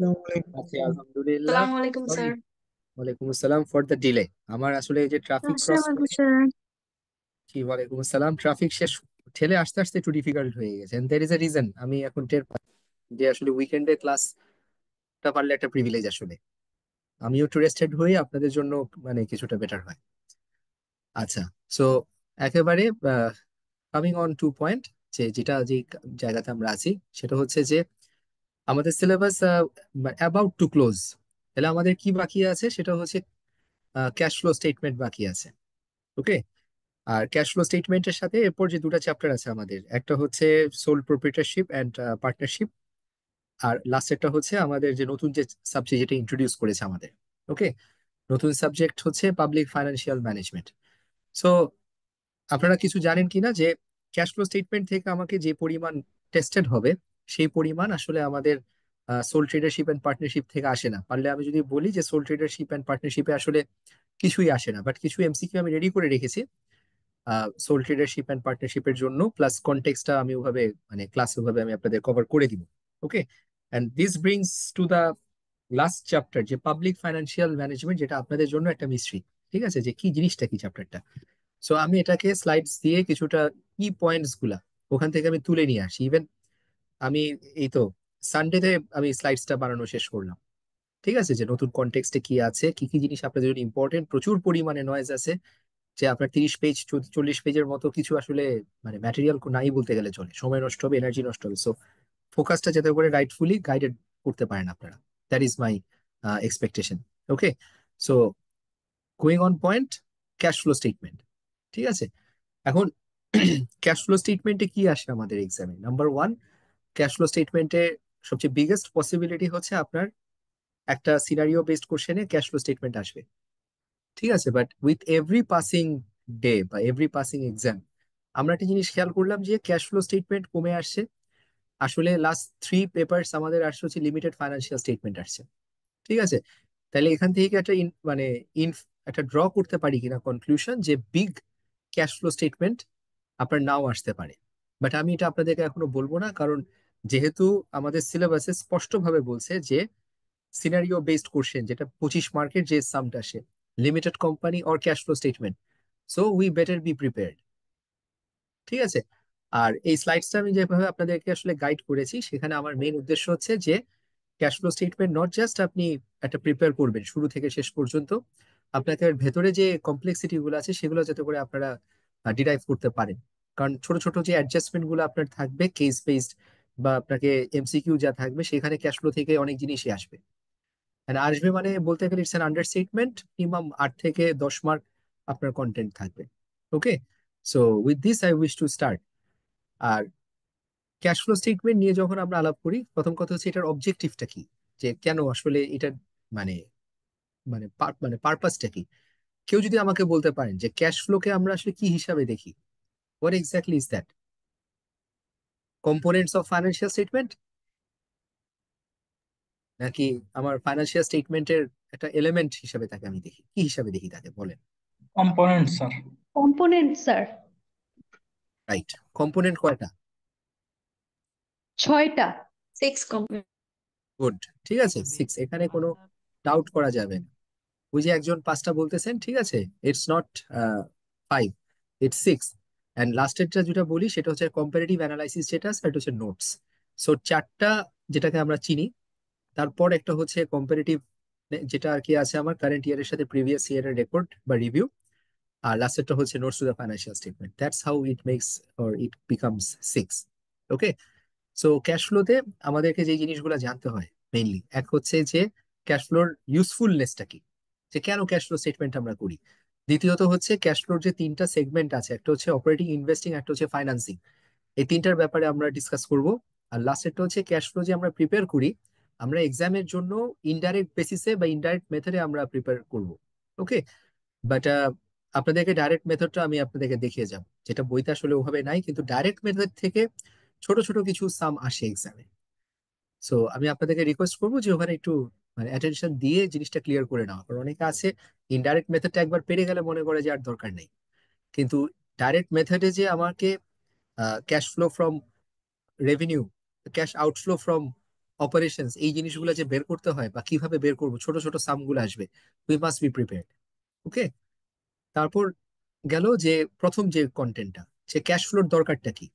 আসসালামু আলাইকুম আছি স্যার। আলহামদুলিল্লাহ। আসসালামু আলাইকুম সরি, স্যার। ওয়ালাইকুম আসসালাম ফর দ্য ডিলে। আমার আসলে এই যে ট্রাফিক ক্রস আসসালামু আলাইকুম করে। স্যার। জি, ওয়ালাইকুম আসসালাম। ট্রাফিক শেষ ঠেলে আসতে আসতে একটু ডিফিকাল্ট হয়ে গেছে, দের ইজ এ রিজন। আমি এখন টের পাই যে আসলে উইকেন্ডে ক্লাসটা পারলে একটা প্রিভিলেজ আসলে। আমিও একটু রেস্টেড হয়ে আপনাদের জন্য মানে কিছুটা বেটার হয়। আচ্ছা, সো একেবারে কামিং অন টু পয়েন্ট, যে জায়গাতে আমরা আছি সেটা হচ্ছে যে আমাদের সিলেবাস অ্যাবাউট টু ক্লোজ। তাহলে আমাদের কি বাকি আছে সেটা হচ্ছে ক্যাশ ফ্লো স্টেটমেন্ট বাকি আছে। ওকে। আর ক্যাশ ফ্লো স্টেটমেন্টের সাথে এরপর যে দুটো চ্যাপ্টার আছে আমাদের, একটা হচ্ছে সোল প্রোপ্রিয়েটরশিপ অ্যান্ড পার্টনারশিপ, আর লাস্টেরটা হচ্ছে আমাদের যে নতুন যে সাবজেক্ট যেটা ইন্ট্রোডিউস করেছে আমাদের। ওকে। নতুন সাবজেক্ট হচ্ছে পাবলিক ফাইন্যান্সিয়াল ম্যানেজমেন্ট। সো আপনারা কিছু জানেন কিনা যে ক্যাশ ফ্লো স্টেটমেন্ট থেকে আমাকে যে পরিমাণ টেস্টেড হবে সেই পরিমাণ আসলে আমাদের সোল ট্রেডারশিপ অ্যান্ড পার্টনারশিপ থেকে আসে না। পারলে আমি যদি বলি যে সোল ট্রেডারশিপ অ্যান্ড পার্টনারশিপে আসলে কিছুই আসে না, বাট কিছু এমসিকিউ আমি রেডি করে রেখেছি সোল ট্রেডারশিপ অ্যান্ড পার্টনারশিপের জন্য, প্লাস কনটেক্সটটা আমি ওভাবে মানে ক্লাস ওভাবে আমি আপনাদের কভার করে দিব। Okay. And this brings to the last chapter, যে পাবলিক ফাইন্যান্সিয়াল ম্যানেজমেন্ট, যেটা আপনাদের জন্য একটা মিস্ট্রি। ঠিক আছে, যে কি জিনিসটা কি চ্যাপ্টারটা। সো আমি এটাকে স্লাইডস দিয়ে কিছুটা কি পয়েন্টস গুলা ওখান থেকে আমি তুলে নিয়ে আসি। ইভেন আমি এই তো সানডেতে আমি স্লাইডসটা বানানো শেষ করলাম। ঠিক আছে, যে নতুন কনটেক্সটে কি আছে, কি কি জিনিস আপনাদের জন্য ইম্পর্টেন্ট। প্রচুর পরিমাণে নয়েজ আছে, যে আপনার 30 পেজ 40 পেজের মতো কিছু আসলে মানে ম্যাটেরিয়াল নাই বলতে গেলে চলে। সময় নষ্ট হবে, এনার্জি নষ্ট হবে। সো ফোকাসটা যাতে করে রাইটফুলি গাইডেড করতে পারেন আপনারা, that is my expectation. Okay. So going on point, cash flow statement. ঠিক আছে। এখন ক্যাশ ফ্লো স্টেটমেন্টে কি আসে আমাদের এক্সামে? নাম্বার ওয়ান, ক্যাশ ফ্লো স্টেটমেন্টে সবচেয়ে বিগেস্ট পসিবিলিটি হচ্ছে আপনার একটা সিনারিও বেসড কোশ্চেনে ক্যাশ ফ্লো স্টেটমেন্ট আসবে। ঠিক আছে, but with every passing day বা এভরি পাসিং এক্সাম আমরা একটা জিনিস খেয়াল করলাম যে ক্যাশ ফ্লো স্টেটমেন্ট কমে আসছে। আসলে লাস্ট 3 পেপারস আমাদের আসছে হচ্ছে লিমিটেড ফাইন্যান্সিয়াল স্টেটমেন্ট আসছে। ঠিক আছে। তাহলে এখান থেকে একটা মানে ইন একটা ড্র করতে পারি কিনা কনক্লুশন যে বিগ ক্যাশ ফ্লো স্টেটমেন্ট আপনার নাও আসতে পারে। বাট আমি এটা আপনাদেরকে এখনো বলবো না, কারণ যেহেতু আমাদের সিলেবাসে স্পষ্টভাবে বলছে যে সিনারিও বেসড কোশ্চেন, যেটা 25 মার্কের যে সামটা আসে, limited company or cash flow statement, so we better be prepared. ঠিক আছে। আর এই স্লাইডসটা আমি যেভাবে আপনাদেরকে আসলে গাইড করেছি, সেখানে আমার মেইন উদ্দেশ্য হচ্ছে যে cash flow statement not just আপনি একটা প্রিপেয়ার করবেন শুরু থেকে শেষ পর্যন্ত, আপনাকে এর ভেতরে যে কমপ্লেক্সিটি গুলো আছে সেগুলো যাতে করে আপনারা ডিরাইভ করতে পারেন। কারণ ছোট ছোট যে অ্যাডজাস্টমেন্ট গুলো আপনার থাকবে কেস বেসড, বা আপনাকে এমসিকিউ যা থাকবে, সেখানে ক্যাশ ফ্লো থেকে অনেক জিনিসই আসবে। And আসবে মানে বলতে গেলে ইটস অ্যান আন্ডারস্টেটমেন্ট। মিনিমাম 8 থেকে 10 মার্ক আপনার কন্টেন্ট থাকবে। Okay. So with this I wish to start. আর ক্যাশ ফ্লো স্টেটমেন্ট নিয়ে যখন আমরা আলাপ করি, প্রথম কথা হচ্ছে এটার অবজেক্টিভটা কি, যে কেন আসলে এটা মানে মানে পারপাসটা কি। কেউ যদি আমাকে বলতে পারেন যে ক্যাশ ফ্লোকে আমরা আসলে কি হিসাবে দেখি, what exactly is that? Components of financial statement, নাকি আমার ফাইন্যান্সিয়াল স্টেটমেন্টের একটা এলিমেন্ট হিসাবে তাকে আমি দেখি? কি হিসাবে দেখি তাকে বলেন? Component sir. Component sir. Right. Component কয়টা? 6টা। 6 কম্পোনেন্ট। গুড। ঠিক আছে, 6, এখানে কোনো ডাউট করা যাবে না। ওই যে একজন 5টা বলতেছেন, ঠিক আছে, ইটস নট 5, ইটস 6। অ্যান্ড লাস্টেরটা যেটা বলি সেটা হচ্ছে কম্পারেটিভ অ্যানালাইসিস, যেটা সেটা হচ্ছে নোটস। সো 4টা যেটাকে আমরা চিনি। তারপর একটা হচ্ছে কম্পারেটিভ, যেটা আর কি আছে আমার কারেন্ট ইয়ারের সাথে প্রিভিয়াস ইয়ারের রেকর্ড বা রিভিউ। আর লাস্টেরটা হচ্ছে notes to the financial statement. That's how it makes or it becomes 6। Okay. So cash ফ্লোতে আমাদেরকে যে জিনিসগুলো জানতে হয় মেইনলি, এক হচ্ছে যে ক্যাশ ফ্লোর ইউজফুলনেসটা কি, যে কেন ক্যাশ ফ্লো স্টেটমেন্ট আমরা করি। দ্বিতীয়ত হচ্ছে ক্যাশ ফ্লোর যে 3টা সেগমেন্ট আছে, একটা হচ্ছে অপারেটিং, ইনভেস্টিং, একটা হচ্ছে ফাইন্যান্সিং। এই 3টার ব্যাপারে আমরা ডিসকাস করব। আর লাস্টেরটা হচ্ছে ক্যাশ ফ্লো যে আমরা প্রিপেয়ার করি, আমরা এক্সামের জন্য ইনডাইরেক্ট বেসিসে বা ইনডাইরেক্ট মেথডে আমরা প্রিপেয়ার করব। ওকে। বাট আপনাদেরকে ডাইরেক্ট মেথডটা আমি আপনাদেরকে দেখিয়ে যাব, যেটা বইতে আসলে ওভাবে নাই, কিন্তু ডাইরেক্ট মেথড থেকে ছোট ছোট কিছু সাম আসে এক্সামে। সো আমি আপনাদেরকে রিকোয়েস্ট করবো যে ওখানে একটু মানে অ্যাটেনশন দিয়ে জিনিসটা ক্লিয়ার করে নেওয়া। কারণ অনেকে আছে ইনডাইরেক্ট মেথডটা একবার পেরে গেলে মনে করে যে আর দরকার নেই, কিন্তু ডাইরেক্ট মেথডে যে আমাকে cash flow from revenue, cash outflow from operations, এই জিনিসগুলো যে বের করতে হয় বা কিভাবে বের করবো, ছোট ছোট সামগুলো আসবে, উই মাস্ট বি প্রিপেয়ার্ড। ওকে। তারপর গেল যে প্রথম যে কন্টেন্টটা, যে ক্যাশ ফ্লোর দরকারটা কি।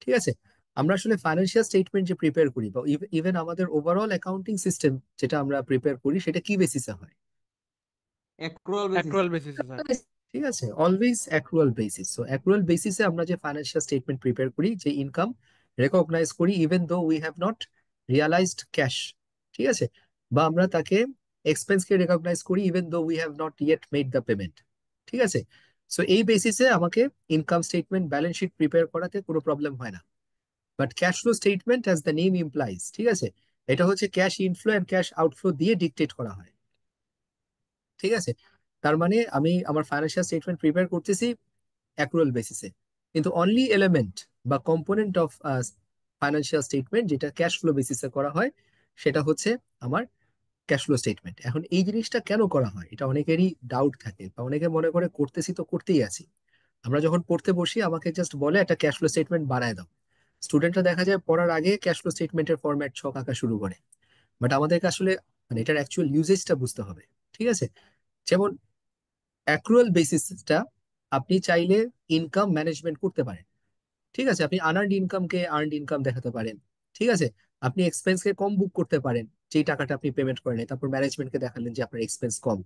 ঠিক আছে, আমরা আসলে ফাইন্যান্সিয়াল স্টেটমেন্ট যে প্রিপেয়ার করি বা ইভেন আমাদের ওভারঅল অ্যাকাউন্টিং সিস্টেম যেটা আমরা প্রিপেয়ার করি, সেটা কি বেসিসে হয়? Accrual basis. অ্যাক্রুয়াল বেসিসে স্যার। ঠিক আছে, always accrual basis. So accrual বেসিসে আমরা যে ফাইন্যান্সিয়াল স্টেটমেন্ট প্রিপেয়ার করি, যে ইনকাম রেকগনাইজ করি even though we have not realised cash. ঠিক আছে, বা আমরা তাকে এক্সপেন্সকে রেকগনাইজ করি even though we have not yet made the payment. ঠিক আছে, সো এই বেসিসে আমাকে income statement balance sheet prepare করাতে কোনো প্রবলেম হয় না। But cash flow statement as the name implies, ঠিক আছে, এটা হচ্ছে cash inflow and cash outflow দিয়ে ডিকটেট করা হয়। ঠিক আছে, তার মানে আমি আমার ফাইন্যান্সিয়াল স্টেটমেন্ট প্রিপেয়ার করতেছি অ্যাক্রুয়াল বেসিসে, কিন্তু অনলি এলিমেন্ট বা কম্পোনেন্ট অফ ফাইন্যান্সিয়াল স্টেটমেন্ট যেটা ক্যাশ ফ্লো বেসিসে করা হয়, সেটা হচ্ছে আমার ক্যাশ ফ্লো স্টেটমেন্ট। এখন এই জিনিসটা কেন করা হয়, এটা অনেকেরই ডাউট থাকে, বা অনেকে মনে করে করতেছি তো করতেই আছি। আমরা যখন পড়তে বসি আমাকে জাস্ট বলে একটা ক্যাশ ফ্লো স্টেটমেন্ট বানায় দাও। স্টুডেন্টরা দেখা যায় পড়ার আগে ক্যাশ ফ্লো স্টেটমেন্টের ফরম্যাট ছক আঁকা শুরু করে। বাট আমাদেরকে আসলে মানে এটার অ্যাকচুয়াল ইউজেজটা বুঝতে হবে। ঠিক আছে, যেমন অ্যাক্রুয়াল বেসিসটা আপনি চাইলে ইনকাম ম্যানেজমেন্ট করতে পারেন। ঠিক আছে, আপনি আনআর্নড ইনকামকে আর্নড ইনকাম দেখাতে পারেন। ঠিক আছে, আপনি এক্সপেন্সকে কম বুক করতে পারেন, যেই টাকাটা আপনি পেমেন্ট করেন, তারপর ম্যানেজমেন্টকে দেখালেন যে আপনার এক্সপেন্স কম।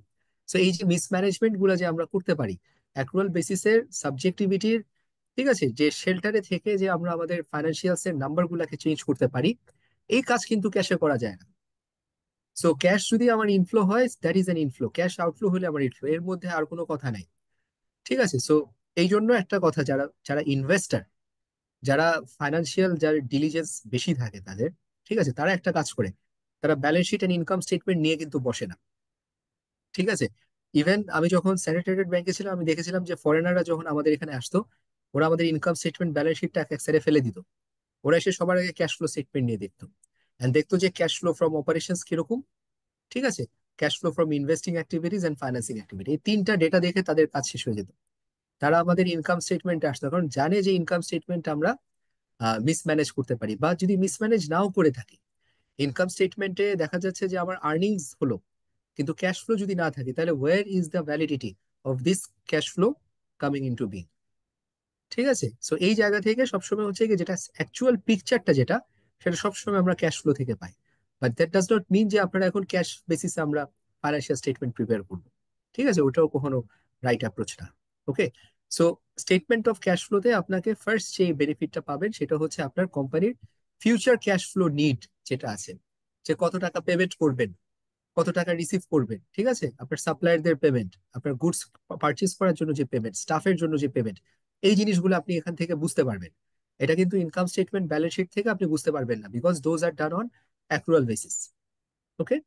সো এই যে মিসম্যানেজমেন্ট গুলো যে আমরা করতে পারি অ্যাক্রুয়াল বেসিসের সাবজেক্টিভিটির, ঠিক আছে, যে শেল্টারে থেকে যে আমরা আমাদের ফাইন্যান্সিয়ালস এর নাম্বার গুলাকে চেঞ্জ করতে পারি, এই কাজ কিন্তু ক্যাশে করা যায় না। সো ক্যাশ যদি আমার ইনফ্লো হয়, that is an inflow, cash outflow হলে আমার ইনফ্লো, এর মধ্যে আর কোনো কথা নাই। ঠিক আছে, সো এই জন্য একটা কথা, যারা যারা ইনভেস্টার, যারা ফাইন্যান্সিয়াল, যার ডিলিজেন্স বেশি থাকে তাদের, ঠিক আছে, তারা একটা কাজ করে, তারা balance sheet and income statement নিয়ে কিন্তু বসে না। ঠিক আছে, ইভেন আমি যখন স্যানিটেটেড ব্যাংকে ছিলাম, আমি দেখেছিলাম যে ফরেনাররা যখন আমাদের এখানে আসতো, ওরা আমাদের ইনকাম স্টেটমেন্ট ব্যালেন্স শিটটা এক সাইডে ফেলে দিত। ওরা এসে সবার আগে ক্যাশ ফ্লো স্টেটমেন্ট নিয়ে দেখতো, এন্ড দেখতো যে ক্যাশ ফ্লো ফ্রম অপারেশনস কিরকম। ঠিক আছে, cash flow from investing activities and financing activity, এই তিনটা ডেটা দেখে তাদের কাজ শেষ হয়ে যেত। তারা আমাদের ইনকাম স্টেটমেন্টে আসতো, কারণ জানে যে ইনকাম স্টেটমেন্ট আমরা মিসম্যানেজ করতে পারি, বা যদি মিসম্যানেজ নাও করে থাকি, ইনকাম স্টেটমেন্টে দেখা যাচ্ছে যে আমার আর্নিংস হলো, কিন্তু ক্যাশ ফ্লো যদি না থাকে, তাহলে where is the validity of this cash flow coming into being. ঠিক আছে, সো এই জায়গা থেকে সবসময় হচ্ছে কি, যেটা অ্যাকচুয়াল পিকচারটা যেটা, সেটা সবসময় আমরা ক্যাশ ফ্লো থেকে পাই। But that does not mean যে আপনারা এখন ক্যাশ বেসিসে আমরা ফাইন্যান্সিয়াল স্টেটমেন্ট প্রিপেয়ার করবো। ঠিক আছে, ওটাও কখনো রাইট অ্যাপ্রোচ না। ওকে, সো স্টেটমেন্ট অফ ক্যাশ ফ্লোতে আপনাকে ফার্স্ট যে বেনিফিটটা পাবেন, সেটা হচ্ছে আপনার কোম্পানির ফিউচার ক্যাশ ফ্লো নিড যেটা আছে, যে কত টাকা পেমেন্ট করবেন, কত টাকা রিসিভ করবেন। ঠিক আছে, আপনার সাপ্লায়ারদের পেমেন্ট, আপনার গুডস পারচেজ করার জন্য যে পেমেন্ট, স্টাফের জন্য যে পেমেন্ট, এই জিনিসগুলো আপনি এখান থেকে বুঝতে পারবেন। এটা কিন্তু ইনকাম স্টেটমেন্ট ব্যালেন্স শিট থেকে আপনি বুঝতে পারবেন না, because those are done on accrual basis. Okay,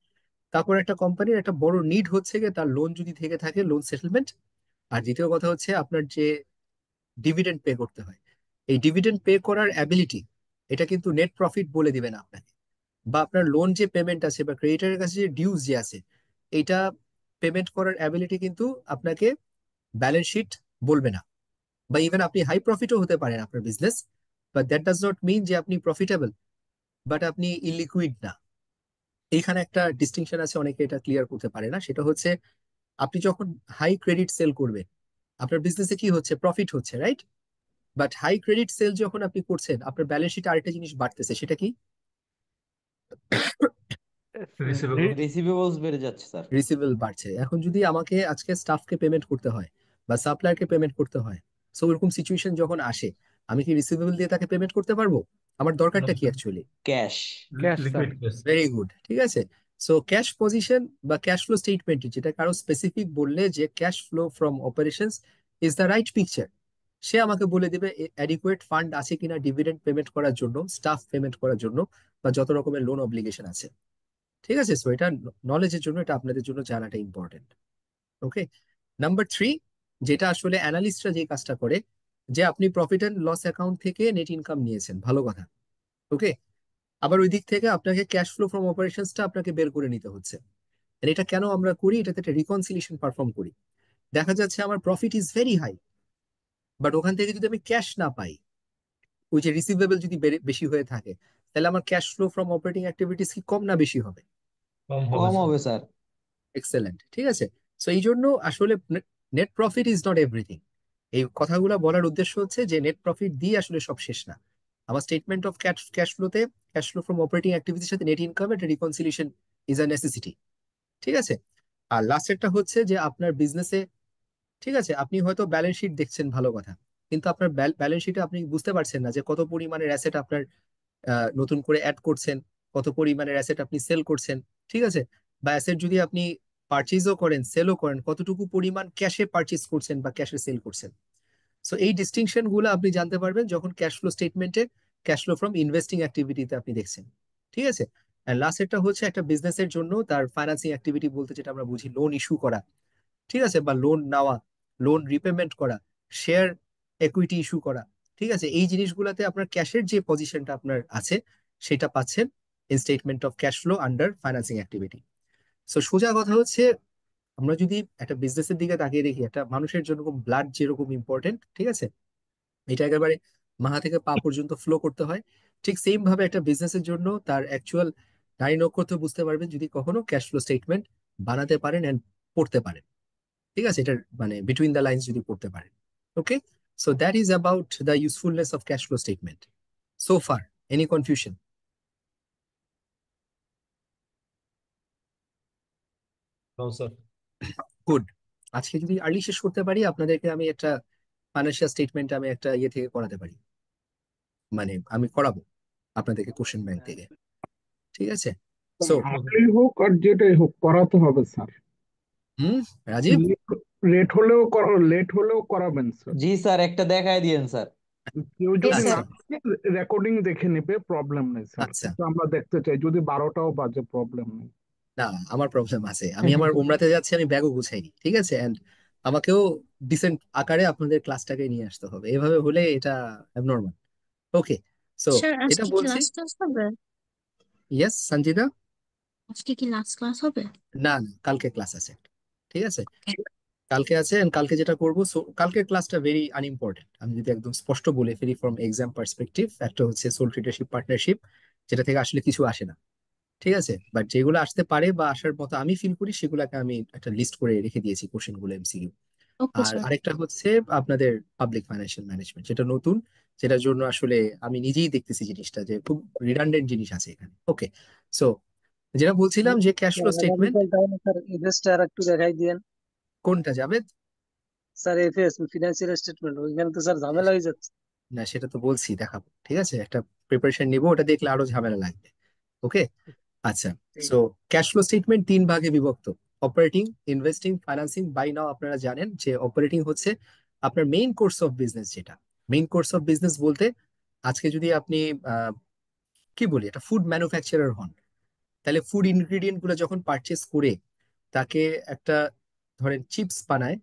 তারপর একটা কোম্পানির একটা বড় নিড হচ্ছে গিয়ে তার লোন যদি থেকে থাকে, লোন সেটেলমেন্ট। আর দ্বিতীয় কথা হচ্ছে আপনার যে ডিভিডেন্ড পে করতে হয়, এই ডিভিডেন্ড পে করার অ্যাবিলিটি, এটা কিন্তু নেট প্রফিট বলে দিবে না আপনাকে। বা আপনার লোন যে পেমেন্ট আছে বা ক্রেডিটারের কাছে যে ডিউজ যে আছে, এইটা পেমেন্ট করার অ্যাবিলিটি কিন্তু আপনাকে ব্যালেন্স শিট বলবে না। বা ইভেন আপনি হাই প্রফিটও হতে পারেন আপনার business, but that does not mean যে আপনি প্রফিটেবল, বাট আপনি ইলিকুইড না। এইখানে একটা ডিস্টিংশন আছে, অনেকে এটা ক্লিয়ার করতে পারে না। সেটা হচ্ছে আপনি যখন হাই ক্রেডিট সেল করবেন, আপনার বিজনেসে কি হচ্ছে, প্রফিট হচ্ছে, right? But high credit sale যখন আপনি করছেন, আপনার ব্যালেন্স শিটে আরেকটা জিনিস বাড়তেছে, সেটা কি? রি- রিসিভেবলস বেড়ে যাচ্ছে স্যার। রিসিভেবল বাড়ছে। এখন যদি আমাকে আজকে স্টাফকে পেমেন্ট করতে হয় বা সাপ্লায়ারকে পেমেন্ট করতে হয়, সো ওরকম সিচুয়েশন যখন আসে, আমি কি রিসিভেবল দিয়ে তাকে পেমেন্ট করতে পারবো? আমার দরকারটা কি actually? Cash. Cash sir. Very good, ঠিক আছে। সো ক্যাশ পজিশন বা ক্যাশ ফ্লো স্টেটমেন্ট, যেটা কারো স্পেসিফিক বললে যে cash flow from operations is the right picture, সে আমাকে বলে দিবে অ্যাডিকুয়েট ফান্ড আছে কিনা ডিভিডেন্ড পেমেন্ট করার জন্য, স্টাফ পেমেন্ট করার জন্য, বা যত রকমের লোন অব্লিগেশন আছে। ঠিক আছে, সো এটা নলেজের জন্য, এটা আপনাদের জন্য জানাটা ইম্পর্টেন্ট। ওকে, নাম্বার থ্রি, যেটা আসলে অ্যানালিস্টরা যে কাজটা করে, যে আপনি প্রফিট অ্যান্ড লস অ্যাকাউন্ট থেকে নেট ইনকাম নিয়েছেন, ভালো কথা। ওকে, আবার ওই দিক থেকে আপনাকে ক্যাশ ফ্লো ফ্রম অপারেশনসটা আপনাকে বের করে নিতে হচ্ছে। আর এটা কেন আমরা করি, এটাতে একটা রিকনসিলিয়েশন পারফর্ম করি। দেখা যাচ্ছে আমার profit is very high, but ওখান থেকে যদি আমি ক্যাশ না পাই, ওই যে রিসিভেবল যদি বেশি হয়ে থাকে, তাহলে আমার cash flow from operating activities কি কম না বেশি হবে? কম হবে কম স্যার। হবে স্যার। এক্সেলেন্ট, ঠিক আছে। সো এই জন্য আসলে net profit is not everything. এই কথাগুলো বলার উদ্দেশ্য হচ্ছে যে নেট প্রফিট দিয়ে আসলে সব শেষ না। আমার স্টেটমেন্ট অফ ক্যাশ ফ্লোতে ক্যাশ ফ্লো ফ্রম অপারেটিং অ্যাক্টিভিটির সাথে নেট ইনকাম একটা রিকনসিলিয়েশন ইজ আ নেসেসিটি, ঠিক আছে। আর লাস্টেরটা হচ্ছে যে আপনার বিজনেসে, ঠিক আছে, আপনি হয়তো ব্যালেন্স শিট দেখছেন, ভালো কথা, কিন্তু আপনার ব্যালেন্স শিটে আপনি বুঝতে পারছেন না যে কত পরিমাণের অ্যাসেট আপনার নতুন করে অ্যাড করছেন, কত পরিমাণের অ্যাসেট আপনি সেল করছেন, ঠিক আছে। বা অ্যাসেট যদি আপনি পারচেজও করেন, সেলও করেন, কতটুকু পরিমাণ ক্যাশে পারচেজ করছেন বা ক্যাশে সেল করছেন। সো এই ডিস্টিংশন গুলো আপনি জানতে পারবেন যখন ক্যাশ ফ্লো স্টেটমেন্টে ক্যাশ ফ্লো ফ্রম ইনভেস্টিং অ্যাক্টিভিটিতে আপনি দেখছেন, ঠিক আছে। আর লাস্টেরটা হচ্ছে একটা বিজনেসের জন্য তার ফাইন্যান্সিং অ্যাক্টিভিটি বলতে যেটা আমরা বুঝি লোন ইস্যু করা, ঠিক আছে, বা লোন নেওয়া, লোন রিপেমেন্ট করা, শেয়ার একুইটি ইস্যু করা, ঠিক আছে। এই জিনিসগুলোতে আপনার ক্যাশের যে পজিশনটা আপনার আছে সেটা পাচ্ছেন in statement of cash flow under financing activity. So সোজা কথা হচ্ছে, আমরা যদি একটা বিজনেসের দিকে তাকিয়ে দেখি, একটা মানুষের জন্য ব্লাড যেরকম ইম্পর্টেন্ট, ঠিক আছে, এটা একেবারে মাথা থেকে পা পর্যন্ত ফ্লো করতে হয়, ঠিক সেম ভাবে একটা বিজনেসের জন্য তার অ্যাকচুয়াল নারী নক্ষত্র বুঝতে পারবেন যদি কখনো ক্যাশ ফ্লো স্টেটমেন্ট বানাতে পারেন এন্ড পড়তে পারেন, ঠিক আছে, এটার মানে বিটুইন দ্য লাইন্স যদি পড়তে পারেন। Okay, so that is about the usefulness of cash flow statement. So far any confusion? No sir. Good. আজকে যদি আর্লি শেষ করতে পারি, আপনাদেরকে আমি একটা ফাইন্যান্সিয়াল স্টেটমেন্ট আমি একটা ইয়ে থেকে করাতে পারি, মানে আমি করাবো আপনাদেরকে কোশ্চেন ব্যাংক থেকে, ঠিক আছে। সো হাতেই হোক আর যেটাই হোক করাতে হবে স্যার। হুম, রাজীব, লেট হলেও করাবেন স্যার। জি স্যার, একটা দেখায় দিয়েন স্যার। কেউ Yes, যদি আচ্ছা না sir. থাকে রেকর্ডিং দেখে নেবে, প্রবলেম নেই স্যার, আচ্ছা। কিন্তু আমরা দেখতে চাই যদি 12টাও বাজে, প্রবলেম নেই। না, আমার প্রবলেম আছে, আমি আমার উমরাতে যাচ্ছি, আমি ব্যাগও গুছাইনি, ঠিক আছে, এন্ড আমাকেও ডিসেন্ট আকারে আপনাদের ক্লাসটাকে নিয়ে আসতে হবে, এভাবে হলে এটা অ্যাবনর্মাল। ওকে, সো স্যার যেটা আজকে কি বলছি, লাস্ট ক্লাস হবে? ইয়েস সঞ্জিতা। আজকে কি লাস্ট ক্লাস হবে? না না, কালকে ক্লাস আছে, ঠিক আছে, কালকে আছে। and কালকে যেটা করবো, সো কালকের ক্লাসটা ভেরি আনইম্পর্টেন্ট, আমি যদি একদম স্পষ্ট বলে ফেলি ফ্রম এক্সাম পার্সপেক্টিভ, একটা হচ্ছে সোল ট্রেডারশিপ পার্টনারশিপ, যেটা থেকে আসলে কিছু আসে না, ঠিক আছে, বাট যেগুলো আসতে পারে বা আসার মতো আমি ফিল করি সেগুলোকে আমি একটা লিস্ট করে রেখে দিয়েছি, কোশ্চেন গুলো এমসিকিউ। ওকে আর স্যার। আরেকটা হচ্ছে আপনাদের পাবলিক ফাইন্যান্সিয়াল ম্যানেজমেন্ট, যেটা নতুন, যেটার জন্য আসলে আমি নিজেই দেখতেছি জিনিসটা যে খুব রিডান্ডেন্ট জিনিস আছে এখানে। ওকে, সো যেটা বলছিলাম যে ক্যাশ ফ্লো স্টেটমেন্ট, আগামীকাল তাহলে স্যার এফএসটা আর একটু দেখাই দিয়েন। কোনটা যাবে? স্যার এফএস ফিনান্সিয়াল স্টেটমেন্ট, ওইখানে তো স্যার ঝামেলা হয়ে যাচ্ছে। না, সেটা তো বলছি দেখাবো, ঠিক আছে, একটা প্রিপারেশন নিবো, ওটা দেখলে আরো ঝামেলা লাগবে। ওকে, আচ্ছা। সো ক্যাশ ফ্লো স্টেটমেন্ট তিন ভাগে বিভক্ত: অপারেটিং, ইনভেস্টিং, ফাইন্যান্সিং। বাই নাও আপনারা জানেন যে অপারেটিং হচ্ছে আপনার মেইন কোর্স অফ বিজনেস, যেটা মেইন কোর্স অফ বিজনেস বলতে আজকে যদি আপনি আহ, কি বলি, এটা ফুড ম্যানুফ্যাকচারার হন, তাহলে ফুড ইনগ্রিডিয়েন্ট গুলো যখন পারচেস করে তাকে একটা, ধরেন চিপস বানায়,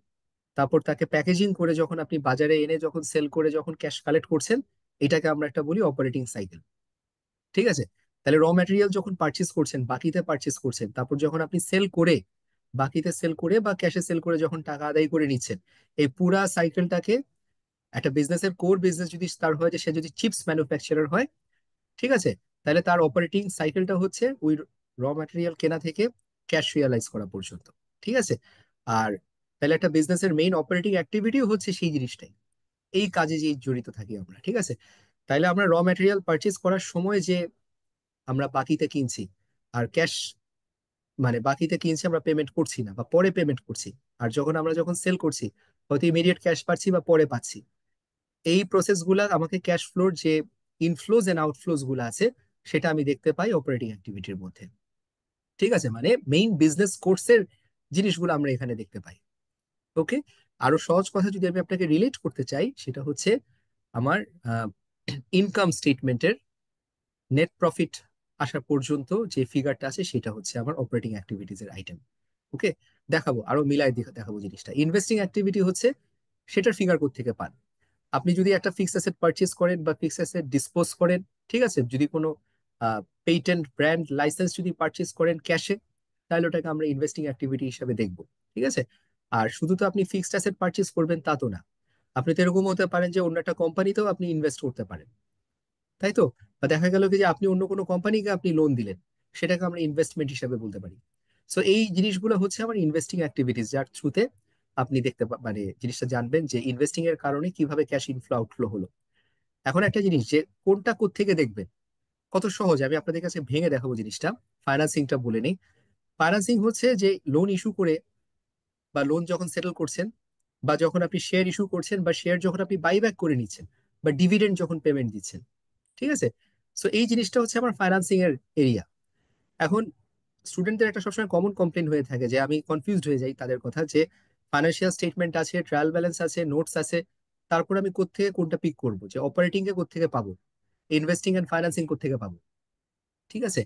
তারপর তাকে প্যাকেজিং করে যখন আপনি বাজারে এনে যখন সেল করে যখন ক্যাশ কালেক্ট করছেন, এটাকে আমরা একটা বলি অপারেটিং সাইকেল, ঠিক আছে। তাহলে র ম্যাটেরিয়াল যখন পারচেস করছেন, বাকিতে পারচেস করছেন, তারপর যখন আপনি সেল করে, বাকিতে সেল করে বা ক্যাশে সেল করে যখন টাকা আদায় করে নিচ্ছেন, এই পুরা সাইকেলটাকে একটা বিজনেসের কোর বিজনেস যদি তার হয় যে সে যদি চিপস ম্যানুফ্যাকচারার হয়, ঠিক আছে, তাহলে তার অপারেটিং সাইকেলটা হচ্ছে ওই র ম্যাটেরিয়াল কেনা থেকে ক্যাশ রিয়ালাইজ করা পর্যন্ত, ঠিক আছে। আর তাহলে একটা বিজনেসের মেইন অপারেটিং অ্যাক্টিভিটিও হচ্ছে সেই জিনিসটাই, এই কাজে যে জড়িত থাকি আমরা, ঠিক আছে। তাইলে আমরা র ম্যাটেরিয়াল পারচেজ করার সময় যে আমরা বাকিতে কিনছি, আর ক্যাশ মানে বাকিতে কিনছি আমরা পেমেন্ট করছি না বা পরে পেমেন্ট করছি, আর যখন সেল করছি হয়তো ইমিডিয়েট ক্যাশ পাচ্ছি বা পরে পাচ্ছি, এই প্রসেস গুলা আমাকে ক্যাশ ফ্লোর যে ইনফ্লোজ এন্ড আউটফ্লোজ গুলো আছে সেটা আমি দেখতে পাই অপারেটিং অ্যাক্টিভিটির মধ্যে, ঠিক আছে, মানে মেইন বিজনেস কোর্সের জিনিসগুলো আমরা এখানে দেখতে পাই। ওকে, আরো সহজ কথা যদি আমি আপনাকে রিলেট করতে চাই, সেটা হচ্ছে আমার ইনকাম স্টেটমেন্টের নেট প্রফিট আসা পর্যন্ত যে ফিগারটা আছে সেটা হচ্ছে আমার অপারেটিং অ্যাক্টিভিটিজ এর আইটেম। ওকে, দেখাবো আরো মিলাই দেখাবো জিনিসটা। ইনভেস্টিং অ্যাক্টিভিটি হচ্ছে সেটার ফিগার থেকে পান, আপনি যদি একটা ফিক্সড অ্যাসেট পারচেজ করেন বা ফিক্সড অ্যাসেট ডিসপোজ করেন, ঠিক আছে, যদি কোনো পেটেন্ট ব্র্যান্ড লাইসেন্স যদি পারচেজ করেন ক্যাশে, তাহলে ওটাকে আমরা ইনভেস্টিং অ্যাক্টিভিটি হিসাবে দেখবো, ঠিক আছে। আর শুধু তো আপনি ফিক্সড অ্যাসেট পারচেজ করবেন তা তো না, আপনি তো এরকম হতে পারেন যে অন্য একটা কোম্পানিতেও আপনি ইনভেস্ট করতে পারেন, তাই তো। বা দেখা গেল কি যে আপনি অন্য কোনো কোম্পানিকে আপনি লোন দিলেন, সেটাকে আমরা ইনভেস্টমেন্ট হিসাবে বলতে পারি। সো এই জিনিসগুলো হচ্ছে আমার ইনভেস্টিং অ্যাক্টিভিটিস, যার থ্রুতে আপনি মানে জিনিসটা জানবেন যে ইনভেস্টিং এর কারণে কিভাবে ক্যাশ ইনফ্লো আউটফ্লো হলো। এখন একটা জিনিস যে কোনটা কোত্থেকে দেখবেন, কত সহজ, আমি আপনাদের কাছে ভেঙে দেখাবো জিনিসটা। ফাইন্যান্সিংটা বলে নেই। ফাইন্যান্সিং হচ্ছে যে লোন ইস্যু করে বা লোন যখন সেটেল করছেন, বা যখন আপনি শেয়ার ইস্যু করছেন, বা শেয়ার যখন আপনি বাইব্যাক করে নিচ্ছেন, বা ডিভিডেন্ড যখন পেমেন্ট দিচ্ছেন, ঠিক আছে। সো এই জিনিসটা হচ্ছে আমার ফাইন্যান্সিং এর এরিয়া। এখন স্টুডেন্টদের একটা সবসময় কমন কমপ্লেন হয়ে থাকে যে আমি কনফিউজড হয়ে যাই তাদের কথা, যে ফাইন্যান্সিয়াল স্টেটমেন্ট আছে, ট্রায়াল ব্যালেন্স আছে, নোটস আছে, তারপর আমি কোত্থেকে কোনটা পিক করবো, যে অপারেটিং এ কোত্থেকে পাবো, ইনভেস্টিং এন্ড ফাইন্যান্সিং কোত্থেকে পাবো। ঠিক আছে,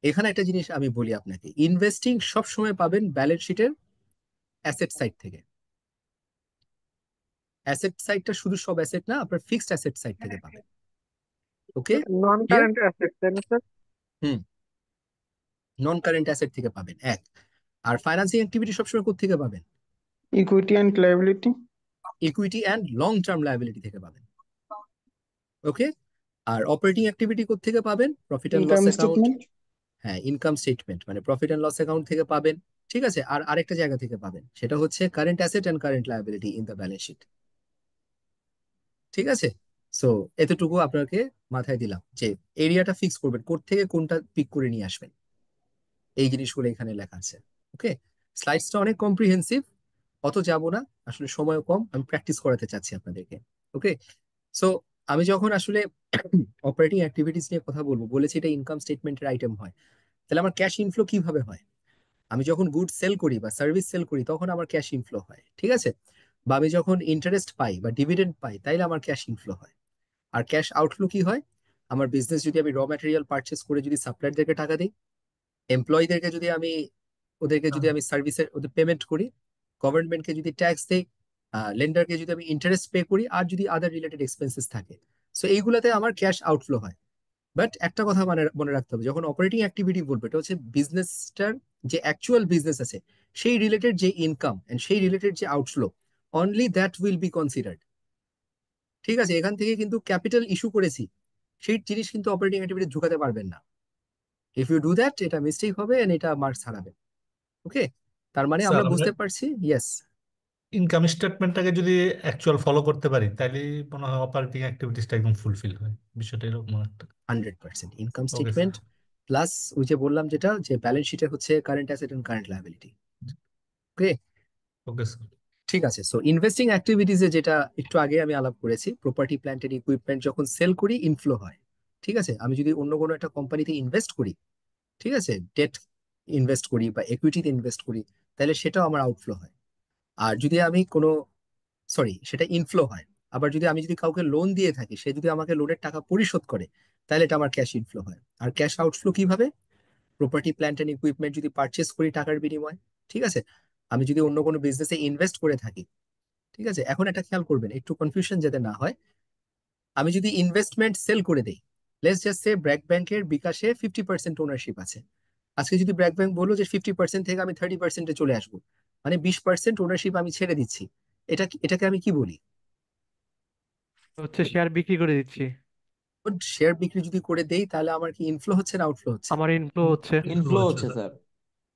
এখানে একটা জিনিস আমি বলি আপনাকে, ইনভেস্টিং সব সময় পাবেন ব্যালেন্স শিটের অ্যাসেট সাইড থেকে। অ্যাসেট সাইডটা শুধু সব অ্যাসেট না, আপনার ফিক্সড অ্যাসেট সাইড থেকে পাবেন। Okay, non clear? Current asset তাই না sir? Hmm, non current asset থেকে পাবেন এক। আর ফাইন্যান্সিং অ্যাক্টিভিটি সবসময় কোত্থেকে পাবেন? Equity and liability. Equity and long term liability থেকে পাবেন। ওকে, আর অপারেটিং অ্যাক্টিভিটি কোত্থেকে পাবেন? Profit and loss income account. Statement. হ্যাঁ, ইনকাম স্টেটমেন্ট মানে প্রফিট অ্যান্ড লস অ্যাকাউন্ট থেকে পাবেন। ঠিক আছে, আর আরেকটা জায়গা থেকে পাবেন, সেটা হচ্ছে current asset and current liability in the balance sheet. ঠিক আছে, সো এতটুকু আপনাকে মাথায় দিলাম যে এরিয়াটা ফিক্স করবেন, কোত্থেকে কোনটা পিক করে নিয়ে আসবেন, এই জিনিসগুলো এখানে লেখা আছে। ওকে, স্লাইডসটা অনেক কম্প্রিহেন্সিভ, অত যাব না, আসলে সময় কম, আমি প্র্যাকটিস করাতে চাচ্ছি আপনাদেরকে। ওকে, সো আমি যখন আসলে অপারেটিং অ্যাক্টিভিটিস নিয়ে কথা বলবো, বলেছি এটা ইনকাম স্টেটমেন্টের আইটেম হয়, তাহলে আমার ক্যাশ ইনফ্লো কিভাবে হয়? আমি যখন গুড সেল করি বা সার্ভিস সেল করি, তখন আমার ক্যাশ ইনফ্লো হয়। ঠিক আছে, বা আমি যখন ইন্টারেস্ট পাই বা ডিভিডেন্ড পাই, তাইলে আমার ক্যাশ ইনফ্লো হয়। আর ক্যাশ আউটফ্লো কি হয়? আমার বিজনেস যদি আমি র ম্যাটেরিয়াল পারচেস করে যদি সাপ্লায়ারদেরকে টাকা দিই, এমপ্লয়ীদেরকে যদি আমি ওদেরকে যদি আমি সার্ভিসের ওদের পেমেন্ট করি, গভর্নমেন্টকে যদি ট্যাক্স দেই, লেন্ডারকে যদি আমি ইন্টারেস্ট পে করি, আর যদি আদার রিলেটেড এক্সপেন্সেস থাকে, সো এইগুলাতে আমার ক্যাশ আউটফ্লো হয়। বাট একটা কথা মনে মনে রাখতে হবে, যখন অপারেটিং অ্যাক্টিভিটি বলবো, এটা হচ্ছে বিজনেসটার যে অ্যাকচুয়াল বিজনেস আছে, সেই রিলেটেড যে ইনকাম এন্ড সেই রিলেটেড যে outflow, only that will be considered. ঠিক আছে, এখান থেকে কিন্তু ক্যাপিটাল ইস্যু করেছি, সেই জিনিস কিন্তু অপারেটিং অ্যাক্টিভিটি ঢুকাতে পারবেন না। ইফ ইউ ডু দ্যাট, এটা মিস্টেক হবে এন্ড এটা মার্কস হারাবে। ওকে, তার মানে স্যার আমরা আমরা বুঝতে পারছি। ইয়েস, ইনকাম স্টেটমেন্টটাকে যদি অ্যাকচুয়াল ফলো করতে পারি, তাহলে মনে হয় অপারেটিং অ্যাক্টিভিটিসটা একদম ফুলফিল হয়, বিষয়টা এরকম একটা। 100% income okay sir. Statement plus ওই যে বললাম যেটা, যে ব্যালেন্স শিটে হচ্ছে current asset and current liability. Okay, okay sir. ঠিক আছে। সো ইনভেস্টিং অ্যাক্টিভিটিসে যেটা একটু আগে আমি আলাপ করেছি, প্রপার্টি প্ল্যান্ট এন্ড ইকুইপমেন্ট যখন সেল করি, ইনফ্লো হয়। ঠিক আছে, আমি যদি অন্য কোনো একটা কোম্পানিতে ইনভেস্ট করি, ঠিক আছে, ডেট ইনভেস্ট করি বা ইকুইটিতে ইনভেস্ট করি, তাহলে সেটাও আমার আউটফ্লো হয়। আর যদি আমি কোনো, সরি, সেটা ইনফ্লো হয়। আবার যদি আমি যদি কাউকে লোন দিয়ে থাকি, সে যদি আমাকে লোনের টাকা পরিশোধ করে, তাহলে এটা আমার ক্যাশ ইনফ্লো হয়। আর ক্যাশ আউটফ্লো কিভাবে? প্রপার্টি প্ল্যান্ট এন্ড ইকুইপমেন্ট যদি পারচেস করি টাকার বিনিময়ে, ঠিক আছে, আমি যদি অন্য কোনো বিজনেসে ইনভেস্ট করে থাকি, ঠিক আছে। এখন একটা খেয়াল করবেন, একটু কনফিউশন যাতে না হয়, আমি যদি ইনভেস্টমেন্ট সেল করে দেই, লেটস জাস্ট সে ব্র্যাক ব্যাংকের বিকাশে 50% ওনারশিপ আছে। আজকে যদি ব্র্যাক ব্যাংক বললো যে 50% থেকে আমি 30%-এ চলে আসবো, মানে 20% ওনারশিপ আমি ছেড়ে দিচ্ছি, এটাকে আমি কি বলি? হচ্ছে শেয়ার বিক্রি করে দিচ্ছি। শেয়ার বিক্রি যদি করে দেই, তাহলে আমার কি ইনফ্লো হচ্ছে না আউটফ্লো হচ্ছে? আমার ইনফ্লো হচ্ছে। ইনফ্লো হচ্ছে স্যার।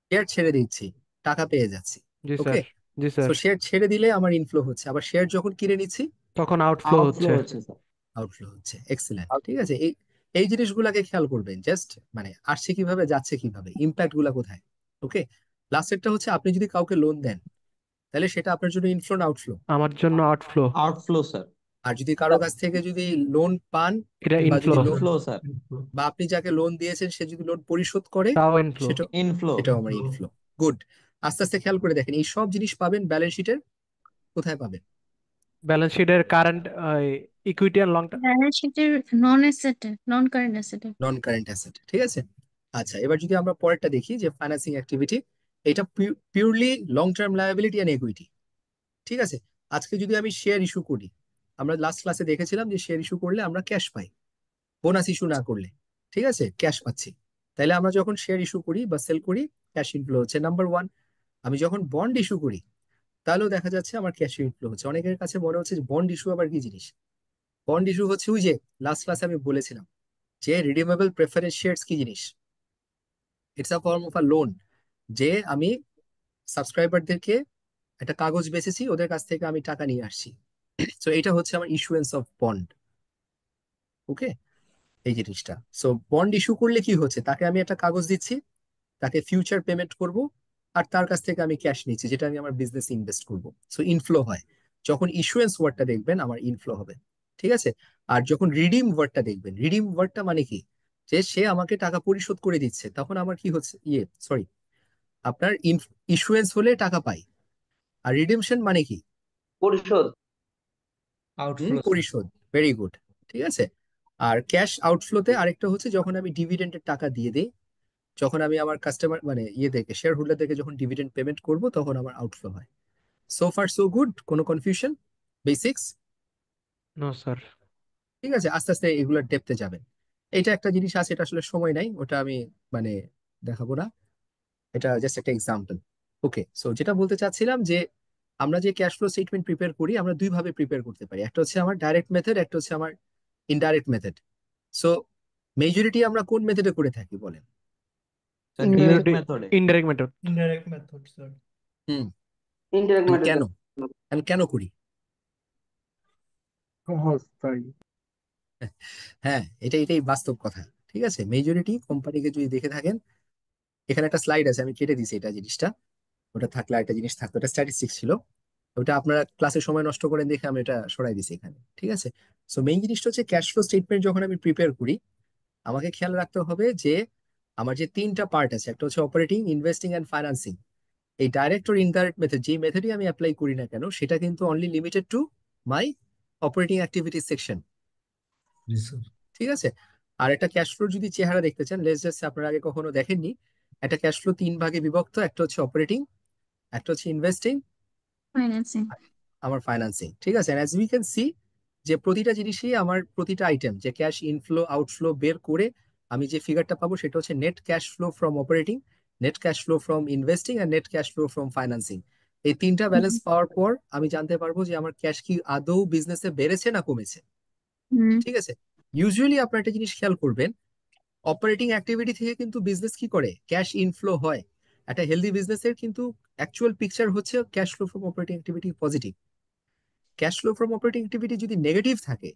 শেয়ার ছেড়ে দিচ্ছি, টাকা পেয়ে যাচ্ছি। জি ওকে, স্যার। জি সো স্যার। শেয়ার ছেড়ে দিলে আমার ইনফ্লো হচ্ছে, আবার শেয়ার যখন কিনে নিচ্ছি, তখন আউটফ্লো আউটফ্লো হচ্ছে। হচ্ছে স্যার। আউটফ্লো হচ্ছে। এক্সিলেন্ট, ঠিক আছে। এই এই জিনিসগুলোকে খেয়াল করবেন, জাস্ট মানে আসছে কিভাবে, যাচ্ছে কিভাবে, ইম্প্যাক্ট গুলা কোথায়। ওকে, লাস্টেরটা হচ্ছে আপনি যদি কাউকে লোন দেন, তাহলে সেটা আপনার জন্য ইনফ্লো না আউটফ্লো? আমার জন্য আউটফ্লো। Outflow sir. আর যদি কারো কাছ থেকে যদি লোন পান, এটা বা ইনফ্লো। যদি ইনফ্লো স্যার। বা আপনি যাকে লোন দিয়েছেন সে যদি লোন পরিশোধ করে, তাও ইনফ্লো। সেটা ইনফ্লো। সেটাও আমার ইনফ্লো। গুড, আস্তে আস্তে খেয়াল করে দেখেন, এই সব জিনিস পাবেন ব্যালেন্স শিটের কোথায় পাবেন? ব্যালেন্স শিটের কারেন্ট ইকুইটি আর লং টার্ম। ব্যালেন্স শিটের নন অ্যাসেটে, নন কারেন্ট অ্যাসেটে। নন কারেন্ট অ্যাসেট, ঠিক আছে। আচ্ছা, এবার যদি আমরা পরেরটা দেখি, যে ফাইন্যান্সিং অ্যাক্টিভিটি, এটা purely long term liability and equity. ঠিক আছে, আজকে যদি আমি শেয়ার ইস্যু করি, আমরা লাস্ট ক্লাসে দেখেছিলাম যে শেয়ার ইস্যু করলে আমরা ক্যাশ পাই, বোনাস ইস্যু না করলে, ঠিক আছে, ক্যাশ পাচ্ছি। তাইলে আমরা যখন শেয়ার ইস্যু করি বা সেল করি, ক্যাশ ইনফ্লো হচ্ছে নাম্বার ওয়ান। আমি যখন বন্ড ইস্যু করি, তাহলেও দেখা যাচ্ছে আমার ক্যাশ ইনফ্লো হচ্ছে। অনেকের কাছে মনে হচ্ছে যে বন্ড ইস্যু আবার কি জিনিস? বন্ড ইস্যু হচ্ছে ওই যে লাস্ট ক্লাসে আমি বলেছিলাম, যে রিডিমেবল প্রেফারেন্স শেয়ারস কি জিনিস? It's a form of a loan, যে আমি সাবস্ক্রাইবারদেরকে একটা কাগজ বেচেছি, ওদের কাছ থেকে আমি টাকা নিয়ে আসছি। সো এটা হচ্ছে আমার ইস্যুয়েন্স অফ বন্ড। ওকে, এই জিনিসটা। সো বন্ড ইস্যু করলে কি হচ্ছে, তাকে আমি একটা কাগজ দিচ্ছি, তাকে ফিউচার পেমেন্ট করব, আর তার কাছ থেকে আমি ক্যাশ নিচ্ছি, যেটা আমি আমার বিজনেসে ইনভেস্ট করব। সো ইনফ্লো হয়। যখন ইস্যুয়েন্স ওয়ার্ডটা দেখবেন আমার ইনফ্লো হবে, ঠিক আছে। আর যখন রিডিম ওয়ার্ডটা দেখবেন, রিডিম ওয়ার্ডটা মানে কি, যে সে আমাকে টাকা পরিশোধ করে দিচ্ছে, তখন আমার কি হচ্ছে, সরি, আপনার ইস্যুয়েন্স হলে টাকা পাই। আর রিডিমশন মানে কি? পরিশোধ। Outflow sir. পরিশোধ। ভেরি গুড, ঠিক আছে। আর ক্যাশ আউটফ্লোতে আরেকটা হচ্ছে যখন আমি ডিভিডেন্ডের টাকা দিয়ে দিই, যখন আমি আমার কাস্টমার মানে ইয়েদেরকে, শেয়ার হোল্ডারদেরকে যখন ডিভিডেন্ড পেমেন্ট করব, তখন আমার আউটফ্লো হয়। সো ফার সো গুড, কোনো কনফিউশন? বেসিক্স? No sir. ঠিক আছে, আস্তে আস্তে এগুলোর ডেপথে যাবেন। এটা একটা জিনিস আছে, এটা আসলে সময় নাই, ওটা আমি মানে দেখাবো না, এটা জাস্ট একটা এক্সাম্পল। ওকে, সো যেটা বলতে চাচ্ছিলাম যে আমরা যে ক্যাশ ফ্লো স্টেটমেন্ট প্রিপেয়ার করি, আমরা দুই ভাবে প্রিপেয়ার করতে পারি। একটা হচ্ছে আমার ডাইরেক্ট মেথড, একটা হচ্ছে আমার ইনডাইরেক্ট মেথড। সো মেজরিটি আমরা কোন মেথডে করে থাকি বলেন? Sir Indirect. ডিরেক্ট মেথডে। Indirect method. Indirect method sir. Hmm, indirect আমি মেথড। কেন আমি কেন করি? সহজ তাই। হ্যাঁ, এটাই বাস্তব কথা। ঠিক আছে, মেজরিটি কোম্পানিকে যদি দেখে থাকেন, এখানে একটা স্লাইড আছে, আমি কেটে দিছি এটা জিনিসটা, ওটা থাকলে একটা জিনিস থাকতো, এটা স্ট্যাটিস্টিক্স ছিল, ওটা আপনারা ক্লাসে সময় নষ্ট করে দেখে আমি এটা সরাই দিছি এখানে। ঠিক আছে, সো মেইন জিনিসটা হচ্ছে ক্যাশ ফ্লো স্টেটমেন্ট যখন আমি প্রিপেয়ার করি, আমাকে খেয়াল রাখতে হবে যে আমার যে তিনটা পার্ট আছে, একটা হচ্ছে অপারেটিং, ইনভেস্টিং অ্যান্ড ফাইন্যান্সিং। এই ডাইরেক্ট or ইনডাইরেক্ট মেথড, যে মেথডই আমি অ্যাপ্লাই করি না কেন, সেটা কিন্তু only limited to my operating activity section. G sir. ঠিক আছে। আর একটা ক্যাশ ফ্লোর যদি চেহারা দেখতে চান, লেটস জাস্ট, আপনারা আগে কখনো দেখেননি, একটা ক্যাশ ফ্লো তিন ভাগে বিভক্ত, একটা হচ্ছে অপারেটিং, একটা হচ্ছে ইনভেস্টিং, ফাইন্যান্সিং। আমার ফাইন্যান্সিং। ঠিক আছে, অ্যাজ উই ক্যান সি যে প্রতিটা জিনিসই আমার, প্রতিটা আইটেম যে ক্যাশ ইনফ্লো আউটফ্লো বের করে আমি যে ফিগারটা পাবো, সেটা হচ্ছে net cash flow from operating, net cash flow from investing আর net cash flow from financing. এই তিনটা ব্যালেন্স পাওয়ার পর আমি জানতে পারবো যে আমার ক্যাশ কি আদৌ বিজনেসে বেড়েছে না কমেছে। হুম। ঠিক আছে, ইউজুয়ালি আপনার একটা জিনিস খেয়াল করবেন, অপারেটিং অ্যাক্টিভিটি থেকে কিন্তু বিজনেস কি করে, ক্যাশ ইনফ্লো হয়। একটা হেলদি বিজনেসের কিন্তু অ্যাকচুয়াল পিকচার হচ্ছে cash flow from operating activity positive. Cash flow from operating activity যদি নেগেটিভ থাকে,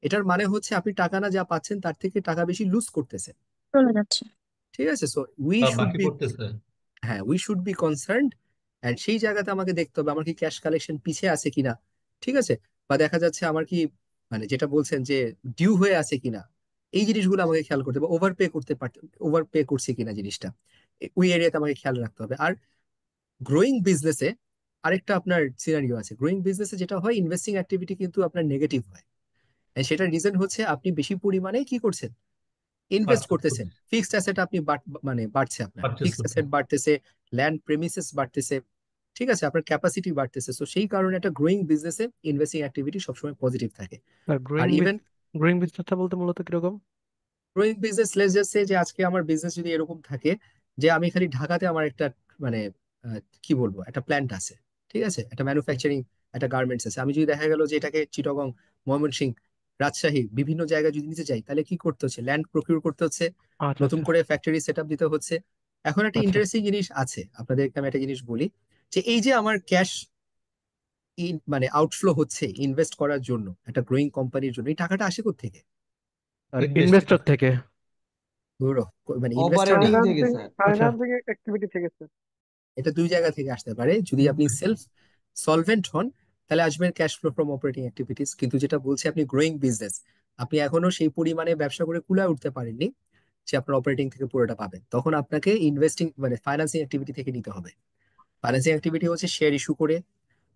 এটার মানে হচ্ছে আপনি টাকা না যা পাচ্ছেন তার থেকে টাকা বেশি লুজ করতেছেন। চলে যাচ্ছে। ঠিক আছে, সো উই বা শুড বাকি বি, পড়তেছে। হ্যাঁ we should be concerned. And সেই জায়গাতে আমাকে দেখতে হবে আমার কি ক্যাশ কালেকশন পিছিয়ে আছে কিনা। ঠিক আছে, বা দেখা যাচ্ছে আমার কি, মানে যেটা বলছেন যে ডিউ হয়ে আছে কিনা, এই জিনিসগুলো আমাকে খেয়াল করতে হবে। ওভার পে করছি কিনা জিনিসটা, ওই এরিয়াতে আমাকে খেয়াল রাখতে হবে। আর গ্রোয়িং বিজনেসে আরেকটা আপনার সিনারিও আছে, গ্রোয়িং বিজনেসে যেটা হয়, ইনভেস্টিং অ্যাক্টিভিটি কিন্তু আপনার নেগেটিভ হয়। And সেটার রিজন হচ্ছে আপনি বেশি পরিমাণে কি করছেন, ইনভেস্ট পারচেজ করতেছেন। ফিক্সড অ্যাসেট আপনি মানে বাড়ছে, আপনার পারচেজ ফিক্সড করতে। অ্যাসেট বাড়তেছে, ল্যান্ড প্রেমিসেস বাড়তেছে। ঠিক আছে, আপনার ক্যাপাসিটি বাড়তেছে। তো সেই কারণে একটা গ্রোয়িং বিজনেসে ইনভেস্টিং অ্যাক্টিভিটি সবসময় পজিটিভ থাকে। আর আর ইভেন গ্রোয়িং বিজনেসটা বলতে মূলত কিরকম? গ্রোয়িং বিজনেস, লেটস জাস্ট সে যে আজকে আমার বিজনেস যদি এরকম থাকে যে আমি খালি ঢাকাতে আমার একটা মানে কি বলবো, একটা প্ল্যান্ট আছে, ঠিক আছে, একটা ম্যানুফ্যাকচারিং একটা গার্মেন্টস আছে, আমি যদি দেখা গেল যে এটাকে চিটাগং, ময়মনসিংহ, রাজশাহী বিভিন্ন জায়গায় যদি নিতে চাই, তাহলে কি করতে হচ্ছে, ল্যান্ড প্রকিউর করতে হচ্ছে, আচ্ছা নতুন আচ্ছা করে ফ্যাক্টরি সেট আপ দিতে হচ্ছে। এখন একটা আচ্ছা। ইন্টারেস্টিং জিনিস আছে, আপনাদেরকে আমি একটা জিনিস বলি, যে এই যে আমার ক্যাশ মানে আউটফ্লো হচ্ছে ইনভেস্ট করার জন্য একটা গ্রোয়িং কোম্পানির জন্য, এই টাকাটা আসে কোত্থেকে? আর ইনভেস্টিং ইনভেস্টর থেকে। ধরো, মানে ইনভেস্টর অপারেটিং না, থেকে ফাইন্যান্সিং স্যার। আচ্ছা ফাইন্যান্সিং অ্যাক্টিভিটি থেকে স্যার। এটা দুই জায়গা থেকে আসতে পারে। যদি আপনি সেলফ সলভেন্ট হন, তাহলে আসবেন cash flow from operating activities. কিন্তু যেটা বলছি, আপনি গ্রোয়িং বিজনেস, আপনি এখনো সেই পরিমাণে ব্যবসা করে কুলায় উঠতে পারেননি যে আপনার অপারেটিং থেকে পুরোটা পাবেন, তখন আপনাকে ইনভেস্টিং মানে ফাইন্যান্সিং অ্যাক্টিভিটি থেকে নিতে হবে। ফাইন্যান্সিং অ্যাক্টিভিটি হচ্ছে শেয়ার ইস্যু করে,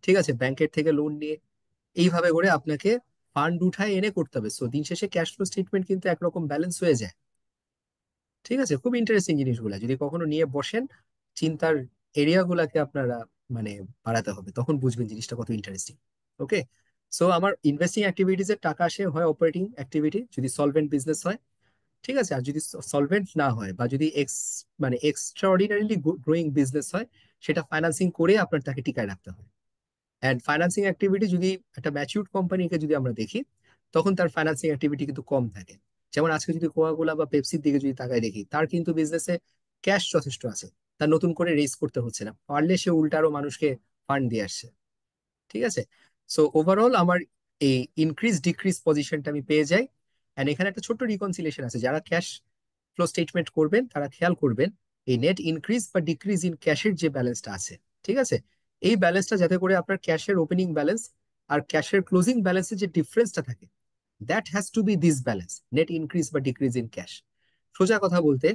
ঠিক আছে, ব্যাংকের থেকে লোন নিয়ে, এইভাবে করে আপনাকে ফান্ড উঠায় এনে করতে হবে। সো দিন শেষে ক্যাশ ফ্লো স্টেটমেন্ট কিন্তু একরকম ব্যালেন্স হয়ে যায়। ঠিক আছে, খুব ইন্টারেস্টিং জিনিসগুলা যদি কখনো নিয়ে বসেন, চিন্তার এরিয়া গুলাকে আপনারা মানে বাড়াতে হবে, তখন বুঝবেন জিনিসটা কত ইন্টারেস্টিং। ওকে, সো আমার ইনভেস্টিং অ্যাক্টিভিটিস এর টাকা আসে হয় অপারেটিং অ্যাক্টিভিটি, যদি সলভেন্ট বিজনেস হয়। ঠিক আছে, আর যদি সলভেন্ট না হয় বা যদি মানে এক্সট্রা অর্ডিনারিলি গ্রোয়িং বিজনেস হয়, সেটা ফাইন্যান্সিং করে আপনার তাকে টিকায় রাখতে হয়। অ্যান্ড ফাইন্যান্সিং অ্যাক্টিভিটি যদি একটা ম্যাচিউরড কোম্পানিকে যদি আমরা দেখি, তখন তার ফাইন্যান্সিং অ্যাক্টিভিটি কিন্তু কম থাকে। যেমন আজকে যদি কোকা কোলা বা পেপসির দিকে যদি তাকায় দেখি, তার কিন্তু বিজনেসে ক্যাশ যথেষ্ট আছে, তার নতুন করে রেজ করতে হচ্ছে না, পারলে সে উল্টা আরো মানুষকে ফান্ড দিয়ে আসছে। ঠিক আছে, সো ওভারঅল আমার এই ইনক্রিজ ডিক্রিজ পজিশনটা আমি পেয়ে যাই। এন্ড এখানে একটা ছোট্ট রিকনসিলিয়েশন আছে, যারা ক্যাশ ফ্লো স্টেটমেন্ট করবেন তারা খেয়াল করবেন এই নেট ইনক্রিজ বা ডিক্রিজ ইন ক্যাশের যে ব্যালেন্সটা আছে, ঠিক আছে, এই ব্যালেন্সটা যাতে করে আপনার ক্যাশের ওপেনিং ব্যালেন্স আর ক্যাশের ক্লোজিং ব্যালেন্সের যে ডিফারেন্সটা থাকে, that has to be this balance, net increase বা ডিক্রিজ ইন ক্যাশ। সোজা কথা বলতে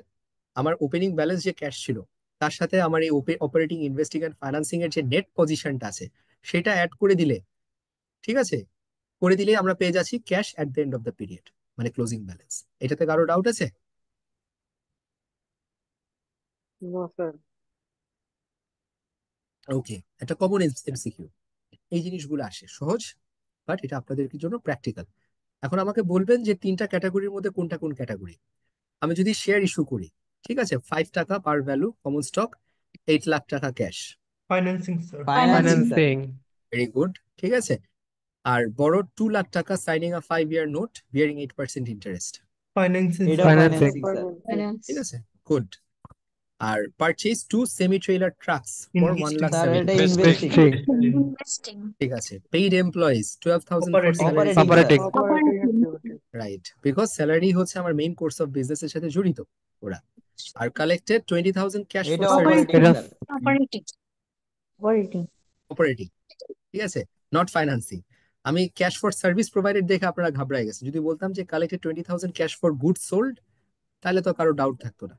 আমার ওপেনিং ব্যালেন্স যে ক্যাশ ছিল তার সাথে আমার এই অপারেটিং, ইনভেস্টিং এন্ড ফাইন্যান্সিং এর যে নেট পজিশনটা আছে সেটা অ্যাড করে দিলে, ঠিক আছে, করে দিলে আমরা পেয়ে যাচ্ছি cash at the end of the period, মানে ক্লোজিং ব্যালেন্স। এটাতে কারো ডাউট আছে? No sir. ওকে, একটা কমন এমসিকিউ, এই জিনিসগুলো আসে সহজ, বাট এটা আপনাদের জন্য প্র্যাকটিক্যাল। এখন আমাকে বলবেন যে তিনটা ক্যাটাগরির মধ্যে কোনটা কোন ক্যাটাগরি। আমি যদি শেয়ার ইস্যু করি, ঠিক আছে, 5 টাকা par value common stock, 8 lakh টাকা cash, financing sir. Financing. Very good, ঠিক আছে। আর বড় 2 লাখ টাকা সাইনিং আ 5-year note bearing 8% interest, financing financing. Finance. ঠিক আছে, good. R purchase 2 semi trailer trucks for 1 lakh Investing. 70, investing. Investing. ঠিক আছে। Paid employees 12,000 for Operating. Salary, operating. Right, because salary হচ্ছে আমার মেইন কোর্স অফ বিজনেসের সাথে জড়িত ওরা। আর কালেক্টেড 20,000 ক্যাশ ফর Operating. এটা Operating. Operating. অপারেটিং, ঠিক আছে, নট ফাইন্যান্সিং। আমি ক্যাশ ফর সার্ভিস প্রোভাইডেড দেখে আপনারা ঘাবড়ায় গেছেন। যদি বলতাম যে collected 20,000 cash for goods sold, তাহলে তো কারো ডাউট থাকতো না,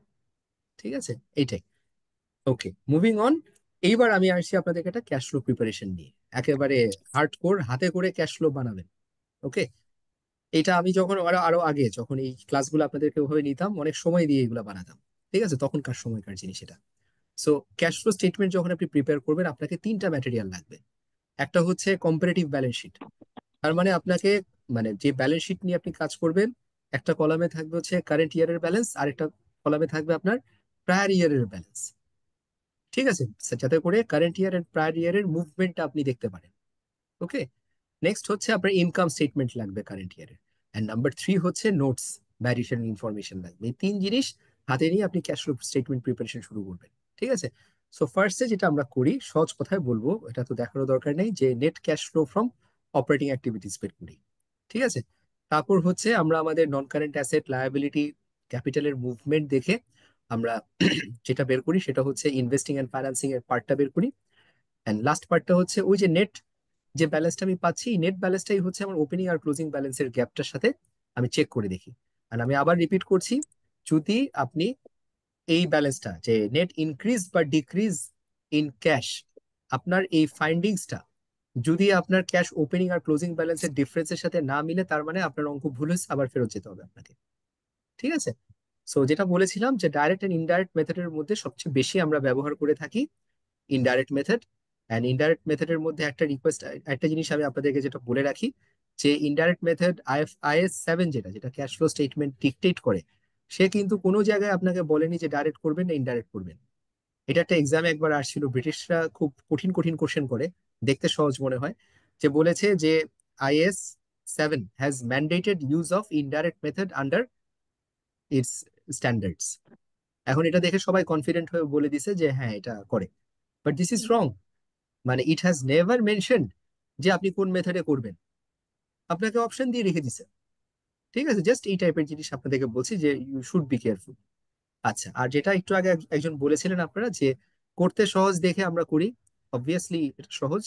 ঠিক আছে, এইটাই। ওকে, মুভিং অন। এইবার আমি আসছি আপনাদেরকে একটা ক্যাশ ফ্লো প্রিপারেশন নিয়ে, একেবারে হার্ডকোর, হাতে করে ক্যাশ ফ্লো বানাবেন। ওকে, এটা আমি যখন আরো আগে যখন এই ক্লাসগুলো আপনাদেরকে ওভাবে নিতাম, অনেক সময় দিয়ে এগুলো বানাতাম, ঠিক আছে, তখনকার সময়কার জিনিস এটা। সো ক্যাশ ফ্লো স্টেটমেন্ট যখন আপনি প্রিপেয়ার করবেন, আপনাকে তিনটা ম্যাটেরিয়াল লাগবে। একটা হচ্ছে কম্পারেটিভ ব্যালেন্স শিট, তার মানে আপনাকে, মানে যে ব্যালেন্স শিট নিয়ে আপনি কাজ করবেন, একটা কলামে থাকবে হচ্ছে কারেন্ট ইয়ারের ব্যালেন্স, আর একটা কলামে থাকবে আপনার প্রায়ার ইয়ারের ব্যালেন্স, ঠিক আছে, যাতে করে কারেন্ট ইয়ার এন্ড প্রায়ার ইয়ারের মুভমেন্টটা আপনি দেখতে পারেন। ওকে, নেক্সট হচ্ছে আপনার ইনকাম স্টেটমেন্ট লাগবে কারেন্ট ইয়ারের, এন্ড নাম্বার 3 হচ্ছে নোটস বা অ্যাডিশনাল ইনফরমেশন লাগবে। এই তিন জিনিস হাতে নিয়ে আপনি ক্যাশ ফ্লো স্টেটমেন্ট প্রিপারেশন শুরু করবেন, ঠিক আছে। সো ফার্স্টে যেটা আমরা করি, সহজ কথায় বলবো, এটা তো দেখারও দরকার নেই, যে net cash flow from operating activities বের করি, ঠিক আছে। তারপর হচ্ছে আমরা আমাদের নন কারেন্ট অ্যাসেট, লায়াবিলিটি, ক্যাপিটালের মুভমেন্ট দেখে আমরা যেটা বের করি সেটা হচ্ছে ইনভেস্টিং এন্ড ফাইন্যান্সিং এর পার্টটা বের করি। এন্ড লাস্ট পার্টটা হচ্ছে ওই যে নেট যে ব্যালেন্সটা আমি পাচ্ছি, নেট ব্যালেন্সটাই হচ্ছে আমার ওপেনিং আর ক্লোজিং ব্যালেন্সের গ্যাপটার সাথে আমি চেক করে দেখি। আর আমি আবার রিপিট করছি, যদি আপনি এই ব্যালেন্সটা যে নেট ইনক্রিজ বা ডিক্রিজ ইন ক্যাশ, আপনার এই ফাইন্ডিংসটা যদি আপনার ক্যাশ ওপেনিং আর ক্লোজিং ব্যালেন্সের ডিফারেন্সের সাথে না মিলে, তার মানে আপনার অঙ্ক ভুল হয়েছে, আবার ফেরত যেতে হবে আপনাকে, ঠিক আছে। সো যেটা বলেছিলাম যে ডাইরেক্ট এন্ড ইনডাইরেক্ট মেথডের মধ্যে সবচেয়ে বেশি আমরা ব্যবহার করে থাকি ইনডাইরেক্ট মেথড। অ্যান্ড ইনডাইরেক্ট মেথডের মধ্যে একটা রিকোয়েস্ট, একটা জিনিস আমি আপনাদেরকে যেটা বলে রাখি, যে ইনডাইরেক্ট মেথড IAS 7 যেটা ক্যাশ ফ্লো স্টেটমেন্ট ডিকটেট করে, সে কিন্তু কোনো জায়গায় আপনাকে বলেনি যে ডাইরেক্ট করবেন না ইনডাইরেক্ট করবেন। এটা একটা এক্সামে একবার আসছিল, ব্রিটিশরা খুব কঠিন কঠিন কোশ্চেন করে, দেখতে সহজ মনে হয়, যে বলেছে যে IAS 7 has mandated use of indirect method under it's standards. এখন এটা দেখে সবাই কনফিডেন্ট হয়ে বলে দিছে যে হ্যাঁ এটা করে, বাট দিস ইজ রং। মানে ইট হ্যাজ নেভার মেনশনড যে আপনি কোন মেথডে করবেন, আপনাকে অপশন দিয়ে রেখে দিছে, ঠিক আছে। জাস্ট এই টাইপের জিনিস আপনাদেরকে বলছি যে ইউ শুড বি কেয়ারফুল। আচ্ছা, আর যেটা একটু আগে একজন বলেছিলেন আপনারা যে করতে সহজ দেখে আমরা করি, অবভিয়াসলি এটা সহজ,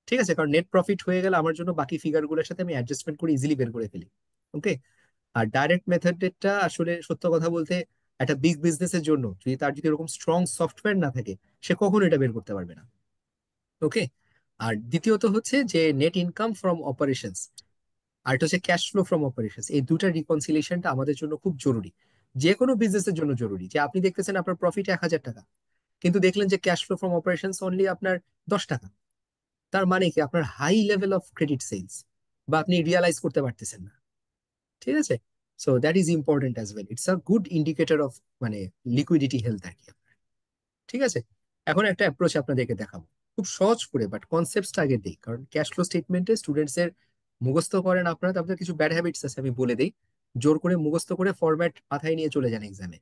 ঠিক আছে, কারণ নেট প্রফিট হয়ে গেলে আমার জন্য বাকি ফিগারগুলোর সাথে আমি অ্যাডজাস্টমেন্ট করে ইজিলি বের করে ফেলি। ওকে, আর ডাইরেক্ট মেথডটা আসলে সত্য কথা বলতে একটা বিগ বিজনেসের জন্য যদি তার যদি এরকম স্ট্রং সফটওয়্যার না থাকে, সে কখনো এটা বের করতে পারবে না। ওকে, আর দ্বিতীয়ত হচ্ছে যে নেট ইনকাম ফ্রম অপারেশনস, আর এটা হচ্ছে ক্যাশ ফ্লো ফ্রম অপারেশনস। এই দুটা রিকনসিলিয়েশনটা আমাদের জন্য খুব জরুরি, যে কোনো বিজনেসের জন্য জরুরি। যে আপনি দেখতেছেন আপনার প্রফিট 1,000 টাকা, কিন্তু দেখলেন যে cash flow from operations only আপনার 10 টাকা, তার মানে কি আপনার high level of credit sales, বা আপনি রিয়ালাইজ করতে পারতেছেন না, ঠিক আছে। So that is important as well, it's a good indicator of মানে লিকুইডিটি হেলথ আর কি আপনার, ঠিক আছে। এখন একটা অ্যাপ্রোচ আপনাদেরকে দেখাবো খুব সহজ করে, বাট কনসেপ্টটা আগে দিই, কারণ ক্যাশ ফ্লো স্টেটমেন্টে স্টুডেন্টস এর মুখস্থ করেন আপনারা, তারপরে কিছু ব্যাড হ্যাবিটস আছে আমি বলে দিই, জোর করে মুখস্থ করে ফরম্যাট মাথায় নিয়ে চলে যান এক্সামে,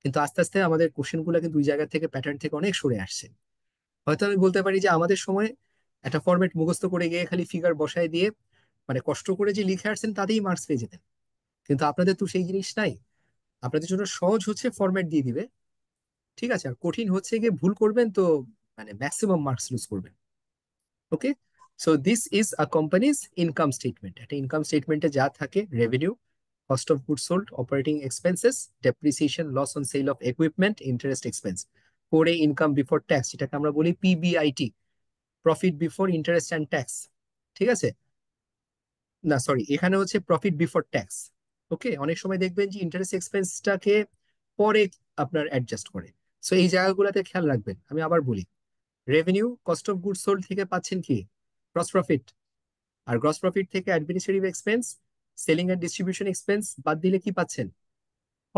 কিন্তু আস্তে আস্তে আমাদের কোশ্চেনগুলো কিন্তু দুই জায়গা থেকে প্যাটার্ন থেকে অনেক সরে আসছে। হয়তো আমি বলতে পারি যে আমাদের সময় একটা ফরম্যাট মুখস্থ করে গিয়ে খালি ফিগার বসায় দিয়ে মানে কষ্ট করে যে লিখে আসছেন তাতেই মার্কস পেয়ে যেতেন, কিন্তু আপনাদের তো সেই জিনিস নাই। আপনাদের জন্য সহজ হচ্ছে ফরম্যাট দিয়ে দিবে, ঠিক আছে, আর কঠিন হচ্ছে গিয়ে ভুল করবেন তো মানে ম্যাক্সিমাম মার্কস লুজ করবেন। Okay, so this is a company's income statement. একটা ইনকাম স্টেটমেন্টে যা থাকে revenue, cost of goods sold, operating expenses, depreciation, loss on sale of equipment, interest expense, পরে ইনকাম বিফোর ট্যাক্স, যেটাকে আমরা বলি PBIT, profit before interest and tax, ঠিক আছে, না সরি এখানে হচ্ছে প্রফিট বিফোর ট্যাক্স। ওকে, অনেক সময় দেখবেন যে ইন্টারেস্ট এক্সপেন্সটাকে পরে আপনার অ্যাডজাস্ট করে, সো এই জায়গাগুলোতে খেয়াল রাখবেন। আমি আবার বলি, revenue cost of goods sold থেকে পাচ্ছেন কি গ্রস প্রফিট, আর গ্রস প্রফিট থেকে administrative expense, selling and distribution expense বাদ দিলে কি পাচ্ছেন?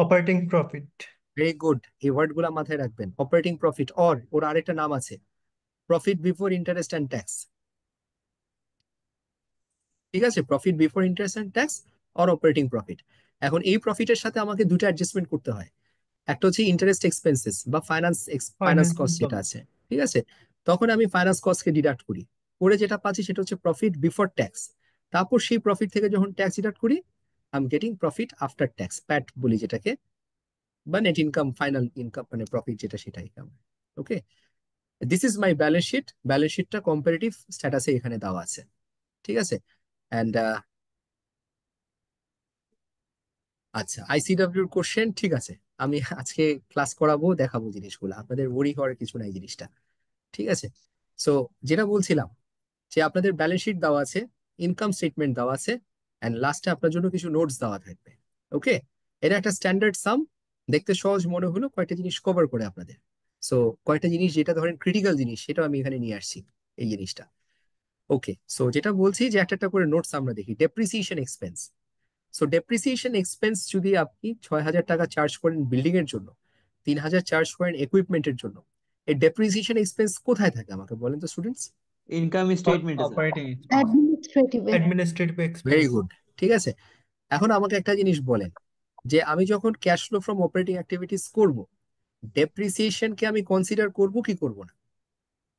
Operating profit. ভেরি গুড, এই ওয়ার্ড গুলা মাথায় রাখবেন। অপারেটিং প্রফিট, অর ওর আরেকটা নাম আছে profit before interest and tax, ঠিক আছে, profit before interest and tax or operating profit. এখন এই প্রফিটের সাথে আমাকে দুটো অ্যাডজাস্টমেন্ট করতে হয়, একটা হচ্ছে ইন্টারেস্ট এক্সপেন্সেস বা ফাইন্যান্স Finance কস্ট যেটা income. আছে, ঠিক আছে, তখন আমি ফাইন্যান্স কস্টকে ডিডাক্ট করি, করে যেটা পাচ্ছি সেটা হচ্ছে প্রফিট বিফোর ট্যাক্স। তারপর সেই প্রফিট থেকে যখন ট্যাক্স ডিডাক্ট করি I am getting profit after tax, PAT বলি যেটাকে, বা নেট ইনকাম, ফাইনাল ইনকাম মানে প্রফিট যেটা সেটাই। Okay, this is my balance sheet. Balance শিটটা কম্পারেটিভ স্ট্যাটাসে এখানে দেওয়া আছে, ঠিক আছে। অ্যান্ড আচ্ছা, আইসিডব্লিউর কোশ্চেন, ঠিক আছে, আমি আজকে ক্লাস করাবো, দেখাবো জিনিসগুলো, আপনাদের ওয়ারি হওয়ার কিছু নাই জিনিসটা, ঠিক আছে। সো যেটা বলছিলাম যে আপনাদের ব্যালেন্স শিট দেওয়া আছে, ইনকাম স্টেটমেন্ট দেওয়া আছে, অ্যান্ড লাস্টে আপনার জন্য কিছু নোটস দেওয়া থাকবে। ওকে, এটা একটা স্ট্যান্ডার্ড সাম, দেখতে সহজ মনে হলো, কয়েকটা জিনিস কভার করে আপনাদের। সো কয়েকটা জিনিস যেটা ধরেন ক্রিটিক্যাল জিনিস সেটাও আমি এখানে নিয়ে আসছি, এই জিনিসটা। ওকে, সো যেটা বলছি যে একটা একটা করে নোটস আমরা দেখি। Depreciation expense, so depreciation expense যদি আপনি 6,000 টাকা চার্জ করেন বিল্ডিং এর জন্য, 3,000 চার্জ করেন ইকুইপমেন্টের জন্য, এই ডেপ্রিসিয়েশন এক্সপেন্স কোথায় থাকে আমাকে বলেন তো students? Income statement sir. Operating Administrative. administrative very expense. Good, ঠিক আছে। এখন আমাকে একটা জিনিস বলেন, যে আমি যখন cash flow from operating activities করব, ডেপ্রিসিয়েশনকে আমি কনসিডার করব কি করব না?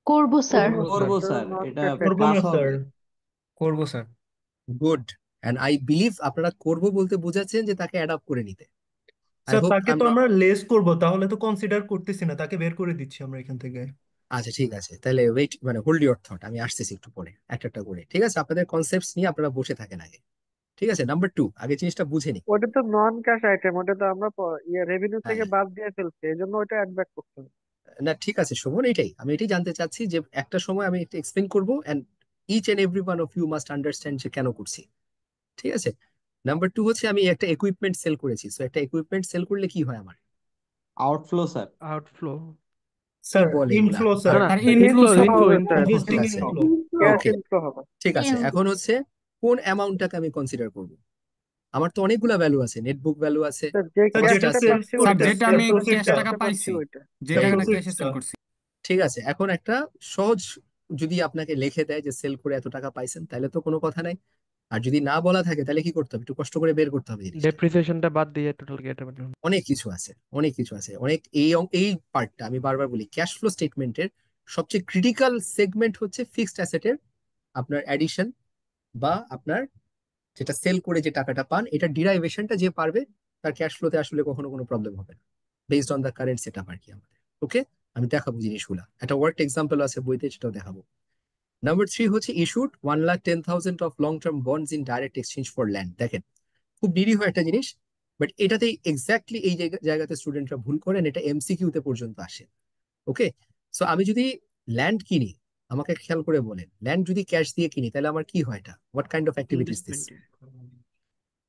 করব স্যার। করব স্যার, এটা করবো প্লাস না হবে। স্যার। করবো sir. Good, and I believe আপনারা করব বলতে বোঝাচ্ছেন যে তাকে অ্যাডাপ্ট করে নিতে। আই স্যার হোপ তাকে তো আমরা লেস করব, তাহলে তো কনসিডার করতেছি না, তাকে বের করে দিচ্ছি আমরা এখান থেকে। আচ্ছা ঠিক আছে, তাহলে ওয়েট মানে হোল্ড ইউর থট, আমি আসতেছি একটু পরে একটা একটা করে, ঠিক আছে। আপনাদের কনসেপ্টস নিয়ে আপনারা বসে থাকেন আগে, ঠিক আছে। নাম্বার 2, আগে জিনিসটা বুঝে নি। ওটা তো নন ক্যাশ আইটেম, ওটা তো আমরা রেভিনিউ থেকে হ্যাঁ, বাদ দিয়ে ফেলছি, এই জন্য ওটা অ্যাড ব্যাক করতে হবে। না ঠিক আছে শোভন, আমি এটাই জানতে চাচ্ছি যে একটা সময় আমি একটা এক্সপ্লেন করবো, and each and every one of you must understand যে কেন করছি, ঠিক আছে। নাম্বার 2 হচ্ছে আমি একটা ইকুইপমেন্ট সেল করেছি, সো একটা ইকুইপমেন্ট সেল করলে কি হয় আমার? Outflow sir. আউটফ্লো কি স্যার বলে এগুলা? ইনফ্লো না স্যার। না, আর inflow inflow inflow sir. Inflow investing ঠিক আছে, ইনফ্লো। ক্যাশ ওকে, ইনফ্লো হবে। ঠিক আছে। এখন হচ্ছে কোন অ্যামাউন্টটাকে আমি কনসিডার করব? আমার তো অনেকগুলা ভ্যালু আছে, নেট বুক ভ্যালু আছে, স্যার যে স্যার কস্ট যেটা ক্যাশটা আছে, সেলস পাচ্ছি স্যার ওইটা, ওইটা, যেটা স্যার আমি ক্যাশ প্রফিটটা, টাকা ক্যাশটা পাচ্ছি পাইছি, ওইটা। যে স্যার টাকাটা ভেরি গুড, ক্যাশে সেল প্রফিটটা। করছি। ঠিক আছে। এখন একটা সহজ যদি আপনাকে লিখে দেয় যে সেল করে এত টাকা পাইছেন, তাহলে তো কোনো কথা নাই। আর যদি না বলা থাকে তাহলে কি করতে হবে? একটু কষ্ট করে বের করতে হবে জিনিসটা। ডেপ্রিসিয়েশনটা বাদ দিয়ে টোটাল গেট হবে। অনেক কিছু আছে, অনেক কিছু আছে, অনেক এই পার্টটা আমি বারবার বলি, ক্যাশ ফ্লো স্টেটমেন্টের সবচেয়ে ক্রিটিক্যাল সেগমেন্ট হচ্ছে ফিক্সড অ্যাসেটের আপনার অ্যাডিশন, বা আপনার যেটা সেল করে যে টাকাটা পান, এটা ডিরাইভেশনটা যে পারবে তার ক্যাশ ফ্লোতে আসলে কখনো কোনো প্রবলেম হবে না, based on the current setup আর কি আমাদের। ওকে, আমি দেখাবো জিনিসগুলা, একটা ওয়ার্ক এক্সাম্পল আছে বইতে, সেটাও দেখাবো। নাম্বার 3 হচ্ছে issued 1,10,000 of long term bonds in direct exchange for land. দেখেন খুব নিরীহ একটা জিনিস, বাট এটাতেই এক্স্যাক্টলি এই জায়গাতে স্টুডেন্টরা ভুল করেন, এটা এমসিকিউ তে পর্যন্ত আসে। ওকে, সো আমি যদি ল্যান্ড কিনি, আমাকে খেয়াল করে বলেন, ল্যান্ড যদি ক্যাশ দিয়ে কিনি তাহলে আমার কি হয়? এটা what kind of activities this?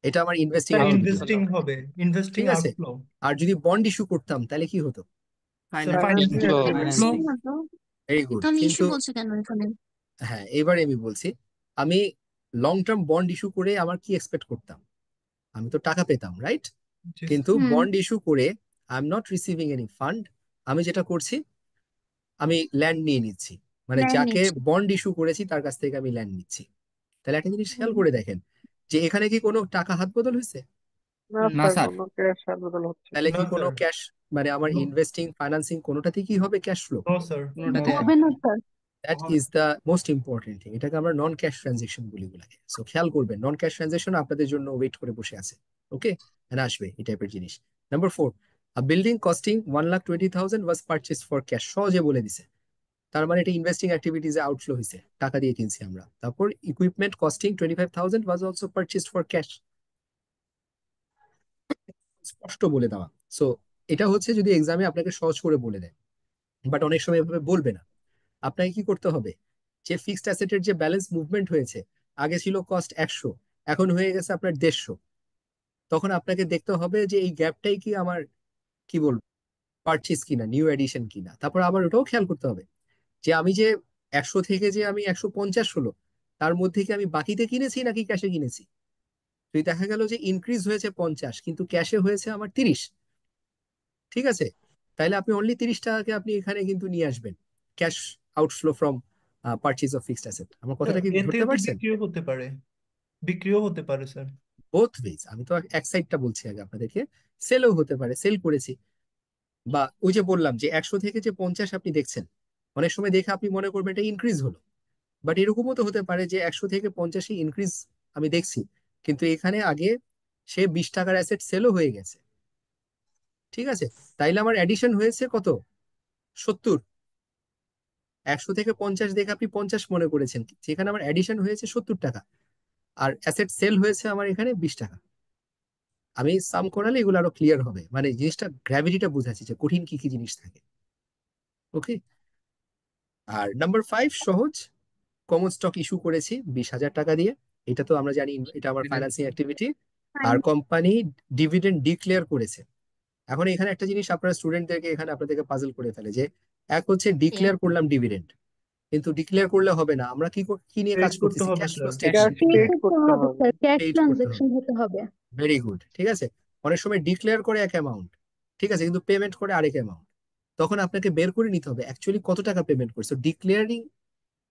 এটা আমার ইনভেস্টিং স্যার অ্যাক্টিভিটি হলো, ইনভেস্টিং হবে, ইনভেস্টিং ঠিক আছে। আউটফ্লো। আর যদি বন্ড ইস্যু করতাম তাহলে কি হতো? Sir finance finance. Flow. Very good, তাহলে ইস্যু কিন্তু বলছে কেন এখানে? হ্যাঁ এবারে আমি বলছি, আমি লং টার্ম বন্ড ইস্যু করে আমার কি এক্সপেক্ট করতাম? আমি তো টাকা পেতাম, রাইট? কিন্তু হুম। বন্ড ইস্যু করে I am not receiving any fund. আমি যেটা করছি, আমি ল্যান্ড নিয়ে নিচ্ছি, মানে ল্যান্ড যাকে নিচ্ছি। বন্ড ইস্যু করেছি তার কাছ থেকে আমি ল্যান্ড নিচ্ছি। তাহলে একটা জিনিস খেয়াল করে দেখেন যে এখানে কি কোনো টাকা হাত বদল হয়েছে? না না স্যার স্যার কোনো ক্যাশ আর বদল হচ্ছে তাহলে না কি কোনো স্যার, ক্যাশ মানে আমার নো, ইনভেস্টিং ফাইন্যান্সিং কোনোটাতেই কি হবে cash flow? No sir, no হবে স্যার। না sir. That is the most important thing. এটাকে আমরা নন ক্যাশ ট্রানজেকশন বলি গুলাকে। সো খেয়াল করবেন নন ক্যাশ ট্রানজেকশন আপনাদের জন্য ওয়েট করে বসে আছে। ওকে, আসবে এই টাইপের জিনিস। Number 4, a building costing 1,20,000 was purchase for cash, সহজে বলে দিছে। তার মানে এটা ইনভেস্টিং অ্যাক্টিভিটিজে আউটফ্লো হয়েছে, টাকা দিয়ে কিনছি আমরা। তারপর equipment costing 25,000 was also purchased for cash, স্পষ্ট বলে দেওয়া। সো এটা হচ্ছে যদি এক্সামে আপনাকে সহজ করে বলে দেয়, বাট অনেক সময় এভাবে বলবে না। আপনাকে কি করতে হবে, যে ফিক্সড অ্যাসেটের যে ব্যালেন্স মুভমেন্ট হয়েছে, আগে ছিল কস্ট 100, এখন হয়ে গেছে আপনার 150, তখন আপনাকে দেখতে হবে যে এই গ্যাপটাই কি আমার কি বলবো পারচেজ কিনা, নিউ এডিশন কিনা। তারপর আবার ওটাও খেয়াল করতে হবে যে আমি যে 100 থেকে যে আমি 150 হলো, তার মধ্যে কি আমি বাকিতে কিনেছি নাকি ক্যাশে কিনেছি। যদি দেখা গেল যে ইনক্রিজ হয়েছে 50 কিন্তু ক্যাশে হয়েছে আমার 30, ঠিক আছে, তাহলে আপনি অনলি 30 টাকাকে আপনি এখানে কিন্তু নিয়ে আসবেন cash outflow from purchase of fixed asset. আমার স্যার কথাটা কি এর ধরতে থেকে তো পারছেন? বিক্রিও হতে পারে, বিক্রিও হতে পারে স্যার। বোথ ওয়েজ, আমি তো এক সাইডটা বলছি আগে আপনাদেরকে, সেলও হতে পারে, সেল করেছি। বা ওই যে বললাম যে 100 থেকে যে 50 আপনি দেখছেন, অনেক সময় দেখে আপনি মনে করবেন এটা ইনক্রিজ হলো, বাট এরকমও তো হতে পারে যে 100 থেকে 50 ইনক্রিজ আমি দেখছি, কিন্তু এখানে আগে সে 20 টাকার অ্যাসেট সেলও হয়ে গেছে, ঠিক আছে, তাইলে আমার অ্যাডিশন হয়েছে কত, 70। 100 থেকে 50 দেখে আপনি 50 মনে করেছেন, যেখানে আমার অ্যাডিশন হয়েছে 70 টাকা, আর অ্যাসেট সেল হয়েছে আমার এখানে 20 টাকা। আমি সাম করালে এগুলো আরো ক্লিয়ার হবে, মানে জিনিসটা গ্র্যাভিটিটা বুঝাচ্ছি যে কঠিন কি কি জিনিস থাকে। ওকে, আর নাম্বার 5 সহজ, কমন স্টক ইস্যু করেছি 20,000 টাকা দিয়ে, এটা তো আমরা জানি এটা আমার ফাইন্যান্সিং অ্যাক্টিভিটি। আর কোম্পানি ডিভিডেন্ড ডিক্লেয়ার করেছে। এখন এখানে একটা জিনিস আপনারা স্টুডেন্টদেরকে এখানে আপনাদেরকে পাজল করে ফেলে যে এক হচ্ছে ডিক্লেয়ার করলাম ডিভিডেন্ড, কিন্তু ডিক্লেয়ার করলে হবে না, আমরা কি নিয়ে পেড কাজ করতে করতেছি, হবে cash flow sir. Cash statement. Pay paid করতে করতে হবে হবে স্যার, ক্যাশ পেইড করতে হবে, ট্রানজাকশন হতে হবে। ভেরি গুড, ঠিক আছে। অনেক সময় ডিক্লেয়ার করে এক অ্যামাউন্ট, ঠিক আছে, কিন্তু পেমেন্ট করে আরেক অ্যামাউন্ট, তখন আপনাকে বের করে নিতে হবে অ্যাকচুয়ালি কত টাকা পেমেন্ট করছে। Declaring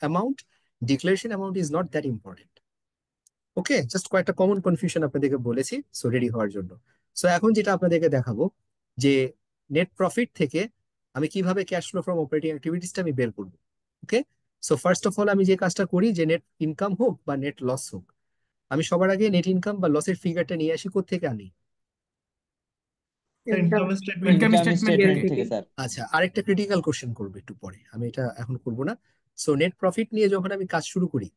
amount, declaration amount is not that important. Okay, just কয়েকটা কমন কনফিউশন আপনাদেরকে বলেছি, সো রেডি হওয়ার জন্য। সো এখন যেটা আপনাদেরকে দেখাবো যে নেট প্রফিট থেকে আমি কিভাবে ক্যাশ ফ্লো ফ্রম অপারেটিং অ্যাক্টিভিটিসটা আমি বের করবো। ওকে, সো ফার্স্ট অফ অল আমি যে কাজটা করি যে নেট ইনকাম হোক বা নেট লস হোক, আমি সবার আগে নেট ইনকাম বা লসের ফিগারটা নিয়ে আসি, কোত্থেকে আনি। Sir income income statement income থেকে। স্টেটমেন্ট থেকে স্যার। আচ্ছা, আরেকটা ক্রিটিক্যাল কোশ্চেন করবো একটু পরে, আমি এটা এখন করব না। সো নেট প্রফিট নিয়ে যখন আমি কাজ শুরু করি,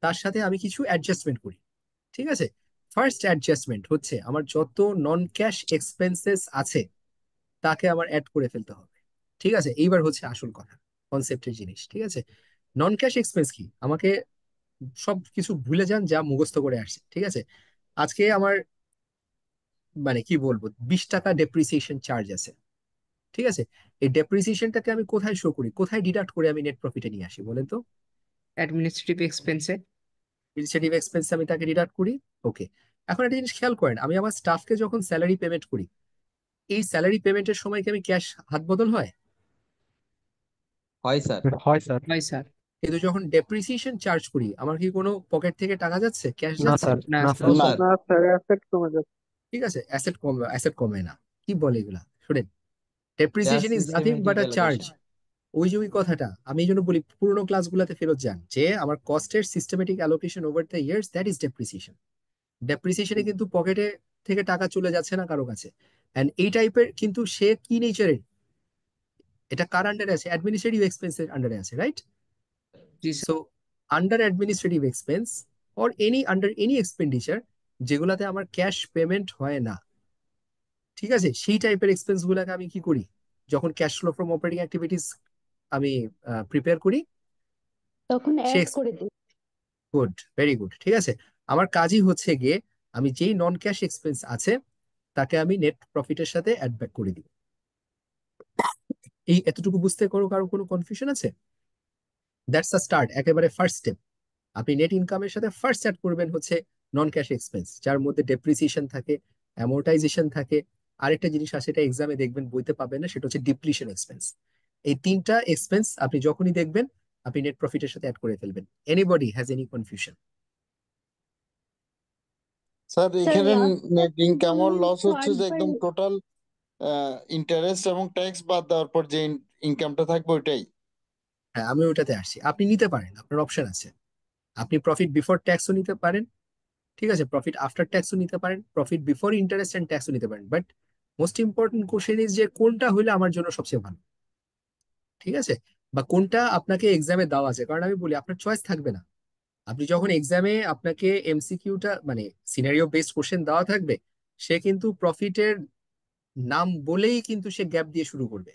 তার সাথে আমি কিছু অ্যাডজাস্টমেন্ট করি, ঠিক আছে। ফার্স্ট অ্যাডজাস্টমেন্ট হচ্ছে আমার যত নন ক্যাশ এক্সপেন্সেস আছে তাকে আমার অ্যাড করে ফেলতে হবে, ঠিক আছে। এইবার হচ্ছে আসল কথা, কনসেপ্টের জিনিস, ঠিক আছে। নন ক্যাশ এক্সপেন্স কি, আমাকে সব কিছু ভুলে যান যা মুখস্থ করে আসছে, ঠিক আছে। আজকে আমার মানে কি বলবো 20 টাকা ডেপ্রিসিয়েশন চার্জ আছে, ঠিক আছে। এই ডেপ্রিসিয়েশনটাকে আমি কোথায় শো করি, কোথায় ডিডাক্ট করে আমি নেট প্রফিটে নিয়ে আসি বলেন তো? অ্যাডমিনিস্ট্রেটিভ এক্সপেন্সে। অ্যাডমিনিস্ট্রেটিভ এক্সপেন্স আমি তাকে ডিডাক্ট করি। ওকে, এখন একটা জিনিস খেয়াল করেন, আমি আমার স্টাফকে যখন স্যালারি পেমেন্ট করি, এই স্যালারি পেমেন্টের সময় কি আমি ক্যাশ হাত বদল হয়? হয় স্যার। হয় স্যার। হয় স্যার। কিন্তু যখন ডেপ্রিসিয়েশন চার্জ করি, আমার কি কোনো পকেট থেকে টাকা যাচ্ছে, ক্যাশ না যাচ্ছে? স্যার, না না স্যার। No sir. স্যার। না স্যার অ্যাসেট কমে যাচ্ছে। ঠিক আছে, অ্যাসেট কমে না, কি বলে এগুলা শুনেন, just depreciation is nothing but systematic a charge. Allocation. ওই যে ওই কথাটা আমি এই জন্য বলি পুরোনো ক্লাসগুলোতে ফেরত যান, যে আমার কস্টের systematic allocation over the years, that is depreciation. ডেপ্রিসিয়েশনে কিন্তু পকেটে থেকে টাকা চলে যাচ্ছে না কারো কাছে। এন্ড এই টাইপের কিন্তু সে কি নেচারের, এটা কার আন্ডারে আছে, অ্যাডমিনিস্ট্রেটিভ এক্সপেন্সের আন্ডারে আছে, right? G sir. So under administrative expense or under any expenditure যেগুলাতে আমার ক্যাশ পেমেন্ট হয় না, ঠিক আছে, সেই টাইপের এক্সপেন্স গুলাকে আমি কি করি, যখন cash flow from operating activities আমি প্রিপেয়ার করি, তখন সে অ্যাড করে দিই। গুড, ভেরি গুড, ঠিক আছে। আমার কাজই হচ্ছে গিয়ে আমি যেই নন ক্যাশ এক্সপেন্স আছে তাকে আমি নেট প্রফিটের সাথে অ্যাড ব্যাক করে দিব। এই এতটুকু বুঝতে কারো কোনো কনফিউশন আছে? দ্যাটস আ স্টার্ট, একেবারে ফার্স্ট স্টেপ। আপনি নেট ইনকামের সাথে ফার্স্ট অ্যাড করবেন হচ্ছে নন ক্যাশ এক্সপেন্স, যার মধ্যে ডেপ্রিসিয়েশন থাকে, অ্যামোর্টাইজেশন থাকে, আরেকটা জিনিস আছে এটা এক্সামে দেখবেন বইতে পাবেন না, সেটা হচ্ছে ডিপ্লিশন এক্সপেন্স। এই তিনটা এক্সপেন্স আপনি যখনই দেখবেন আপনি নেট প্রফিটের সাথে অ্যাড করে ফেলবেন। Anybody has any confusion? Sir sir এখানে লাস্ট নেট আপনি ইনকাম আর বললেন লস হচ্ছে যে থার্ড একদম বাই টোটাল ইন্টারেস্ট এবং ট্যাক্স বাদ দেওয়ার পর যে ইনকামটা থাকবে ওইটাই। হ্যাঁ, আমি ওটাতে আসছি। আপনি নিতে পারেন, আপনার অপশন আছে। আপনি প্রফিট বিফোর ট্যাক্সও নিতে পারেন, ঠিক আছে, প্রফিট আফটার ট্যাক্সও নিতে পারেন, প্রফিট বিফোর ইন্টারেস্ট এন্ড ট্যাক্সও নিতে পারেন। But most important question is যে কোনটা হলে আমার জন্য সবচেয়ে ভালো, ঠিক আছে, বা কোনটা আপনাকে এক্সামে দেওয়া আছে। কারণ আমি বলি আপনার চয়েস থাকবে না। আপনি যখন এক্সামে আপনাকে এমসিকিউটা মানে সিনারিও বেসড কোশ্চেন দেওয়া থাকবে, সে কিন্তু প্রফিটের নাম বলেই কিন্তু সে গ্যাপ দিয়ে শুরু করবে।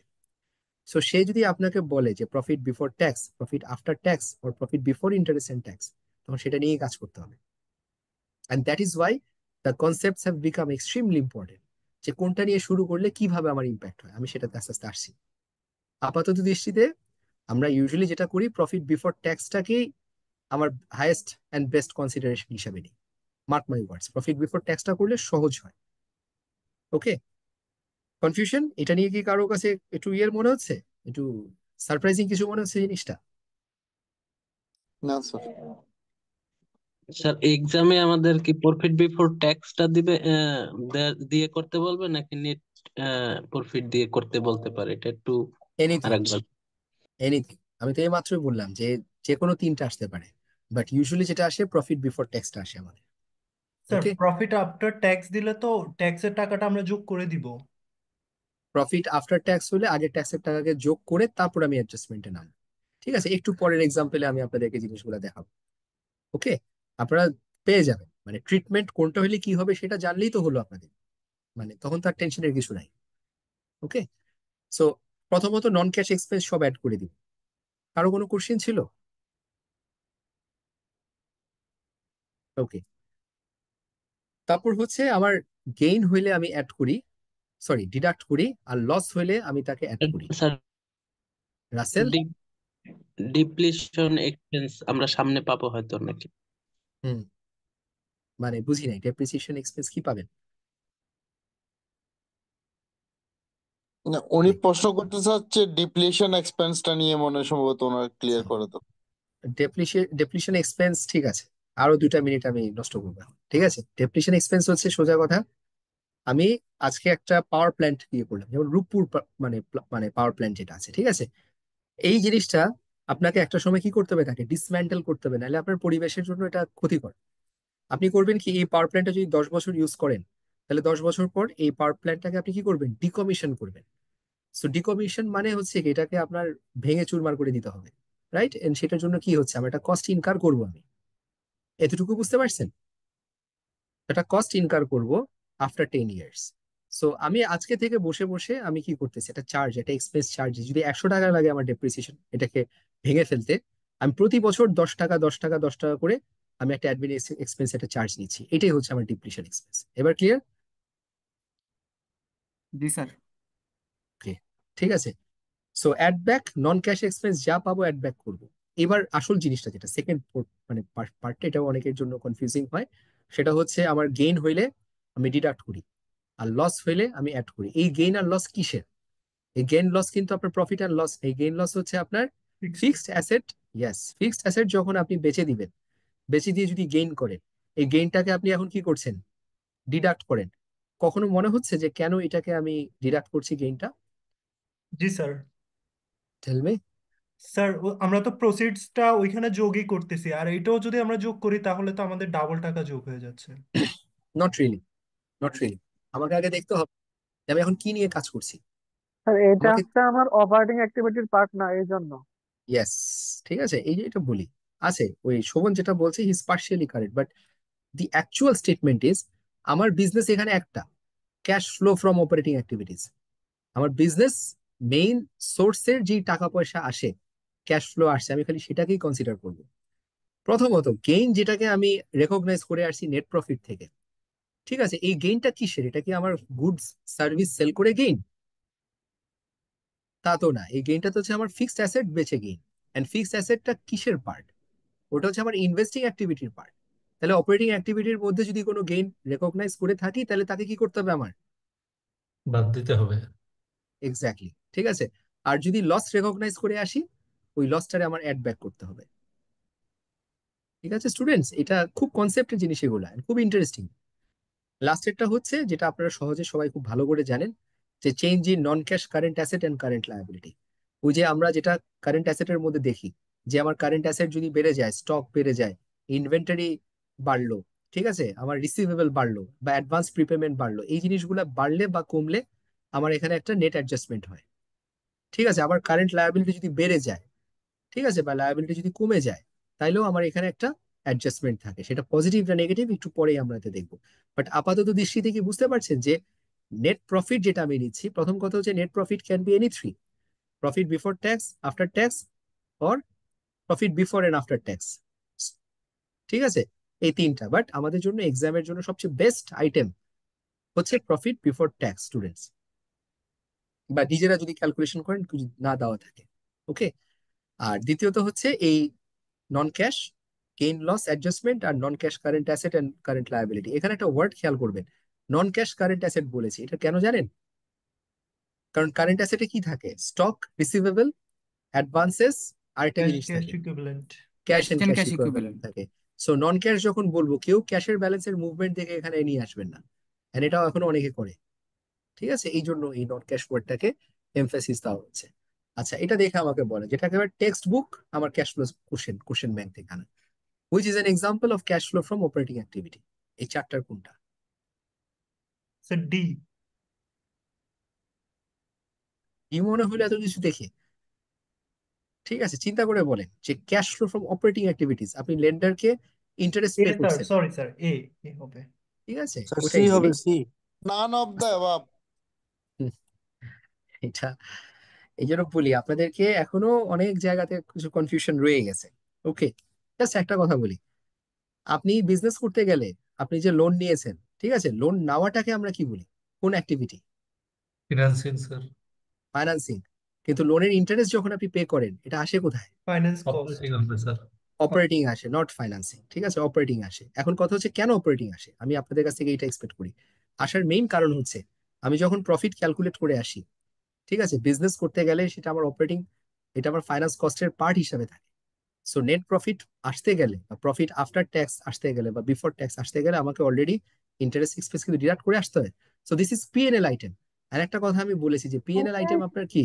সো সে যদি আপনাকে বলে যে profit before tax, profit after tax, or profit before interest and tax, তখন সেটা নিয়েই কাজ করতে হবে। And that is why the concepts have become extremely important, যে কোনটা নিয়ে শুরু করলে কিভাবে আমার ইম্প্যাক্ট হয়। আমি সেটাতে আস্তে আস্তে আসছি। আপাতত দৃষ্টিতে আমরা ইউজুয়ালি যেটা করি, প্রফিট বিফোর ট্যাক্সটাকেই আমার হাইয়েস্ট অ্যান্ড বেস্ট কনসিডারেশন হিসাবে নিই। Mark my words, profit before ট্যাক্সটা করলে সহজ হয়। ওকে, কনফিউশন এটা নিয়ে কি কারো কাছে একটু ইয়ের মনে হচ্ছে, একটু সারপ্রাইজিং কিছু মনে হচ্ছে জিনিসটা? না স্যার। স্যার এক্সামে আমাদের কি প্রফিট বিফোর ট্যাক্সটা দিবে দিয়ে করতে বলবে নাকি নেট প্রফিট দিয়ে করতে বলতে পারে? এটা একটু এনিথিং, আরেকবার। এনিথিং। আমি তো এই মাত্রই বললাম যে যে কোনো তিনটা আসতে পারে, বাট ইউজুয়ালি যেটা আসে প্রফিট বিফোর ট্যাক্সটা আসে আমাদের। Sir okay, profit after tax দিলে তো ট্যাক্সের টাকাটা আমরা যোগ করে দিব। প্রফিট আফটার ট্যাক্স হলে আগে ট্যাক্সের টাকাকে যোগ করে তারপর আমি অ্যাডজাস্টমেন্টে নাম, ঠিক আছে। একটু পরের এক্সাম্পলে আমি আপনাদেরকে জিনিসগুলো দেখাবো। ওকে, আপনারা পেয়ে যাবেন, মানে ট্রিটমেন্ট কোনটা হলে কি হবে সেটা জানলেই তো হলো আপনাদের, মানে তখন তার টেনশনের কিছু নাই। ওকে, সো প্রথমত নন ক্যাশ এক্সপেন্স সব অ্যাড করে দিব। কারো কোনো কোশ্চেন ছিল? ওকে, তারপর হচ্ছে আমার গেইন হইলে আমি অ্যাড করি, সরি ডিডাক্ট করি, আর লস হইলে আমি তাকে অ্যাড করি। স্যার রাসেল? ডিপ্লিশন এক্সপেন্স আমরা সামনে পাবো হয়তো নাকি? হুম, মানে বুঝি নাই, ডেপ্রিসিয়েশন এক্সপেন্স কি পাবেন? না, উনি প্রশ্ন করতে চাচ্ছে ডিপ্লিশন এক্সপেন্সটা নিয়ে, মনে হয় সম্ভবত ওনার ক্লিয়ার করে তো। ডেপ্লিশন এক্সপেন্স, ঠিক আছে, আরো 2টা মিনিট আমি নষ্ট করবো এখন, ঠিক আছে। ডেপ্লিশন এক্সপেন্স হচ্ছে সোজা কথা, আমি আজকে একটা পাওয়ার প্ল্যান্ট দিয়ে করলাম, যেমন রূপপুর মানে মানে পাওয়ার প্ল্যান্ট যেটা আছে, ঠিক আছে। এই জিনিসটা আপনাকে একটা সময় কি করতে হবে, তাকে ডিসম্যান্টেল করতে হবে, নাহলে আপনার পরিবেশের জন্য এটা ক্ষতিকর। আপনি করবেন কি, এই পাওয়ার প্ল্যান্টটা যদি 10 বছর ইউজ করেন, তাহলে 10 বছর পর এই পাওয়ার প্ল্যান্টটাকে আপনি কি করবেন, ডিকমিশন করবেন। সো ডিকমিশন মানে হচ্ছে কি, এটাকে আপনার ভেঙে চুরমার করে দিতে হবে, রাইট। এন্ড সেটার জন্য কি হচ্ছে, আমার একটা কস্ট ইনকার করবো আমি, এতটুকু বুঝতে পারছেন? একটা কস্ট ইনকার করব আফটার 10 ইয়ার্স। সো আমি আজকে থেকে বসে বসে আমি কি করতেছি, একটা চার্জ, একটা এক্সপেন্স চার্জ, যদি 100 টাকা লাগে আমার ডেপ্রিসিয়েশন এটাকে ভেঙে ফেলতে, আমি প্রতি বছর 10 টাকা 10 টাকা 10 টাকা করে আমি একটা অ্যাডমিন এক্সপেন্স একটা চার্জ নিচ্ছি। এটাই হচ্ছে আমার ডিপ্রিশন এক্সপেন্স। এবার ক্লিয়ার? জি স্যার। ওকে, ঠিক আছে। সো অ্যাড ব্যাক নন ক্যাশ এক্সপেন্স যা পাবো অ্যাড ব্যাক করবো। এবার আসল জিনিসটা যেটা সেকেন্ড মানে পার্টটা, এটাও অনেকের জন্য কনফিউজিং হয়, সেটা হচ্ছে আমার গেইন হইলে আমি ডিডাক্ট করি, আর লস হইলে আমি অ্যাড করি। এই গেইন আর লস কিসের? এই গেইন লস কিন্তু আপনার প্রফিট আর লস, এই গেইন লস হচ্ছে আপনার fixed asset. Yes, fixed asset যখন আপনি বেচে দিবেন, বেচে দিয়ে যদি গেইন করেন, এই গেইনটাকে আপনি এখন কি করছেন, ডিডাক্ট করেন। কখনো মনে হচ্ছে যে কেন এটাকে আমি ডিডাক্ট করছি গেইনটা? জি স্যার। Tell me. স্যার আমরা তো প্রসিডসটা ওইখানে যোগই করতেছি, আর এটাও যদি আমরা যোগ করি তাহলে তো আমাদের ডাবল টাকা যোগ হয়ে যাচ্ছে। Not really, not really. আমাকে আগে দেখতে হবে যে আমি এখন কি নিয়ে কাজ করছি। স্যার এটা আমাকে, হচ্ছে আমার অপারেটিং অ্যাক্টিভিটির পার্ট না, এই জন্য। ইয়েস, ঠিক আছে, এই যে এটা বলি আছে, ওই শোভন যেটা বলছে he is partially correct, but the actual statement is আমার বিজনেস এখানে একটা cash flow from operating activities. আমার বিজনেস মেইন সোর্সের যে টাকা পয়সা আসে, ক্যাশ ফ্লো আসছে, আমি খালি সেটাকেই কনসিডার করব। প্রথমত গেইন যেটাকে আমি রেকগনাইজ করে আসছি নেট প্রফিট থেকে, ঠিক আছে, এই গেইনটা কিসের? এটা কি আমার গুডস সার্ভিস সেল করে গেইন? তা তো না, এই গেইনটা তো হচ্ছে আমার ফিক্সড অ্যাসেট বেচে গেইন। এন্ড ফিক্সড অ্যাসেটটা কিসের পার্ট? ওটা হচ্ছে আমার ইনভেস্টিং অ্যাক্টিভিটির পার্ট। তাহলে অপারেটিং অ্যাক্টিভিটির মধ্যে যদি কোনো গেইন রেকগনাইজ করে থাকি, তাহলে তাকে কি করতে হবে আমার? বাদ দিতে হবে। এক্স্যাক্টলি, ঠিক আছে। আর যদি লস রেকগনাইজ করে আসি, ওই লসটারে আমার অ্যাড ব্যাক করতে হবে। ঠিক আছে স্টুডেন্টস, এটা খুব কনসেপ্টের জিনিস, এগুলো খুব ইন্টারেস্টিং। লাস্টেরটা হচ্ছে যেটা আপনারা সহজে সবাই খুব ভালো করে জানেন, যে change in non cash current asset and current liability. ওই যে আমরা যেটা কারেন্ট অ্যাসেটের মধ্যে দেখি, যে আমার কারেন্ট অ্যাসেট যদি বেড়ে যায়, স্টক বেড়ে যায়, ইনভেন্টরি বাড়লো, ঠিক আছে, আমার রিসিভেবল বাড়লো বা অ্যাডভান্স প্রিপেমেন্ট বাড়লো, এই জিনিসগুলো বাড়লে বা কমলে আমার এখানে একটা নেট অ্যাডজাস্টমেন্ট হয়। ঠিক আছে, আবার কারেন্ট লায়াবিলিটি যদি বেড়ে যায়, ঠিক আছে, বা লায়াবিলিটি যদি কমে যায়, তাইলেও আমার এখানে একটা অ্যাডজাস্টমেন্ট থাকে। সেটা পজিটিভ না নেগেটিভ একটু পরেই আমরা এতে দেখবো। বাট আপাতত দৃষ্টিতে কি বুঝতে পারছেন যে নেট প্রফিট যেটা আমি নিচ্ছি, প্রথম কথা হচ্ছে net profit can be any three: profit before tax, after tax, or profit before and after tax. ঠিক আছে, এই তিনটা। বাট আমাদের জন্য এক্সামের জন্য সবচেয়ে বেস্ট আইটেম হচ্ছে প্রফিট বিফোর ট্যাক্স, স্টুডেন্টস, বা নিজেরা যদি ক্যালকুলেশন করেন কিছু না দেওয়া থাকে। ওকে। আর দ্বিতীয়ত হচ্ছে এই non cash gain loss adjustment আর non cash current asset and current liability. এখানে একটা ওয়ার্ড খেয়াল করবেন, নন ক্যাশ কারেন্ট অ্যাসেট বলেছি, এটা কেন জানেন? কারণ কারেন্ট অ্যাসেটে কি থাকে? স্টক, রিসিভেবল, অ্যাডভান্সেস, আর একটা ক্যাশ জিনিস ক্যাশ থাকে, equivalent. Cash and cash cash equivalent equivalent. থাকে। সো নন ক্যাশ যখন বলবো, কেউ ক্যাশের ব্যালেন্সের মুভমেন্ট দেখে এখানে নিয়ে আসবেন না, এন্ড এটাও এখনো অনেকে করে। ঠিক আছে, এই জন্য এই নন ক্যাশ ওয়ার্ডটাকে এমফাসিস দেওয়া হচ্ছে। আচ্ছা, এটা দেখে আমাকে বলে, যেটা একেবারে টেক্সট বুক আমার ক্যাশ ফ্লো কোশ্চেন ব্যাংক থেকে আনা, which is an example of cash flow from operating activity. এই চারটার কোনটা? Sir D. কি মনে হলো এত কিছু দেখে? ঠিক আছে, চিন্তা করে বলেন যে cash flow from operating activities, আপনি লেন্ডারকে ইন্টারেস্ট এ পে স্যার, করছেন, সরি স্যার, এ এ হবে। ঠিক আছে, স্যার সি ওটাই হবে, C. C. None of the above. এটা এই জন্য বলি আপনাদেরকে এখনো অনেক জায়গাতে কিছু কনফিউশন রয়ে গেছে। ওকে, জাস্ট একটা কথা বলি, আপনি বিজনেস করতে গেলে আপনি যে লোন নিয়েছেন, ঠিক আছে, লোন নেওয়াটাকে আমরা কি বলি? কোন অ্যাক্টিভিটি? Financing sir. ফাইন্যান্সিং। কিন্তু লোনের ইন্টারেস্ট যখন আপনি পে করেন, এটা আসে কোথায়? Finance cost. অপারেটিং হবে স্যার। অপারেটিং আসে, নট ফাইন্যান্সিং। ঠিক আছে, অপারেটিং আসে। এখন কথা হচ্ছে কেন অপারেটিং আসে, আমি আপনাদের কাছ থেকে এটা এক্সপেক্ট করি। আসার মেইন কারণ হচ্ছে আমি যখন প্রফিট ক্যালকুলেট করে আসি, ঠিক আছে, বিজনেস করতে গেলে সেটা আমার অপারেটিং, এটা আমার ফাইন্যান্স কস্টের পার্ট হিসাবে থাকে। সো নেট প্রফিট আসতে গেলে বা প্রফিট আফটার ট্যাক্স আসতে গেলে বা বিফোর ট্যাক্স আসতে গেলে আমাকে অলরেডি ইন্টারেস্ট এক্সপেন্স কিন্তু ডিডাক্ট করে আসতে হয়। So this is PNL item. আর একটা কথা আমি বলেছি যে পিএনএল আইটেম আপনার কি?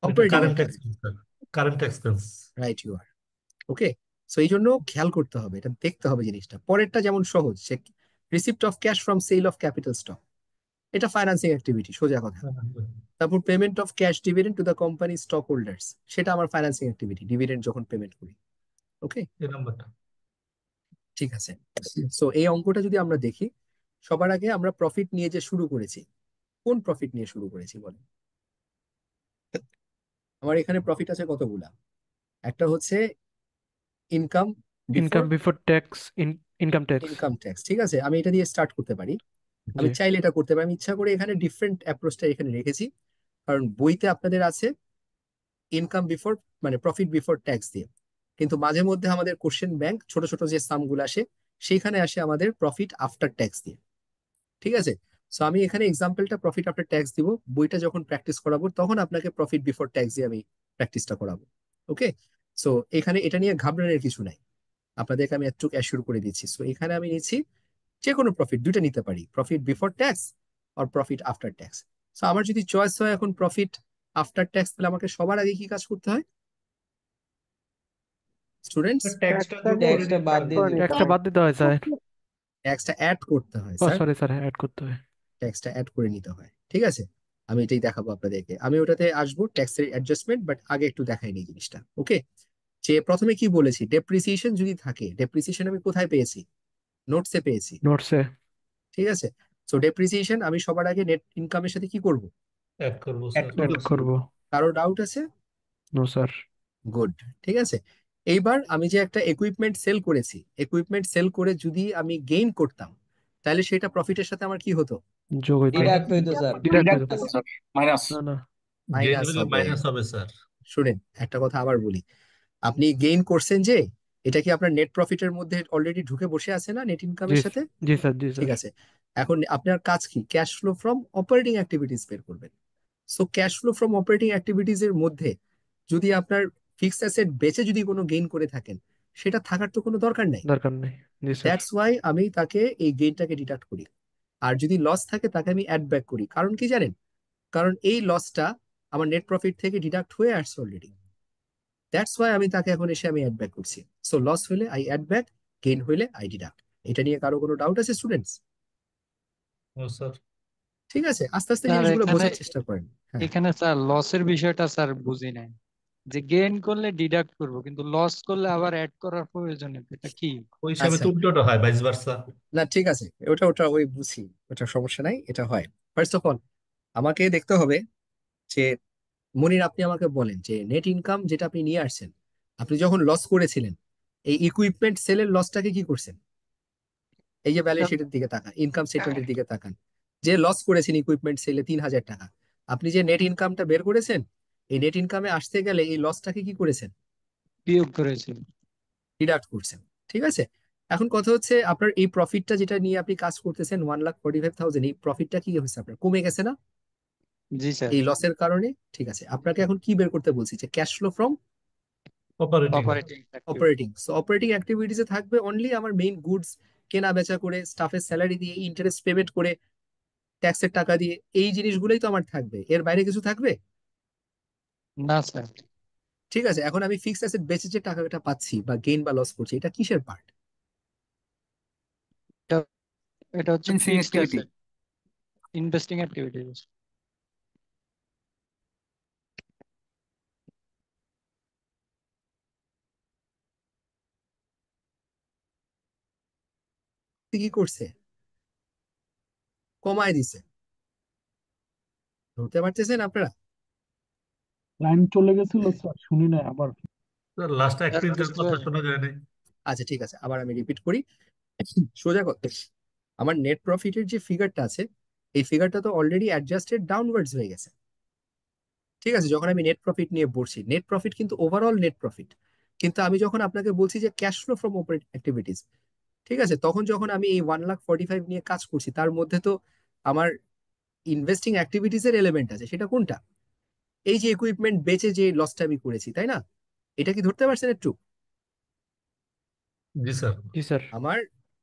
এটা operating current activity. Expense sir, current expense. Right, you are. Okay. So এই জন্য খেয়াল করতে হবে, এটা দেখতে হবে জিনিসটা। পরেরটা যেমন সহজ, সে receipt of cash from sale of capital stock, এটা ফাইন্যান্সিং অ্যাক্টিভিটি, সোজা কথা। তারপর payment of cash dividend to the company stockholders, সেটা আমার ফাইন্যান্সিং অ্যাক্টিভিটি, ডিভিডেন্ড যখন পেমেন্ট করি। ওকে, এই নাম্বারটা। ঠিক আছে। সো এই অঙ্কটা যদি আমরা দেখি, সবার আগে আমরা প্রফিট নিয়ে যে শুরু করেছি, কোন প্রফিট নিয়ে শুরু করেছি বলেন? আমার এখানে প্রফিট আছে কতগুলা? একটা হচ্ছে income before income before tax, income tax. Income tax. ঠিক আছে, আমি এটা দিয়ে স্টার্ট করতে পারি, আমি জি। চাইলে এটা করতে পারি। আমি ইচ্ছা করে এখানে ডিফারেন্ট অ্যাপ্রোচটা এখানে রেখেছি, কারণ বইতে আপনাদের আছে ইনকাম বিফোর, মানে প্রফিট বিফোর ট্যাক্স দিয়ে, কিন্তু মাঝে মধ্যে আমাদের কোশ্চেন ব্যাংক ছোট ছোট যে সামগুলো আসে সেইখানে আসে আমাদের প্রফিট আফটার ট্যাক্স দিয়ে। ঠিক আছে, সো আমি এখানে এক্সাম্পলটা প্রফিট আফটার ট্যাক্স দিব, বইটা যখন প্র্যাকটিস করাবো তখন আপনাকে প্রফিট বিফোর ট্যাক্স দিয়ে আমি প্র্যাকটিসটা করাবো। ওকে, সো এখানে এটা নিয়ে ঘাবড়ানোর কিছু নাই, আপনাদেরকে আমি একটু অ্যাসিওর করে দিচ্ছি। সো এখানে আমি নিচ্ছি যে কোনো প্রফিট, দুইটা নিতে পারি, প্রফিট বিফোর ট্যাক্স আর প্রফিট আফটার ট্যাক্স। সো আমার যদি চয়েস হয় এখন প্রফিট আফটার ট্যাক্স, তাহলে আমাকে সবার আগে কি কাজ করতে হয় স্টুডেন্টস? ট্যাক্সটা যোগ করে ট্যাক্সটা দিতে বাদ হবে। দিয়ে দিতে ট্যাক্সটা হবে। বাদ দিতে হয় স্যার। ট্যাক্সটা অ্যাড করতে হয় ও স্যার, সরি স্যার, অ্যাড করতে হয়। ট্যাক্সটা অ্যাড করে নিতে হয়। ঠিক আছে, আমি এটাই দেখাবো আপনাদেরকে, আমি ওটাতে আসবো ট্যাক্সের অ্যাডজাস্টমেন্ট, বাট আগে একটু দেখাই নি জিনিসটা। ওকে, যে প্রথমে কি বলেছি, ডেপ্রিসিয়েশন যদি থাকে, ডেপ্রিসিয়েশন আমি কোথায় পেয়েছি? নোটসে পেয়েছি। নোটসে। ঠিক আছে, সো ডেপ্রিসিয়েশন আমি সবার আগে নেট ইনকামের সাথে কি করব? অ্যাড করবো অ্যাড স্যার। অ্যাড করব। কারো ডাউট আছে? No sir. গুড, ঠিক আছে। এইবার আমি যে একটা ইকুইপমেন্ট সেল করেছি, ইকুইপমেন্ট সেল করে যদি আমি গেইন করতাম, তাহলে সেটা প্রফিটের সাথে আমার কি হতো? যোগ হইতো। ডিডাক্ট হইতো স্যার। ডিডাক্ট ডিডাক্ট হইতো। হতো স্যার, মাইনাস। না না, গেইন মাইনাস হলে হবে। মাইনাস হবে স্যার। শুনেন, একটা কথা আবার বলি, আপনি গেইন করছেন যে, এটা কি আপনার নেট প্রফিটের মধ্যে অলরেডি ঢুকে বসে আছে না, নেট জি ইনকামের সাথে? জি স্যার, জি ঠিক স্যার। আছে, এখন আপনার কাজ কি? Cash flow from operating activities বের করবেন। So cash flow from operating activities এর মধ্যে যদি আপনার ফিক্সড অ্যাসেট বেচে যদি কোনো গেইন করে থাকেন, সেটা থাকার তো কোনো দরকার নাই। দরকার নেই। জি স্যার। দ্যাটস ওয়াই আমি তাকে এই গেইনটাকে ডিডাক্ট করি। আর যদি লস থাকে তাকে আমি অ্যাড ব্যাক করি। কারণ কি জানেন? কারণ এই লসটা আমার নেট প্রফিট থেকে ডিডাক্ট হয়ে আসছে অলরেডি। দ্যাটস ওয়াই আমি তাকে এখন এসে আমি অ্যাড ব্যাক করছি। সো লস হলে আই অ্যাড ব্যাক, গেইন হলে আই ডিডাক্ট। এটা নিয়ে কারো কোনো ডাউট আছে স্টুডেন্টস? ও স্যার, ঠিক আছে, আস্তে আস্তে স্যার জিনিসগুলো এখানে বোঝার চেষ্টা করেন। হ্যাঁ, এখানে স্যার লসের বিষয়টা স্যার বুঝি নাই, যে গেইন করলে ডিডাক্ট করব কিন্তু লস করলে আবার অ্যাড করার প্রয়োজন নেই, এটা কি? ওই হিসাবে আচ্ছা, তো উল্টোটা হয়, ভাইস ভার্সা। না ঠিক আছে, ওটা ওটা ওই বুঝি, ওটা সমস্যা নাই, এটা হয়। ফার্স্ট অফ অল আমাকে দেখতে হবে যে মনির, আপনি আমাকে বলেন যে নেট ইনকাম যেটা আপনি নিয়ে আসছেন, আপনি যখন লস করেছিলেন এই ইকুইপমেন্ট সেলের লসটাকে কি করছেন? এই যে ব্যালেন্স শিটের দিকে তাকান, ইনকাম স্টেটমেন্টের দিকে তাকান, যে লস করেছেন ইকুইপমেন্ট সেলে 3,000 টাকা, আপনি যে নেট ইনকামটা বের করেছেন, এই নেট ইনকামে আসতে গেলে এই লসটাকে কি করেছেন? বিয়োগ করেছি। ডিডাক্ট করছেন। ঠিক আছে, এখন কথা হচ্ছে আপনার এই প্রফিটটা যেটা নিয়ে আপনি কাজ করতেছেন 1,45,000, এই প্রফিটটা কি হয়েছে আপনার? কমে গেছে না জি স্যার। এই লসের কারণে? ঠিক আছে, আপনাকে এখন কি বের করতে বলছি? যে cash flow from operating. Operating operating. So operating অ্যাক্টিভিটিসে থাকবে অনলি আমার মেইন গুডস কেনা বেচা করে, স্টাফের স্যালারি দিয়ে, ইন্টারেস্ট পেমেন্ট করে, ট্যাক্সের টাকা দিয়ে, এই জিনিসগুলোই তো আমার থাকবে, এর বাইরে কিছু থাকবে? না স্যার। ঠিক আছে, এখন আমি ফিক্সড অ্যাসেট বেচে যে টাকাটা পাচ্ছি বা গেইন বা লস করছি, এটা কিসের পার্ট? এটা এটা হচ্ছে Financing fixed activity. Asset, investing activities. কি করছে? কমায় দিছে। ধরতে পারতেছেন আপনারা? লাইন চলে গেছিল স্যার, শুনি নাই আবার। লাস্ট এক স্যার মিনিটের বুঝতে কথা পারি। শোনা যায় নাই। আচ্ছা ঠিক আছে, আবার আমি রিপিট করি। সোজা কথা, আমার নেট প্রফিটের যে ফিগারটা আছে, এই ফিগারটা তো অলরেডি অ্যাডজাস্টেড ডাউনওয়ার্ডস হয়ে গেছে। ঠিক আছে, যখন আমি নেট প্রফিট নিয়ে বলছি, নেট প্রফিট কিন্তু ওভারঅল নেট প্রফিট। কিন্তু আমি যখন আপনাকে বলছি যে cash flow from operating activities, ঠিক আছে, তখন যখন আমি এই 1,45,000 নিয়ে কাজ করছি, তার মধ্যে তো আমার ইনভেস্টিং অ্যাক্টিভিটিস এর এলিমেন্ট আছে। সেটা কোনটা? এই যে ইকুইপমেন্ট বেচে যে লসটা আমি করেছি, তাই না? এটা কি ধরতে পারছেন একটু? জি স্যার। জি স্যার। আমার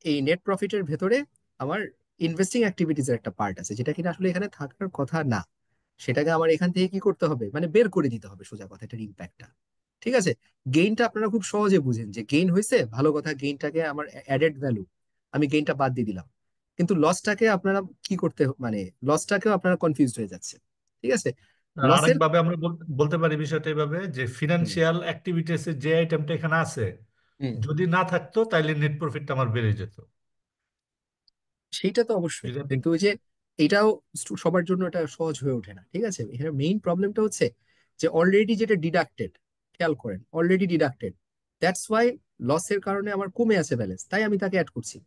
এই নেট প্রফিটের ভেতরে আমার ইনভেস্টিং অ্যাক্টিভিটিস এর একটা পার্ট আছে, যেটা কিনা আসলে এখানে থাকার কথা না। সেটাকে আমার এখান থেকে কি করতে হবে, মানে বের করে দিতে হবে, সোজা কথা, এটার ইম্প্যাক্টটা। ঠিক আছে, গেইনটা আপনারা খুব সহজে বুঝেন যে গেইন হয়েছে, ভালো কথা, গেইনটাকে আমার অ্যাডেড ভ্যালু, আমি গেইনটা বাদ দিয়ে দিলাম। কিন্তু লসটাকে আপনারা কি করতে, মানে লসটাকেও আপনারা কনফিউজড হয়ে যাচ্ছে। ঠিক আছে, আর লসের। আরেকভাবে আমরা বলতে পারি বিষয়টা এইভাবে যে ফিনান্সিয়াল অ্যাক্টিভিটিস এর যে আইটেমটা এখানে আছে, যদি না থাকতো তাইলে নেট প্রফিটটা আমার বেড়ে যেত। সেইটা তো অবশ্যই, এটা কিন্তু ওই যে এটাও সবার জন্য এটা সহজ হয়ে ওঠে না। ঠিক আছে, এখানে মেইন প্রবলেমটা হচ্ছে যে অলরেডি যেটা ডিডাক্টেড, খেয়াল করেন, অলরেডি ডিডাক্টেড। দ্যাটস ওয়াই লসের কারণে আমার কমে আছে ব্যালেন্স, তাই আমি তাকে অ্যাড করছি।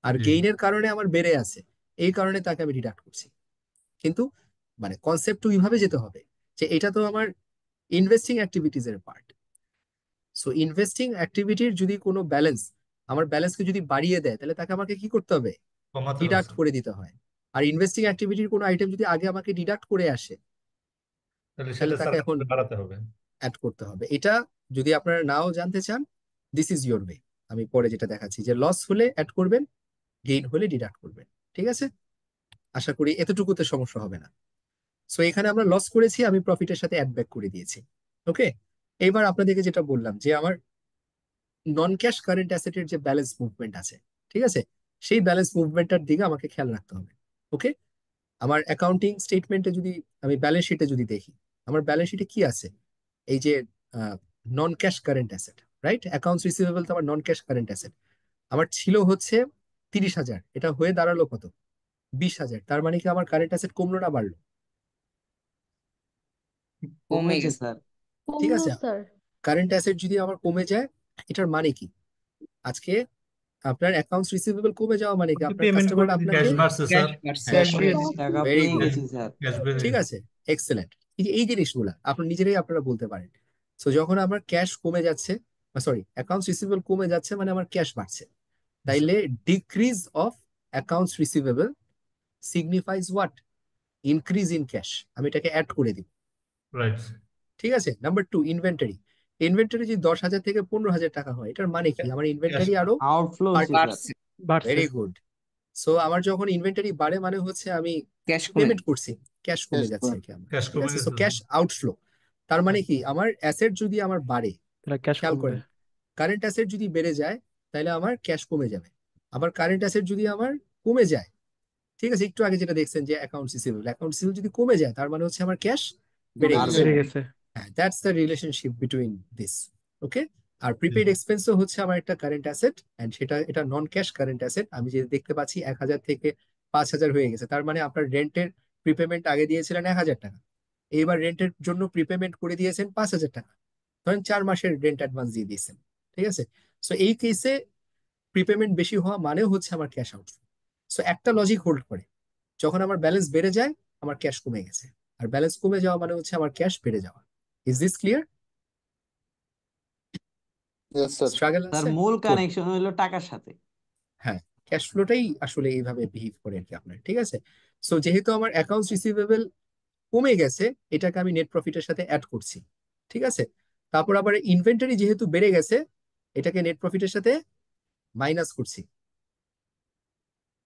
আর জি গেইনের কারণে আমার বেড়ে আছে, এই কারণে তাকে আমি ডিডাক্ট করছি। কিন্তু মানে কনসেপ্ট ওইভাবে যেতে হবে যে এটা তো আমার ইনভেস্টিং অ্যাক্টিভিটিজ এর পার্ট। সো ইনভেস্টিং অ্যাক্টিভিটির যদি কোনো ব্যালেন্স আমার ব্যালেন্সকে যদি বাড়িয়ে দেয়, তাহলে তাকে আমাকে কি করতে হবে? কমাতে হবে ডিডাক্ট স্যার। করে দিতে হয়। আর ইনভেস্টিং অ্যাক্টিভিটির কোনো আইটেম যদি আগে আমাকে ডিডাক্ট করে আসে, তাহলে তাহলে সেটা তাকে স্যার এখন বাড়াতে হবে। অ্যাড করতে হবে। এটা যদি আপনারা নাও জানতে চান, দিস ইজ ইয়োর ওয়ে। আমি পরে যেটা দেখাচ্ছি, যে লস হলে অ্যাড করবেন, গেইন হলে ডিডাক্ট করবেন। ঠিক আছে, আশা করি এতটুকুতে সমস্যা হবে না। সো এখানে আমরা লস করেছি, আমি প্রফিটের সাথে অ্যাড ব্যাক করে দিয়েছি। ওকে, এইবার আপনাদেরকে যেটা বললাম যে আমার নন ক্যাশ কারেন্ট অ্যাসেটের যে ব্যালেন্স মুভমেন্ট আছে, ঠিক আছে, সেই ব্যালেন্স মুভমেন্টটার দিকে আমাকে খেয়াল রাখতে হবে। ওকে, আমার অ্যাকাউন্টিং স্টেটমেন্টে যদি আমি ব্যালেন্স শিটে যদি দেখি, আমার ব্যালেন্স শিটে কি আছে? এই যে non cash current asset, right? Accounts receivable তো আমার নন ক্যাশ কারেন্ট অ্যাসেট। আমার ছিল হচ্ছে 30,000, এটা হয়ে দাঁড়ালো কত? 20,000। তার মানে কি আমার কারেন্ট অ্যাসেট কমলো না বাড়লো? কমে কমেছে গেছে। স্যার। ঠিক কমলো আছে, স্যার। কারেন্ট অ্যাসেট যদি আমার কমে যায়, এটার মানে কি? আজকে আপনার অ্যাকাউন্টস রিসিভেবল কমে যাওয়া মানে কি? আপনার পেমেন্ট কাস্টমার করে আপনাকে ক্যাশ বাড়ছে ক্যাশ স্যার। বাড়ছে। ক্যাশ স্টক টাকা ভেরি পেয়ে গুড, গেছি স্যার। ক্যাশ বেড়ে ঠিক আছে, এক্সেলেন্ট। এই জিনিসগুলা আপনার নিজেরাই আপনারা বলতে পারেন। সো যখন আমার ক্যাশ কমে যাচ্ছে, সরি, অ্যাকাউন্টস রিসিভেবল কমে যাচ্ছে, মানে আমার ক্যাশ বাড়ছে। তাইলে decrease of accounts receivable signifies what? Increase in cash. আমি এটাকে অ্যাড করে দিব। রাইট। ঠিক আছে, নাম্বার টু, ইনভেন্টরি। ইনভেন্টরি যদি 10,000 থেকে 15,000 টাকা হয়, এটার মানে কি আমার ইনভেন্টরি আরো আউটফ্লো হচ্ছে স্যার। বাড়ছে। বাড়ছে। Very good. সো আমার যখন ইনভেন্টরি বাড়ে মানে হচ্ছে আমি ক্যাশ কমে পেমেন্ট করছি, ক্যাশ কমে Cash যাচ্ছে flow. আর কি আমার, ক্যাশ ঠিক কমে আছে। সো গেছে। ক্যাশ আউটফ্লো, তার মানে কি আমার অ্যাসেট যদি আমার বাড়ে, তাহলে ক্যাশ খেয়াল কমবে। করেন, কারেন্ট অ্যাসেট যদি বেড়ে যায় তাহলে আমার ক্যাশ কমে যাবে। আবার কারেন্ট অ্যাসেট যদি আমার কমে যায়, ঠিক আছে, একটু আগে যেটা দেখছেন যে অ্যাকাউন্টস রিসিভেবল যদি কমে যায় তার মানে হচ্ছে আমার ক্যাশ বেড়ে বাড়বে। গেছে। বেড়ে গেছে। হ্যাঁ, that's the relationship between this. Okay. আর প্রিপেইড এক্সপেন্সও হচ্ছে আমার একটা কারেন্ট অ্যাসেট, এন্ড এটা নন ক্যাশ কারেন্ট অ্যাসেট। আমি যে দেখতে পাচ্ছি 1,000 থেকে 5,000 হয়ে গেছে, তার মানে আপনার রেন্টের প্রিপেমেন্ট আগে দিয়েছিলেন 1,000 টাকা, এইবার রেন্টের জন্য প্রিপেমেন্ট করে দিয়েছেন 5,000 টাকা, ধরেন 4 মাসের রেন্ট অ্যাডভান্স দিয়ে দিয়েছেন, ঠিক আছে। সো এই কেসে প্রিপেমেন্ট বেশি হওয়া মানেও হচ্ছে আমার ক্যাশ আউটফ্লো। সো একটা লজিক হোল্ড করে, যখন আমার ব্যালেন্স বেড়ে যায় আমার ক্যাশ কমে গেছে, আর ব্যালেন্স কমে যাওয়া মানে হচ্ছে আমার ক্যাশ বেড়ে যাওয়া। Is this clear? Yes, sir. Struggle sir আছে? মূল Good. কানেকশন হলো টাকার সাথে। হ্যাঁ, ক্যাশ ফ্লোটাই আসলে এইভাবে বিহেভ করে আর কি আপনার, ঠিক আছে। সো যেহেতু আমার অ্যাকাউন্টস রিসিভেবল কমে গেছে, এটাকে আমি নেট প্রফিটের সাথে অ্যাড করছি, ঠিক আছে। তারপর আবার ইনভেন্টরি যেহেতু বেড়ে গেছে, এটাকে নেট প্রফিটের সাথে মাইনাস করছি,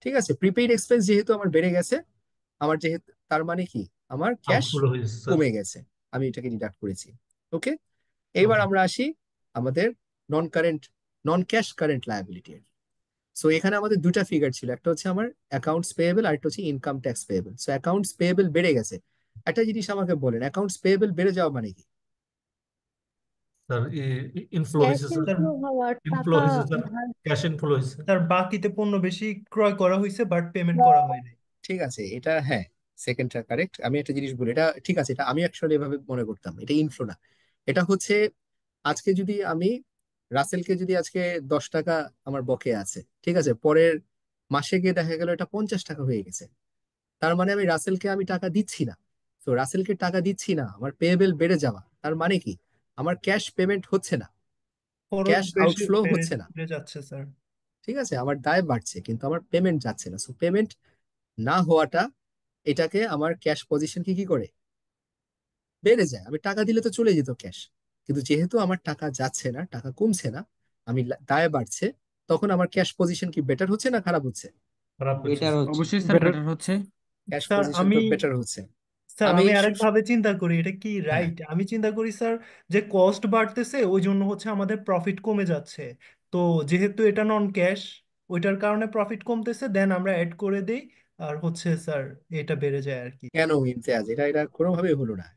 ঠিক আছে। প্রিপেইড এক্সপেন্স যেহেতু আমার বেড়ে গেছে, আমার যেহেতু, তার মানে কি আমার ক্যাশ আউটফ্লো হয়েছে স্যার। কমে গেছে, আমি এটাকে ডিডাক্ট করেছি। ওকে, এইবার আমরা আসি আমাদের নন ক্যাশ কারেন্ট লায়াবিলিটি। সো এখানে আমাদের দুটা ফিগার ছিল, একটা হচ্ছে আমার অ্যাকাউন্টস পেয়েবল আর একটা হচ্ছে income tax payable. So accounts payable বেড়ে গেছে, একটা জিনিস আমাকে বলেন অ্যাকাউন্টস পেয়েবল বেড়ে যাওয়া মানে কি? স্যার ইনফ্লো ক্যাশ হয়েছে স্যার। ইনফ্লো হওয়ার ইনফ্লো টাকা হয়েছে স্যার, ধার। ক্যাশ ইনফ্লো হয়েছে। তার বাকিতে পণ্য বেশি ক্রয় করা হয়েছে বাট পেমেন্ট করা হয়নি। ঠিক আছে, এটা হ্যাঁ, সেকেন্ডটা কারেক্ট। আমি একটা জিনিস বলি, এটা ঠিক আছে, এটা আমি অ্যাকচুয়ালি এভাবে মনে করতাম, এটা ইনফ্লো না। এটা হচ্ছে আজকে যদি আমি রাসেলকে যদি আজকে 10 টাকা আমার বকেয়া আছে, ঠিক আছে, পরের মাসে গিয়ে দেখা গেল এটা 50 টাকা হয়ে গেছে, তার মানে আমি রাসেলকে আমি টাকা দিচ্ছি না। তো রাসেলকে টাকা দিচ্ছি না, আমার পেয়েবল বেড়ে যাওয়া, তার মানে কি আমার ক্যাশ পেমেন্ট হচ্ছে না, খরচ ক্যাশ বেশি আউটফ্লো বেড়ে হচ্ছে না, বেড়ে যাচ্ছে স্যার। ঠিক আছে। আমার দায় বাড়ছে কিন্তু আমার পেমেন্ট যাচ্ছে না। সো পেমেন্ট না হওয়াটা, এটাকে আমার ক্যাশ পজিশনকে কি করে বেড়ে যায়। আমি টাকা দিলে তো চলে যেত ক্যাশ, কিন্তু যেহেতু আমার টাকা যাচ্ছে না, টাকা কমছে না, আমি দায় বাড়ছে, তখন আমার ক্যাশ পজিশন কি বেটার হচ্ছে না খারাপ হচ্ছে? খারাপ হচ্ছে বেটার স্যার। হচ্ছে। অবশ্যই স্যার বেটার। বেটার হচ্ছে। ক্যাশ স্যার পজিশন আমি তো বেটার হচ্ছে। স্যার আমি আমি আরেক ভাবে চিন্তা করি, এটা কি হ্যাঁ, রাইট? আমি চিন্তা করি স্যার যে কস্ট বাড়তেছে ওই জন্য হচ্ছে আমাদের প্রফিট কমে যাচ্ছে। তো যেহেতু এটা নন ক্যাশ, ওইটার কারণে প্রফিট কমতেছে, দেন আমরা অ্যাড করে দেই আর হচ্ছে স্যার এটা বেড়ে যায় আর কি। কেন ইমতিয়াজ? এটা এটা কোনোভাবেই হলো না,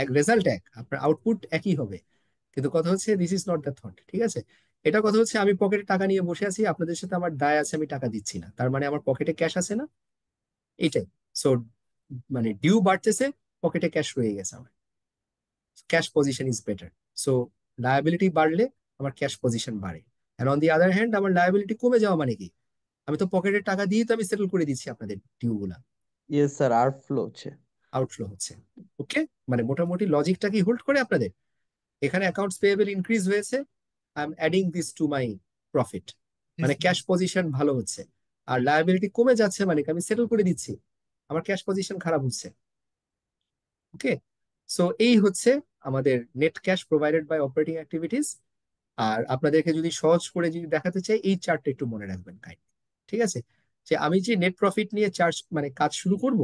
এক রেজাল্ট এক, আপনার আউটপুট একই হবে, কিন্তু কথা হচ্ছে this is not the thought, ঠিক আছে। এটা কথা হচ্ছে আমি পকেটে টাকা নিয়ে বসে আছি, আপনাদের সাথে আমার দায় আছে, আমি টাকা দিচ্ছি না, তার মানে আমার পকেটে ক্যাশ আছে না, এইটাই। সো মানে ডিউ বাড়তেছে, পকেটে ক্যাশ রয়ে গেছে আমার, cash position is better. So liability বাড়লে আমার ক্যাশ পজিশন বাড়ে, and on the other hand আমার লায়াবিলিটি কমে যাওয়া মানে কি, আমি তো পকেটের টাকা দিয়ে তো আমি সেটেল করে দিচ্ছি আপনাদের ডিউ গুলা, ইয়েস স্যার, আউটফ্লো হচ্ছে। আউটফ্লো হচ্ছে। ওকে, মানে মোটামুটি লজিকটা কি হোল্ড করে আপনাদের? এখানে অ্যাকাউন্টস পেয়েবল ইনক্রিজ হয়েছে, I am adding this to my profit, মানে ক্যাশ পজিশন ভালো হচ্ছে। আর লায়াবিলিটি কমে যাচ্ছে মানে কি আমি সেটেল করে দিচ্ছি, আমার ক্যাশ পজিশন খারাপ হচ্ছে। ওকে, সো এই হচ্ছে আমাদের net cash provided by operating activities. আর আপনাদেরকে যদি সহজ করে যদি দেখাতে চাই, এই চার্টটা একটু মনে রাখবেন কাইন্ড, ঠিক আছে। যে আমি যে নেট প্রফিট নিয়ে চার্জ মানে কাজ শুরু করব,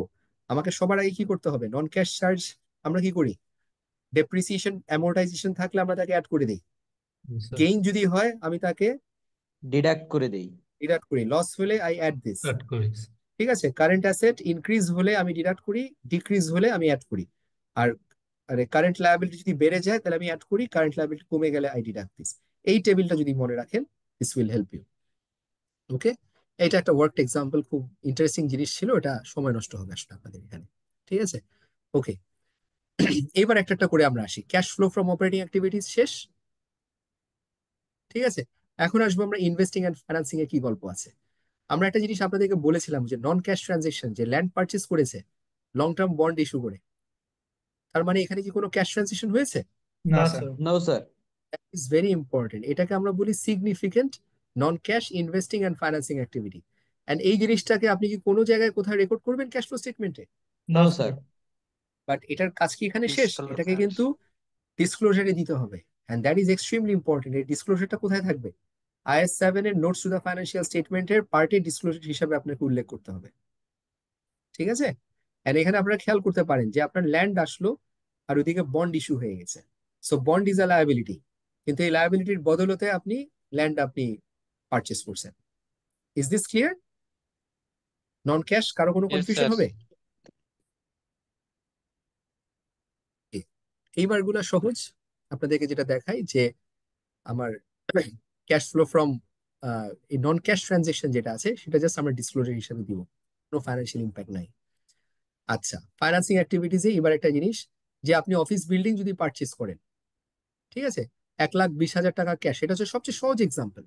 আমাকে সবার আগে কি করতে হবে, নন ক্যাশ চার্জ আমরা কি করি, ডেপ্রিসিয়েশন অ্যামোর্টাইজেশন থাকলে আমরা তাকে অ্যাড করে দিই, স্যার গেইন যদি হয় আমি তাকে ডিডাক্ট করে দেই। ডিডাক্ট করি, লস হলে আই অ্যাড দিস, অ্যাড করি। ঠিক আছে। কারেন্ট অ্যাসেট ইনক্রিজ হলে আমি ডিডাক্ট করি, ডিক্রিজ হলে আমি অ্যাড করি। আর আরে কারেন্ট লায়াবিলিটি যদি বেড়ে যায় তাহলে আমি অ্যাড করি, কারেন্ট লায়াবিলিটি কমে গেলে আই ডিডাক্ট দিস। এই টেবিলটা যদি মনে রাখেন, দিস উইল হেল্প ইউ। ওকে, এটা একটা ওয়ার্ক এক্সাম্পল, খুব ইন্টারেস্টিং জিনিস ছিল, এটা সময় নষ্ট হবে আসলে আপনাদের এখানে, ঠিক আছে। ওকে, এবার একটা একটা করে আমরা আসি। Cash flow from operating activities শেষ, ঠিক আছে। এখন আসবো আমরা ইনভেস্টিং এন্ড ফাইন্যান্সিং এ কি গল্প আছে। আমরা একটা জিনিস আপনাদেরকে বলেছিলাম যে নন ক্যাশ ট্রানজেকশন, যে ল্যান্ড পারচেজ করেছে লং টার্ম বন্ড ইস্যু করে, তার মানে এখানে কি কোনো ক্যাশ ট্রানজেকশন হয়েছে? না না sir. Sir. No sir. That is very important, এটাকে আমরা বলি significant non cash investing and financing activity. And এই জিনিসটাকে আপনি কি কোনো জায়গায় কোথায় রেকর্ড করবেন ক্যাশ ফ্লো স্টেটমেন্টে? না নো স্যার। স্যার। বাট এটার কাজ কি এখানে শেষ? এটাকে কিন্তু ডিসক্লোজারে দিতে হবে, and that is extremely important. এই ডিসক্লোজারটা কোথায় থাকবে? IAS 7 এর নোটস টু দ্য ফাইন্যান্সিয়াল স্টেটমেন্টের পার্টি ডিসক্লোজার হিসাবে আপনাকে উল্লেখ করতে হবে। ঠিক আছে? এন্ড এখানে আপনারা খেয়াল করতে পারেন যে আপনার ল্যান্ড আসলো আর ওইদিকে বন্ড ইস্যু হয়ে গেছে। So bond is a liability, কিন্তু এই লায়াবিলিটির বদলতে আপনি ল্যান্ড পারচেস করছেন। Is this clear? Non cash কারো কোনো Yes, কনফিউশন sir. হবে? এইবারগুলো সহজ। আপনাদেরকে যেটা দেখাই যে আমার ক্যাশ ফ্লো ফ্রম এই নন ক্যাশ ট্রানজেকশন যেটা আছে সেটা জাস্ট আমরা ডিসক্লোজার হিসেবে দিব, কোনো ফাইন্যান্সিয়াল ইম্প্যাক্ট নাই। আচ্ছা, ফাইন্যান্সিং অ্যাক্টিভিটিসে এবার একটা জিনিস, যে আপনি অফিস বিল্ডিং যদি পারচেস করেন, ঠিক আছে, 1,20,000 টাকা ক্যাশ, এটা হচ্ছে সবচেয়ে সহজ এক্সাম্পল।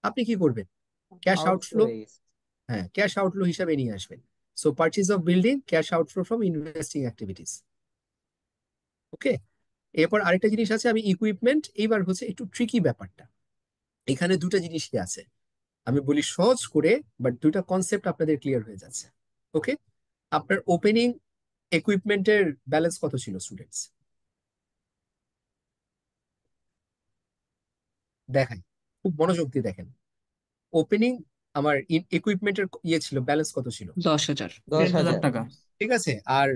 আপনি কি করবেন? ক্যাশ আউটফ্লো, হ্যাঁ, ক্যাশ আউটফ্লো হিসাবে নিয়ে আসবেন। So purchase of building, cash outflow from investing activities. Okay, এরপর আরেকটা জিনিস আছে, আমি ইকুইপমেন্ট, এইবার হচ্ছে একটু ট্রিকি ব্যাপারটা। এখানে দুটো জিনিসই আছে, আমি বলি সহজ করে, বাট দুইটা কনসেপ্ট আপনাদের ক্লিয়ার হয়ে যাচ্ছে। ওকে, আপনার ওপেনিং ইকুইপমেন্টের ব্যালেন্স কত ছিল স্টুডেন্টস? দেখাই, খুব মনোযোগ দিয়ে দেখেন। ওপেনিং আমার ইকুইপমেন্টের ছিল, ব্যালেন্স কত ছিল? 10,000। 10,000 টাকা। ঠিক আছে, আর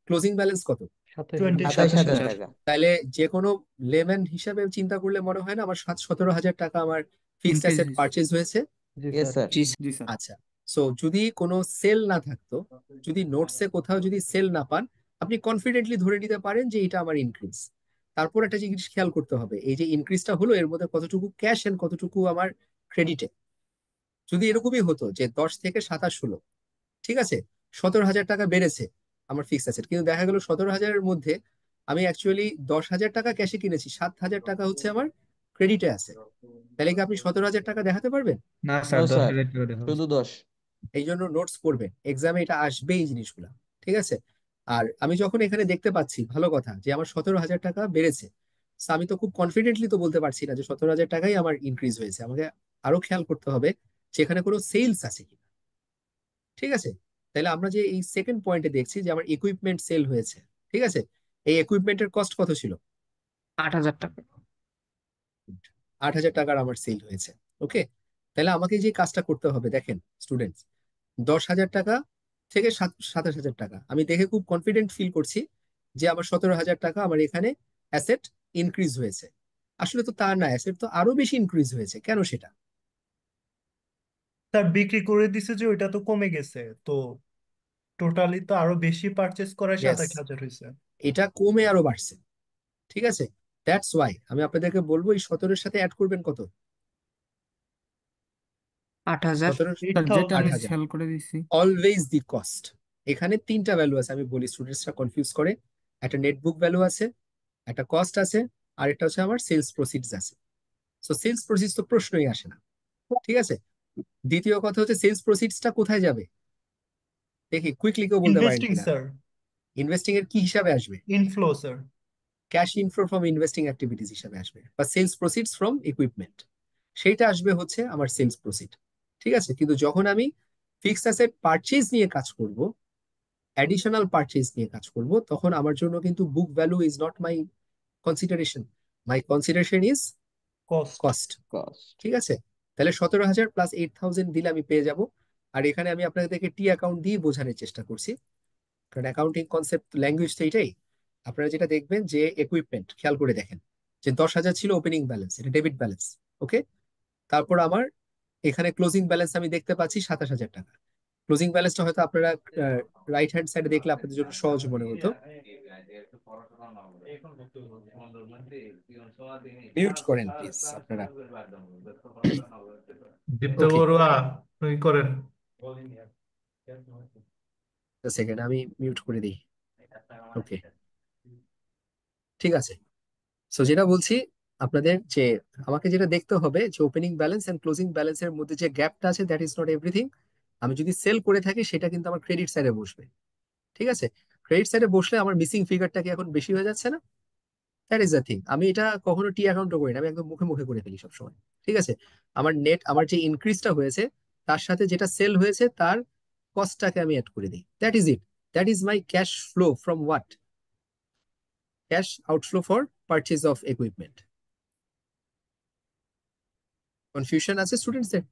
ক্লোজিং ব্যালেন্স কত? 27,000 টাকা। তাহলে যে কোনো লেম্যান হিসাবে চিন্তা করলে মনে হয় না আমার 17,000 টাকা আমার ফিক্সড অ্যাসেট পারচেজ হয়েছে? Yes, sir. জি স্যার। আচ্ছা, সো যদি কোনো সেল না থাকতো, যদি নোটসে কোথাও যদি সেল না পান, আপনি কনফিডেন্টলি ধরে নিতে পারেন যে এটা আমার ইনক্রিজ। তারপর একটা জিনিস খেয়াল করতে হবে, এই যে ইনক্রিজটা হলো এর মধ্যে কতটুকু ক্যাশ এন্ড কতটুকু আমার ক্রেডিটে। যদি এরকমই হতো যে 10 থেকে 27 হলো, ঠিক আছে, 17,000 টাকা বেড়েছে আমার ফিক্সড অ্যাসেট, কিন্তু দেখা গেল 17,000-এর মধ্যে আমি অ্যাকচুয়ালি 10,000 টাকা ক্যাশে কিনেছি, 7,000 টাকা হচ্ছে আমার ক্রেডিটে আছে, তাহলে কি আপনি 17,000 টাকা দেখাতে পারবেন? না No, স্যার, sir. 10,000 টাকা দেখাবো। শুধু 10। এই জন্য নোটস পড়বেন, এক্সামে এটা আসবে এই জিনিসগুলা। ঠিক আছে, আর আমি যখন এখানে দেখতে পাচ্ছি, ভালো কথা যে আমার 17,000 টাকা বেড়েছে, So আমি তো খুব কনফিডেন্টলি তো বলতে পারছি না যে 17,000 টাকাই আমার ইনক্রিজ হয়েছে, আমাকে আরো খেয়াল করতে হবে যে এখানে কোনো সেলস আছে কিনা। ঠিক আছে, তাহলে আমরা যে এই সেকেন্ড পয়েন্টে দেখছি যে আমার ইকুইপমেন্ট সেল হয়েছে, ঠিক আছে, এই ইকুইপমেন্টের কস্ট কত ছিল? 8,000 টাকা। 8,000 টাকার আমার সেল হয়েছে। ওকে, তাহলে আমাকে যে কাজটা করতে হবে, দেখেন স্টুডেন্টস, 10,000 টাকা থেকে 27,000 টাকা, আমি দেখে খুব কনফিডেন্ট ফিল করছি যে আমার 17,000 টাকা আমার এখানে অ্যাসেট ইনক্রিজ হয়েছে। আসলে তো তা না, অ্যাসেট তো আরো বেশি ইনক্রিজ হয়েছে, কেন সেটা? স্যার বিক্রি করে দিছে যে ওইটা তো কমে গেছে, তো টোটালি তো আরো বেশি পারচেস করায় Yes, 27,000 হয়েছে। এটা কমে আরো বাড়ছে। ঠিক আছে, দ্যাটস ওয়াই আমি আপনাদেরকে বলবো এই 17-এর সাথে অ্যাড করবেন কত? 8,000। 17 স্যার যেটা আমি 8,000। সেল করে দিছি। Always the cost. এখানে তিনটা ভ্যালু আছে, আমি বলি স্টুডেন্টসরা কনফিউজ করে, একটা নেট বুক ভ্যালু আছে, একটা কস্ট আছে, আর একটা হচ্ছে আমার সেলস প্রসিডস আছে। সো সেলস প্রসিডস তো প্রশ্নই আসে না। ঠিক আছে, দ্বিতীয় কথা হচ্ছে সেলস প্রসিডসটা কোথায় যাবে? দেখি কুইকলি কেউ বলতে পারেন ইনভেস্টিং কিনা। স্যার। ইনভেস্টিং এর কি হিসাবে আসবে? Inflow sir. Cash inflow from investing activities হিসাবে আসবে, বা সেলস প্রসিডস ফ্রম ইকুইপমেন্ট, সেইটা আসবে হচ্ছে আমার সেলস প্রসিড। ঠিক আছে, কিন্তু যখন আমি ফিক্সড অ্যাসেট পারচেজ নিয়ে কাজ করব, অ্যাডিশনাল পারচেজ নিয়ে কাজ করব, তখন আমার জন্য কিন্তু book value is not my consideration, my consideration is cost. Cost. Cost. ঠিক আছে, তাহলে 17,000 প্লাস 8,000 দিলে আমি পেয়ে যাব। আর এখানে আমি আপনাদেরকে টি অ্যাকাউন্ট দিয়ে বোঝানোর চেষ্টা করছি, কারণ অ্যাকাউন্টিং কনসেপ্ট ল্যাঙ্গুয়েজ তো এটাই। আপনারা যেটা দেখবেন যে ইকুইপমেন্ট খেয়াল করে দেখেন যে 10,000 ছিল ওপেনিং ব্যালেন্স, এটা ডেবিট ব্যালেন্স। ওকে, তারপর আমার এখানে ক্লোজিং ব্যালেন্স আমি দেখতে পাচ্ছি 27,000 টাকা। ক্লোজিং ব্যালেন্সটা হয়তো আপনারা রাইট হ্যান্ড সাইডে দেখলে আপনাদের জন্য সহজ মনে হতো। মিউট করেন প্লিজ আপনারা। দীপ্ত ওকে, বড়ুয়া আপনি করেন। সেকেন্ড আমি মিউট করে দিই। ওকে, ঠিক আছে। সো যেটা বলছি আপনাদের, যে আমাকে যেটা দেখতে হবে যে ওপেনিং ব্যালেন্স এন্ড ক্লোজিং ব্যালেন্সের মধ্যে যে গ্যাপটা আছে, দ্যাট ইজ নট এভরিথিং। আমি যদি সেল করে থাকি সেটা কিন্তু আমার ক্রেডিট সাইডে বসবে। ঠিক আছে, ক্রেডিট সাইডে বসলে আমার মিসিং ফিগারটা কি এখন বেশি হয়ে যাচ্ছে না? That is the thing. আমি এটা কখনো টি অ্যাকাউন্টও করি না, আমি একদম মুখে মুখে করে ফেলি সবসময়। ঠিক আছে, আমার নেট, আমার যে ইনক্রিজটা হয়েছে তার সাথে যেটা সেল হয়েছে তার কস্টটাকে আমি অ্যাড করে দিই। That is it, that is my cash flow from what? Cash outflow for purchase of equipment. Confusion আছে স্টুডেন্টসদের?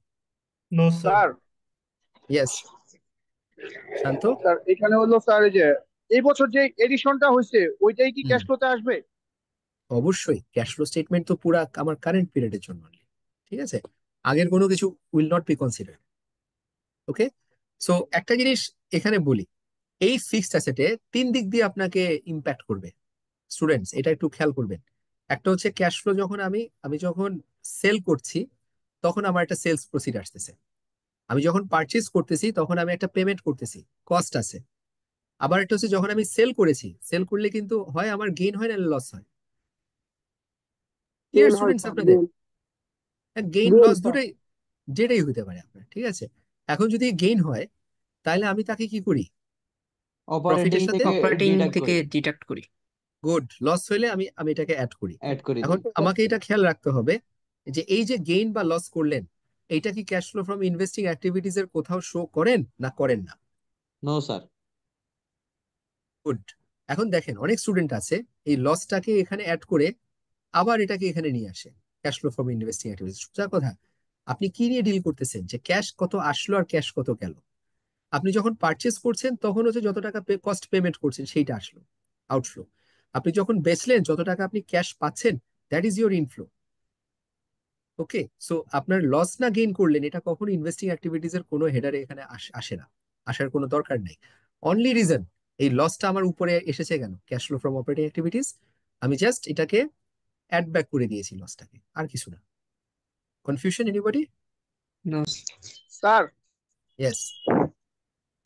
No sir. Sir yes, Shanto. Sir এখানে হলো স্যার এই যে এই বছর যে এডিশনটা হয়েছে ওইটাই কি হুম, ক্যাশ ফ্লোতে আসবে? অবশ্যই ক্যাশ ফ্লো স্টেটমেন্ট তো পুরা আমার কারেন্ট পিরিয়ডের জন্য only, ঠিক আছে? আগের কোনো কিছু will not be consider. Okay, so একটা জিনিস এখানে বলি, এই ফিক্সড অ্যাসেটে 3 দিক দিয়ে আপনাকে ইম্প্যাক্ট করবে স্টুডেন্টস, এটা একটু খেয়াল করবেন। একটা হচ্ছে ক্যাশ ফ্লো, যখন আমি আমি যখন সেল করছি তখন আমার একটা সেলস প্রসিড আসতেছে। আমি যখন পারচেজ করতেছি তখন আমি একটা পেমেন্ট করতেছি, কস্ট আছে। আবার একটা হচ্ছে যখন আমি সেল করেছি, সেল করলে কিন্তু হয় আমার গেইন হয় না লস হয়। ক্লিয়ার গেইন হয় স্টুডেন্টস স্যার, আপনাদের? Gain gain gain loss sir. দুটাই, যেটাই হতে পারে আপনার, ঠিক আছে? এখন যদি গেইন হয় তাহলে আমি তাকে কি করি? অপারেটিং প্রফিটের সাথে। থেকে অপারেটিং ডিডাক্ট থেকে করি, ডিডাক্ট করি। গুড। লস হইলে আমি আমি এটাকে অ্যাড করি। অ্যাড করে এখন দিই। আমাকে এটা খেয়াল রাখতে হবে যে এই যে গেইন বা লস করলেন, এইটা কি cash flow from investing activities এর কোথাও শো করেন না করেন না? No sir. গুড। এখন দেখেন অনেক স্টুডেন্ট আছে এই লসটাকে এখানে অ্যাড করে আবার এটাকে এখানে নিয়ে আসে cash flow from investing activities. সোজা কথা, আপনি কি নিয়ে ডিল করতেছেন যে ক্যাশ কত আসলো আর ক্যাশ কত গেল? আপনি যখন পারচেস করছেন তখন হচ্ছে যত টাকা কস্ট পেমেন্ট করছেন সেইটা আসলো, আউটফ্লো। আপনি যখন বেচলেন যত টাকা আপনি ক্যাশ পাচ্ছেন, that is your inflow. Okay, so আপনার লস না গেইন করলেন এটা কখনো ইনভেস্টিং অ্যাক্টিভিটিজ এর কোনো হেডারে এখানে আসে না, আসার কোনো দরকার নেই। অনলি রিজন এই লসটা আমার উপরে এসেছে কেন, cash flow from operating activities, আমি জাস্ট এটাকে অ্যাড ব্যাক করে দিয়েছি লসটাকে, আর কিছু না। Confusion anybody? No. Sir yes.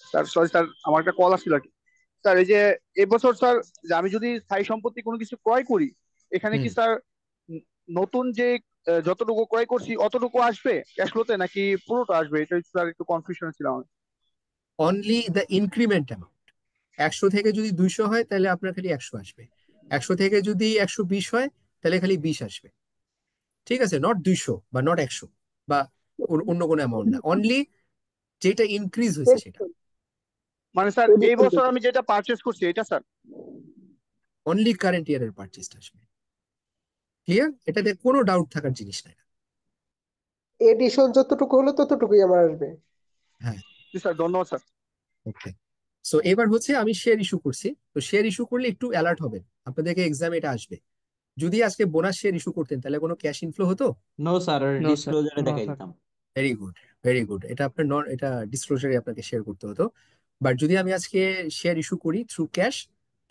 Sir sorry sir, আমার একটা কল আসছিল আর কি। স্যার এই যে এবছর স্যার যে আমি যদি স্থায়ী সম্পত্তি কোনো কিছু ক্রয় করি, এখানে কি হুম, স্যার নতুন যে যতটুকু ক্রয় করছি অতটুকু আসবে ক্যাশ ফ্লোতে নাকি পুরোটা আসবে? এটা স্যার একটু কনফিউশন ছিল আমার। Only the increment amount. 100 থেকে যদি 200 হয় তাহলে আপনার খালি 100 আসবে, 100 থেকে যদি 120 হয় তাহলে খালি 20 আসবে, ঠিক আছে? নট 200 বা নট 100 বা অন্য কোনো অ্যামাউন্ট না, অনলি যেটা ইনক্রিজ হয়েছে সেটা। মানে স্যার এই বছর আমি যেটা পারচেস করছি এটা স্যার। অনলি কারেন্ট ইয়ারের পারচেসটা আসবে। ক্লিয়ার? এটাতে কোনো ডাউট থাকার জিনিস নাই। এডিশন যতটুকু হলো ততটুকুই আমার আসবে। হ্যাঁ, জি স্যার, ধন্যবাদ স্যার। ওকে। সো এবার হচ্ছে আমি শেয়ার ইস্যু করছি, তো শেয়ার ইস্যু করলে একটু অ্যালার্ট হবেন, আপনাদেরকে এক্সাম এটা আসবে। যদি আজকে বোনাস শেয়ার ইস্যু করতেন তাহলে কোনো ক্যাশ ইনফ্লো হতো? No sir, no sir. ডিসক্লোজারে নো দেখাই স্যার। দিতাম। Very good, very good. এটা আপনার এটা ডিসক্লোজারে আপনাকে শেয়ার করতে হতো। বাট যদি আমি আজকে শেয়ার ইস্যু করি থ্রু ক্যাশ,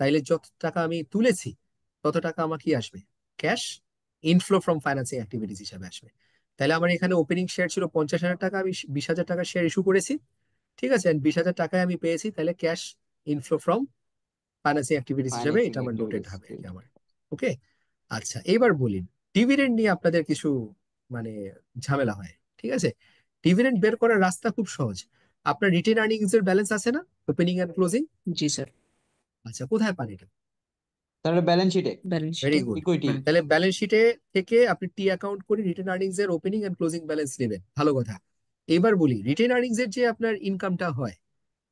তাইলে যত টাকা আমি তুলেছি তত টাকা আমার কি আসবে? Cash inflow from financing activities হিসাবে আসবে। তাহলে আমার এখানে ওপেনিং শেয়ার ছিল 50,000 টাকা, আমি 20,000 টাকা শেয়ার ইস্যু করেছি, ঠিক আছে? 20,000 টাকায় আমি পেয়েছি, তাহলে cash inflow from financing activities হিসাবে ফাইন্যান্সিং এটা আমার নোটেড অ্যাক্টিভিটিস। হবে আর কি আমার। ওকে, আচ্ছা এবার বলি, ডিভিডেন্ড নিয়ে আপনাদের কিছু মানে ঝামেলা হয়, ঠিক আছে? ডিভিডেন্ড বের করার রাস্তা খুব সহজ। আপনার রিটেন আর্নিংস এর ব্যালেন্স আছে না, ওপেনিং এন্ড ক্লোজিং? জি স্যার। আচ্ছা, কোথায় পান এটা? তাহলে ব্যালেন্স শিটে, ব্যালেন্স ভেরি শিটে। গুড। ইকুইটি। তাহলে ব্যালেন্স শিটে থেকে আপনি টি অ্যাকাউন্ট করে রিটেন আর্নিংস এর ওপেনিং এন্ড ক্লোজিং ব্যালেন্স নেবেন, ভালো কথা। এবার বলি, রিটেন আর্নিংস এর যে আপনার ইনকামটা হয়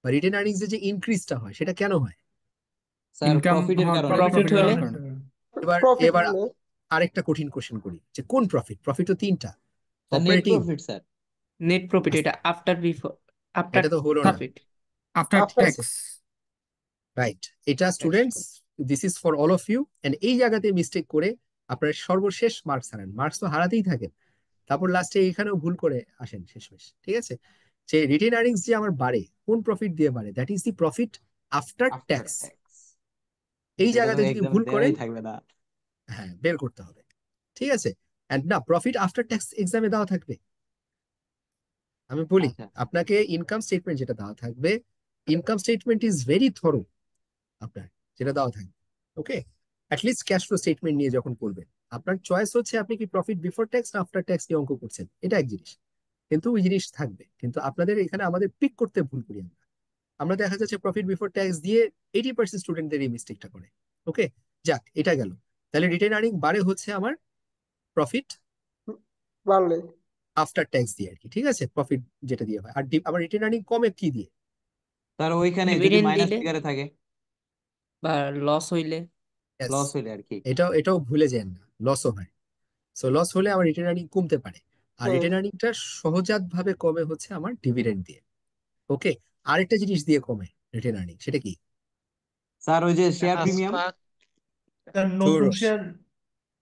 বা রিটেন আর্নিংস এর যে ইনক্রিজটা হয় সেটা কেন হয়? স্যার ইনকাম প্রফিটের কারণে। প্রফিট হলে। এবার প্রফিট এবার হলে আরেকটা কঠিন কোশ্চেন করি, যে কোন প্রফিট? প্রফিট তো তিনটা, sir net operating. Profit sir. Net profit, এটা আফটার বিফোর, আফটার এটা তো হলো না, প্রফিট। আফটার আফটার ঠিক আছে? ট্যাক্স। রাইট, এটা students this is for all of you. And এই জায়গাতে মিস্টেক করে আপনার সর্বশেষ মার্কস হারান, মার্কস তো হারাতেই থাকেন, তারপর লাস্টে এখানেও ভুল করে আসেন শেষমেশ, ঠিক আছে? যে রিটেন আর্নিংস যে আমার বাড়ে, কোন প্রফিট দিয়ে বাড়ে? That is the profit after after tax. Tax. এই এটা তো জায়গাতে যদি এক্সামে ভুল করেন, দেওয়াই থাকবে না। হ্যাঁ বের করতে হবে, ঠিক আছে? এন্ড না, প্রফিট আফটার ট্যাক্স এক্সামে দেওয়া থাকবে। আমি বলি আচ্ছা আপনাকে ইনকাম স্টেটমেন্ট যেটা দেওয়া থাকবে, income statement is very thorough আপনার, যেটা দেওয়া থাকবে। Okay, at least cash flow statement নিয়ে যখন করবেন, আপনার চয়েস হচ্ছে আপনি কি প্রফিট বিফোর ট্যাক্স না আফটার ট্যাক্স নিয়ে অঙ্ক করছেন, এটা এক জিনিস। কিন্তু ওই জিনিস থাকবে, কিন্তু আপনাদের এখানে আমাদের পিক করতে ভুল করি আমরা। আমরা দেখা যাচ্ছে প্রফিট বিফোর ট্যাক্স দিয়ে 80% স্টুডেন্টদের এই মিস্টেকটা করে। ওকে, যাক এটা গেল। তাহলে রিটেন আর্নিং বাড়ে হচ্ছে আমার প্রফিট বাড়লে আফটার ট্যাক্স দিয়ে আর কি, ঠিক আছে? প্রফিট যেটা দিয়ে হয়। আর আমার রিটেন আর্নিং কমে কি দিয়ে? স্যার ওইখানে যদি ডিভিডেন্ড মাইনাস দিলে ফিগারে থাকে, বা লস হইলে। Yes, লস হইলে আর কি। এটাও ভুলে যান না, লসও হয়। সো লস হলে আমার রিটেন আর্নিং কমতে পারে। আর রিটেন আর্নিংটা সহজাত ভাবে কমে হচ্ছে আমার ডিভিডেন্ড দিয়ে। ওকে, আরেকটা জিনিস দিয়ে কমে রিটেন আর্নিং, সেটা কি? স্যার ওই যে শেয়ার প্রিমিয়াম। স্যার নতুন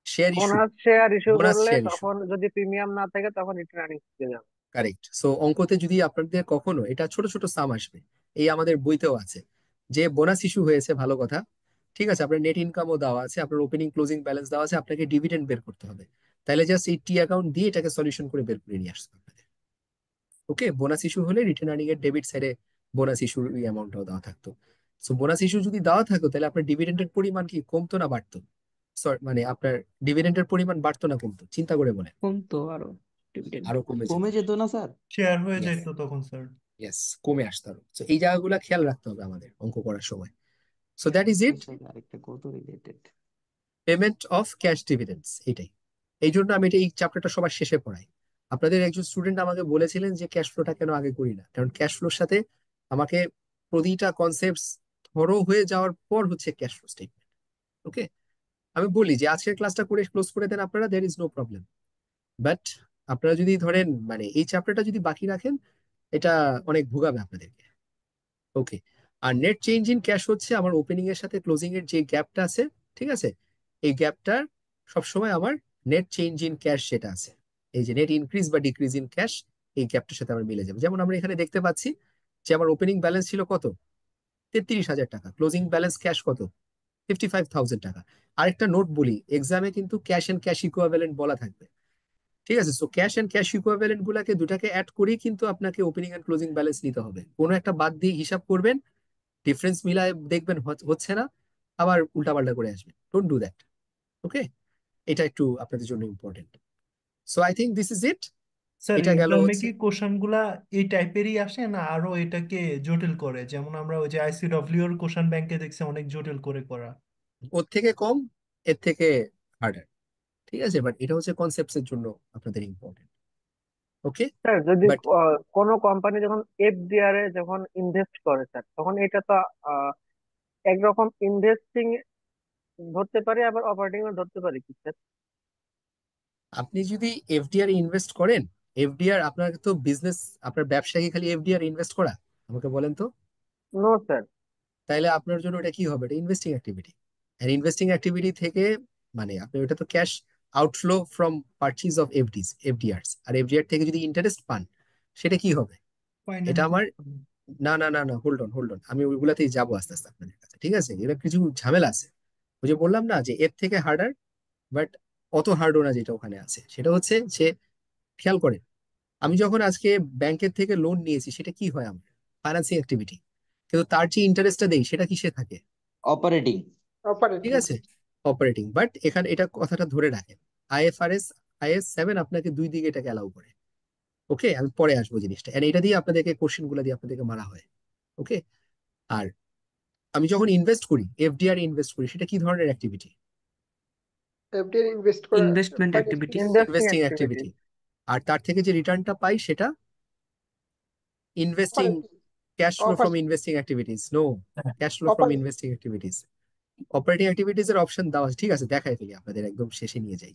share issue, bonus share issue bonus করলে শেয়ার ইস্যু, তখন যদি প্রিমিয়াম না থাকে তখন রিটার্ন আর্নিংস পেয়ে যাবে। কারেক্ট। সো অঙ্কতে যদি আপনাদের কখনো এটা ছোট ছোট সাম আসবে, এই আমাদের বইতেও আছে যে বোনাস ইস্যু হয়েছে, ভালো কথা, ঠিক আছে, আপনার নেট ইনকামও দেওয়া আছে, আপনার ওপেনিং ক্লোজিং ব্যালেন্স দেওয়া আছে, আপনাকে ডিভিডেন্ড বের করতে হবে, তাহলে জাস্ট এই টি অ্যাকাউন্ট দিয়ে এটাকে সলিউশন করে বের করে নিয়ে আসতে হবে আপনাদের। ওকে, বোনাস ইস্যু হলে রিটার্ন আর্নিং এর ডেবিট সাইডে বোনাস ইস্যুর অ্যামাউন্টটাও দেওয়া থাকতো। সো বোনাস ইস্যু যদি দেওয়া থাকতো তাহলে আপনার ডিভিডেন্ডের পরিমাণ কি কমতো না বাড়তো? মানে আপনার ডিভিডেন্ডের পরিমাণ বাড়তো না কমতো? চিন্তা করে বলেন। কমতো আরো ডিভিডেন্ড। আরো কমে যেত। কমে যেত না স্যার? শেয়ার হয়ে Yes. যাইতো তখন স্যার। ইয়েস, কমে আসতে হবে। তো এই জায়গাগুলো খেয়াল রাখতে হবে আমাদের অঙ্ক করার সময়। সো দ্যাট ইজ ইট, আরেকটা কত রিলেটেড। পেমেন্ট অফ ক্যাশ ডিভিডেন্ডস, এটাই। এই জন্য আমি এই চ্যাপ্টারটা সবার শেষে পড়াই। আপনাদের একজন স্টুডেন্ট আমাকে বলেছিলেন যে ক্যাশ ফ্লোটা কেন আগে করি না, কারণ ক্যাশ ফ্লোর সাথে আমাকে প্রতিটা কনসেপ্টস ধরো হয়ে যাওয়ার পর হচ্ছে ক্যাশ ফ্লো স্টেটমেন্ট। ওকে, আমি বলি যে আজকের ক্লাসটা করে ক্লোজ করে দেন আপনারা, there is no problem, but আপনারা যদি ধরেন মানে এই চ্যাপ্টারটা যদি বাকি রাখেন, এটা অনেক ভোগাবে আপনাদেরকে। ওকে, আর নেট চেঞ্জ ইন ক্যাশ হচ্ছে আমার ওপেনিং এর সাথে ক্লোজিং এর যে গ্যাপটা আছে, ঠিক আছে, এই গ্যাপটার সবসময় আমার নেট চেঞ্জ ইন ক্যাশ যেটা আছে, এই যে নেট ইনক্রিজ বা ডিক্রিজ ইন ক্যাশ, এই গ্যাপটার সাথে আমার মিলে যাবে। যেমন আমরা এখানে দেখতে পাচ্ছি যে আমার ওপেনিং ব্যালেন্স ছিল কত, 33,000 টাকা, ক্লোজিং ব্যালেন্স ক্যাশ কত, 55,000 টাকা। আরেকটা নোট বলি, এক্সামে কিন্তু ক্যাশ এন্ড ক্যাশ ইকুইভ্যালেন্ট বলা থাকবে, ঠিক আছে। So cash and cash equivalent গুলাকে দুটাকে অ্যাড করেই কিন্তু আপনাকে ওপেনিং এন্ড ক্লোজিং ব্যালেন্স নিতে হবে। কোনো একটা বাদ দিয়ে হিসাব করবেন, ডিফারেন্স মিলায় দেখবেন হচ্ছে না, আবার উল্টাপাল্টা করে আসবেন। Don't do that. ওকে, এটা একটু আপনাদের জন্য important. So I think this is it. Sir এটা গেল এক্সামে হচ্ছে, কি কোশ্চেন গুলা এই টাইপেরই আসে না আরো এটাকে জটিল করে? যেমন আমরা ওই যে আইসিডব্লিউ এর কোশ্চেন ব্যাংকে দেখছি অনেক জটিল করে করা। ওর থেকে কম, এর থেকে হার্ডার, ঠিক আছে, বাট এটা হচ্ছে কনসেপ্টস এর জন্য আপনাদের ইম্পর্টেন্ট। ওকে, স্যার যদি বাট কোনো কোম্পানি যখন এফডিআর এ যখন ইনভেস্ট করে স্যার, তখন এটা তো একরকম ইনভেস্টিং ধরতে পারি আবার অপারেটিং ও ধরতে পারি কি স্যার? আপনি যদি এফডিআর ইনভেস্ট করেন, এফডিআর আপনার তো বিজনেস, আপনার ব্যবসা কি খালি এফডিআর ইনভেস্ট করা? আমাকে বলেন তো। No sir. তাইলে আপনার জন্য এটা কি হবে? এটা ইনভেস্টিং অ্যাক্টিভিটি। আর ইনভেস্টিং অ্যাক্টিভিটি থেকে মানে আপনি ওটা তো cash outflow from purchase of FDRs, আর এফডিআর থেকে যদি ইন্টারেস্ট পান, সেটা কি হবে? এটা আমার, না না না না, হোল্ড অন, আমি ওইগুলাতেই যাবো আস্তে আস্তে আপনাদের কাছে, ঠিক আছে। এটা কিছু ঝামেলা আছে, ওই যে বললাম না যে এর থেকে হার্ডার, বাট অত হার্ডও না যেটা ওখানে আছে। সেটা হচ্ছে যে খেয়াল করেন, আমি যখন আজকে ব্যাংকের থেকে লোন নিয়েছি, সেটা কি হয়? আমার ফাইন্যান্সিং অ্যাক্টিভিটি, কিন্তু তার যে ইন্টারেস্টটা দেই সেটা কিসে থাকে? অপারেটিং। ঠিক আছে, অপারেটিং। বাট এখানে এটা কথাটা ধরে রাখেন, আইএস 7 আপনাকে দুই দিকে এটাকে অ্যালাউ করে। ওকে, আমি পরে আসবো জিনিসটা, আর এটা দিয়ে আপনাদেরকে কোশ্চেন গুলো দিয়ে আপনাদেরকে মারা হয়। ওকে, আর আমি যখন ইনভেস্ট করি, এফডিআর ইনভেস্ট করি, সেটা কি ধরনের অ্যাক্টিভিটি? এফডিআর ইনভেস্ট করা ইনভেস্টমেন্ট অ্যাক্টিভিটি। Investing activity. আর তার থেকে যে রিটার্নটা পাই সেটা investing, cash flow from investing activities. No, cash flow from investing activities. Operating activities এর অপশন দেওয়া আছে, ঠিক আছে, দেখাই ফেলি আপনাদের, একদম শেষে নিয়ে যাই।